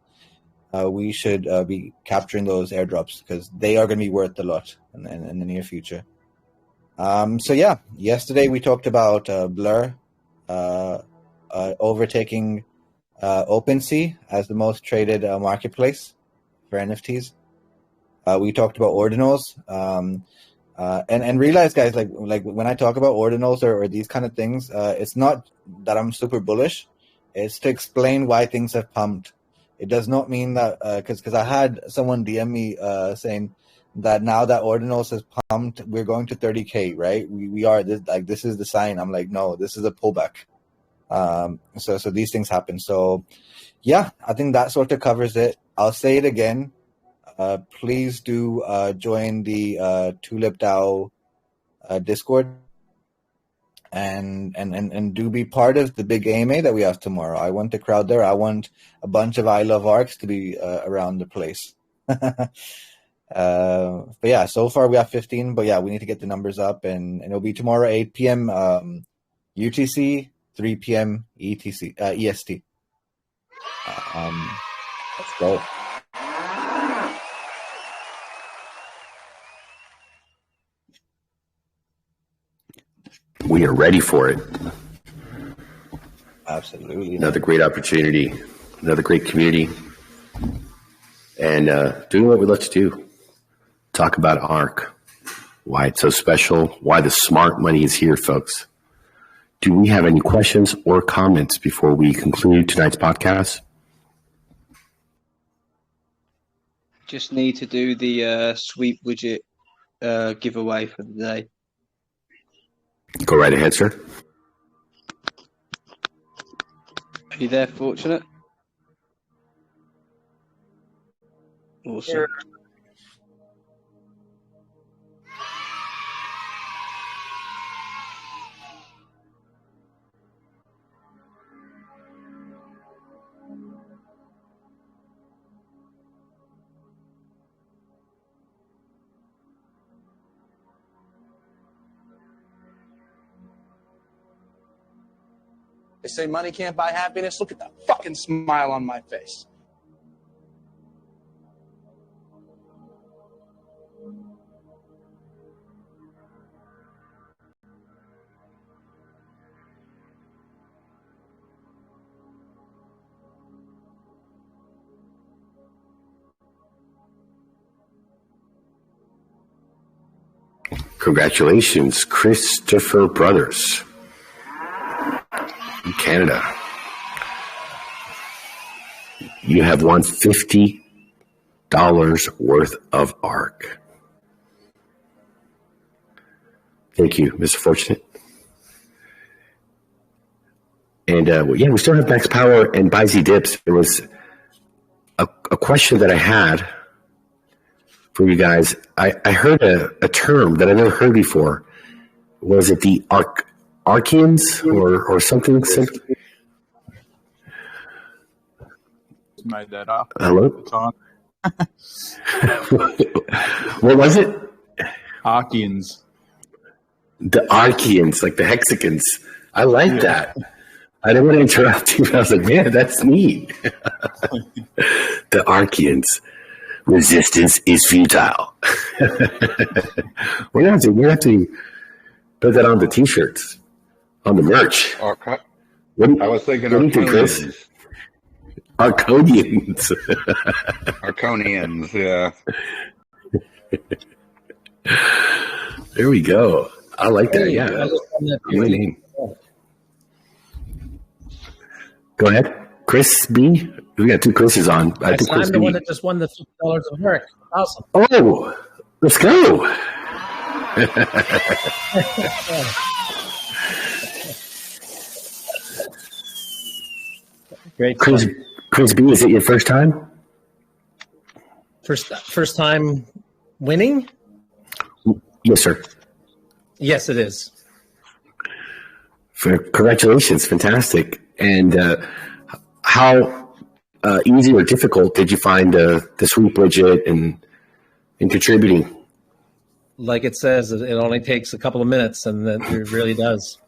we should be capturing those airdrops, because they are going to be worth a lot in the near future. Yesterday we talked about Blur overtaking OpenSea as the most traded marketplace for NFTs. We talked about ordinals, and realize, guys, like when I talk about ordinals or these kind of things, it's not that I'm super bullish. It's to explain why things have pumped. It does not mean that because I had someone DM me saying that now that ordinals has pumped, we're going to 30K, right? We are this is the sign. I'm like, no, this is a pullback. So these things happen. So yeah, I think that sort of covers it. I'll say it again. Please do join the Tulip DAO Discord. And do be part of the big AMA that we have tomorrow. I want the crowd there. I want a bunch of I Love ARKs to be around the place. But yeah, so far we have 15. But yeah, we need to get the numbers up, and it'll be tomorrow 8 p.m. UTC, 3 p.m. EST. Let's go.
We are ready for it.
Absolutely.
Another great opportunity, another great community, and doing what we love to do. Talk about ARK, why it's so special, why the smart money is here, folks. Do we have any questions or comments before we conclude tonight's podcast?
Just need to do the sweep widget giveaway for the day.
Go right ahead, sir.
Are you there, Fortunate? Awesome. Sure.
They say money can't buy happiness. Look at that fucking smile on my face.
Congratulations, Christopher Brothers. In Canada, you have won $50 worth of ARK. Thank you, Mr. Fortunate. And we still have Max Power and Bizy Dips. There was a question that I had for you guys. I heard a term that I never heard before. Was it the Arkians or something?
Made that up.
Hello? What was it?
Arkians.
The Arkians, like the Hexicans. I like that. I didn't want to interrupt you, but I was like, man, that's neat. The Arkians. Resistance is futile. We're gonna have to put that on the t-shirts, on the merch.
I was thinking
Chris? Arconians.
Arconians, yeah.
There we go. I like that. Yeah. Good name. Go ahead, Chris B. We got 2 Chris's on. I think Chris
I'm the one that just won the $50 of America. Awesome.
Oh, let's go.
Great.
Chris B, is it your first time?
First time winning?
Yes, sir.
Yes, it is.
Congratulations. Fantastic. And how easy or difficult did you find the sweep widget and contributing?
Like it says, it only takes a couple of minutes, and it really does.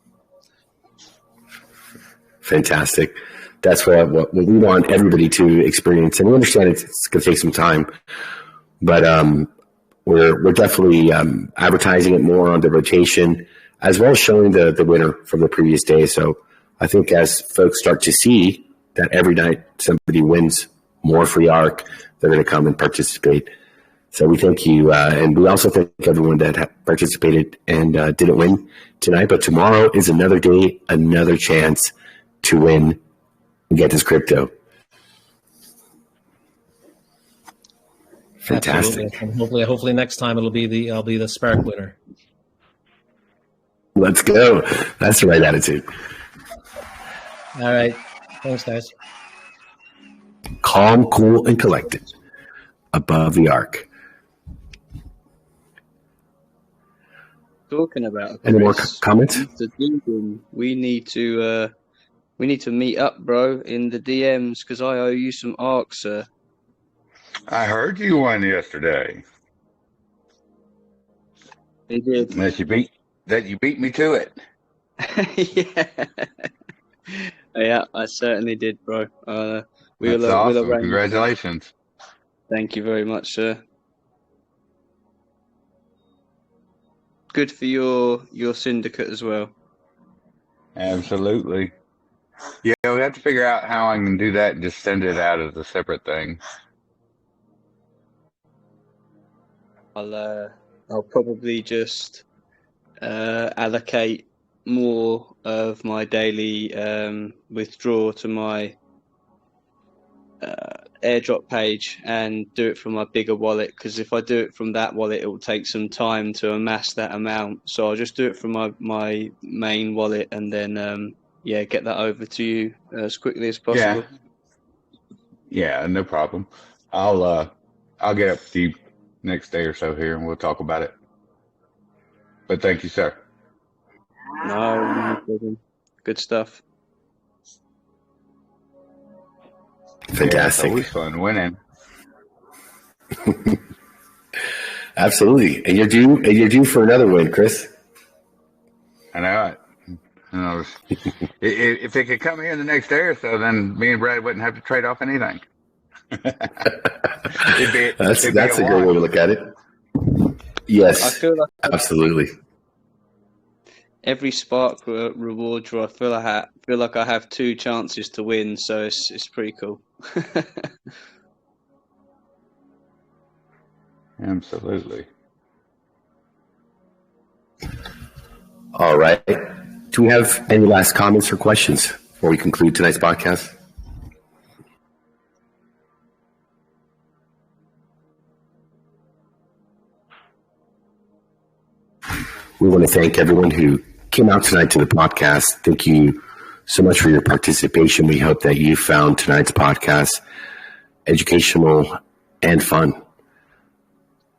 Fantastic. That's what we want everybody to experience. And we understand it's going to take some time, but we're definitely advertising it more on the rotation, as well as showing the winner from the previous day. So I think as folks start to see that every night somebody wins more free ARK, they're going to come and participate. So we thank you. And we also thank everyone that participated and didn't win tonight. But tomorrow is another day, another chance to win and get this crypto. Fantastic.
Absolutely. And hopefully next time I'll be the Spark winner.
Let's go. That's the right attitude.
All right. Thanks, guys.
Calm, cool, and collected. Above the ARK.
Talking about
any more comments?
We need to meet up, bro, in the DMs because I owe you some ARK, sir.
I heard you won yesterday.
He did.
That you beat me to it.
Yeah, I certainly did, bro.
That's awesome. Congratulations.
Thank you very much, sir. Good for your syndicate as well.
Absolutely. Yeah, we have to figure out how I can do that and just send it out as a separate thing.
I'll probably just allocate more of my daily withdrawal to my airdrop page and do it from my bigger wallet, because if I do it from that wallet it will take some time to amass that amount, so I'll just do it from my main wallet and then get that over to you as quickly as possible.
Yeah, no problem. I'll get up to you next day or so here and we'll talk about it. But thank you, sir.
No problem. Good stuff.
Fantastic.
Yeah, it's always fun winning.
Absolutely. And you're due for another win, Chris.
I know it. If it could come here the next day or so, then me and Brad wouldn't have to trade off anything.
That's a good way to look at it. Yes,
I feel like
absolutely.
Every Spark reward draw, I feel like I have 2 chances to win, so it's pretty cool.
Absolutely.
All right. Do we have any last comments or questions before we conclude tonight's podcast? We want to thank everyone who came out tonight to the podcast. Thank you so much for your participation. We hope that you found tonight's podcast educational and fun.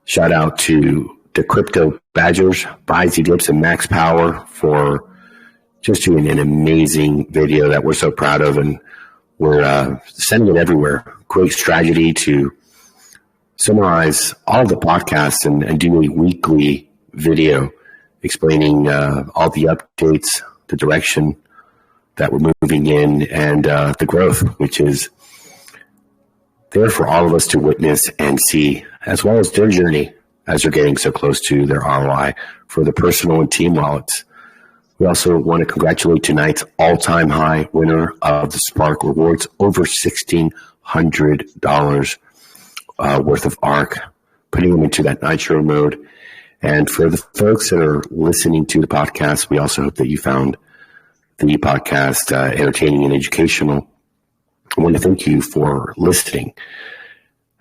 Shout out to the Crypto Badgers, Buy-Z Dips, and Max Power for just doing an amazing video that we're so proud of, and we're sending it everywhere. Quick strategy to summarize all the podcasts and do a weekly video explaining all the updates, the direction that we're moving in, and the growth, which is there for all of us to witness and see, as well as their journey as they're getting so close to their ROI for the personal and team wallets. We also want to congratulate tonight's all-time high winner of the Spark Rewards, over $1,600 worth of ARK, putting them into that nitro mode. And for the folks that are listening to the podcast, we also hope that you found the podcast entertaining and educational. I want to thank you for listening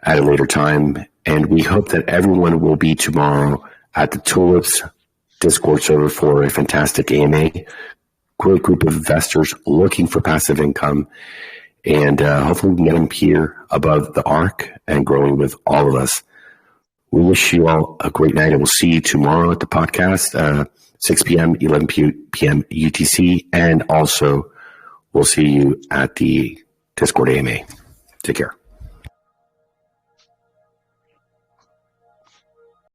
at a later time, and we hope that everyone will be tomorrow at the Tulips Discord server for a fantastic AMA. Great group of investors looking for passive income, and hopefully we can get them here above the ARK and growing with all of us. We wish you all a great night, and we'll see you tomorrow at the podcast, 6 p.m., 11 p.m. UTC, and also we'll see you at the Discord AMA. Take care.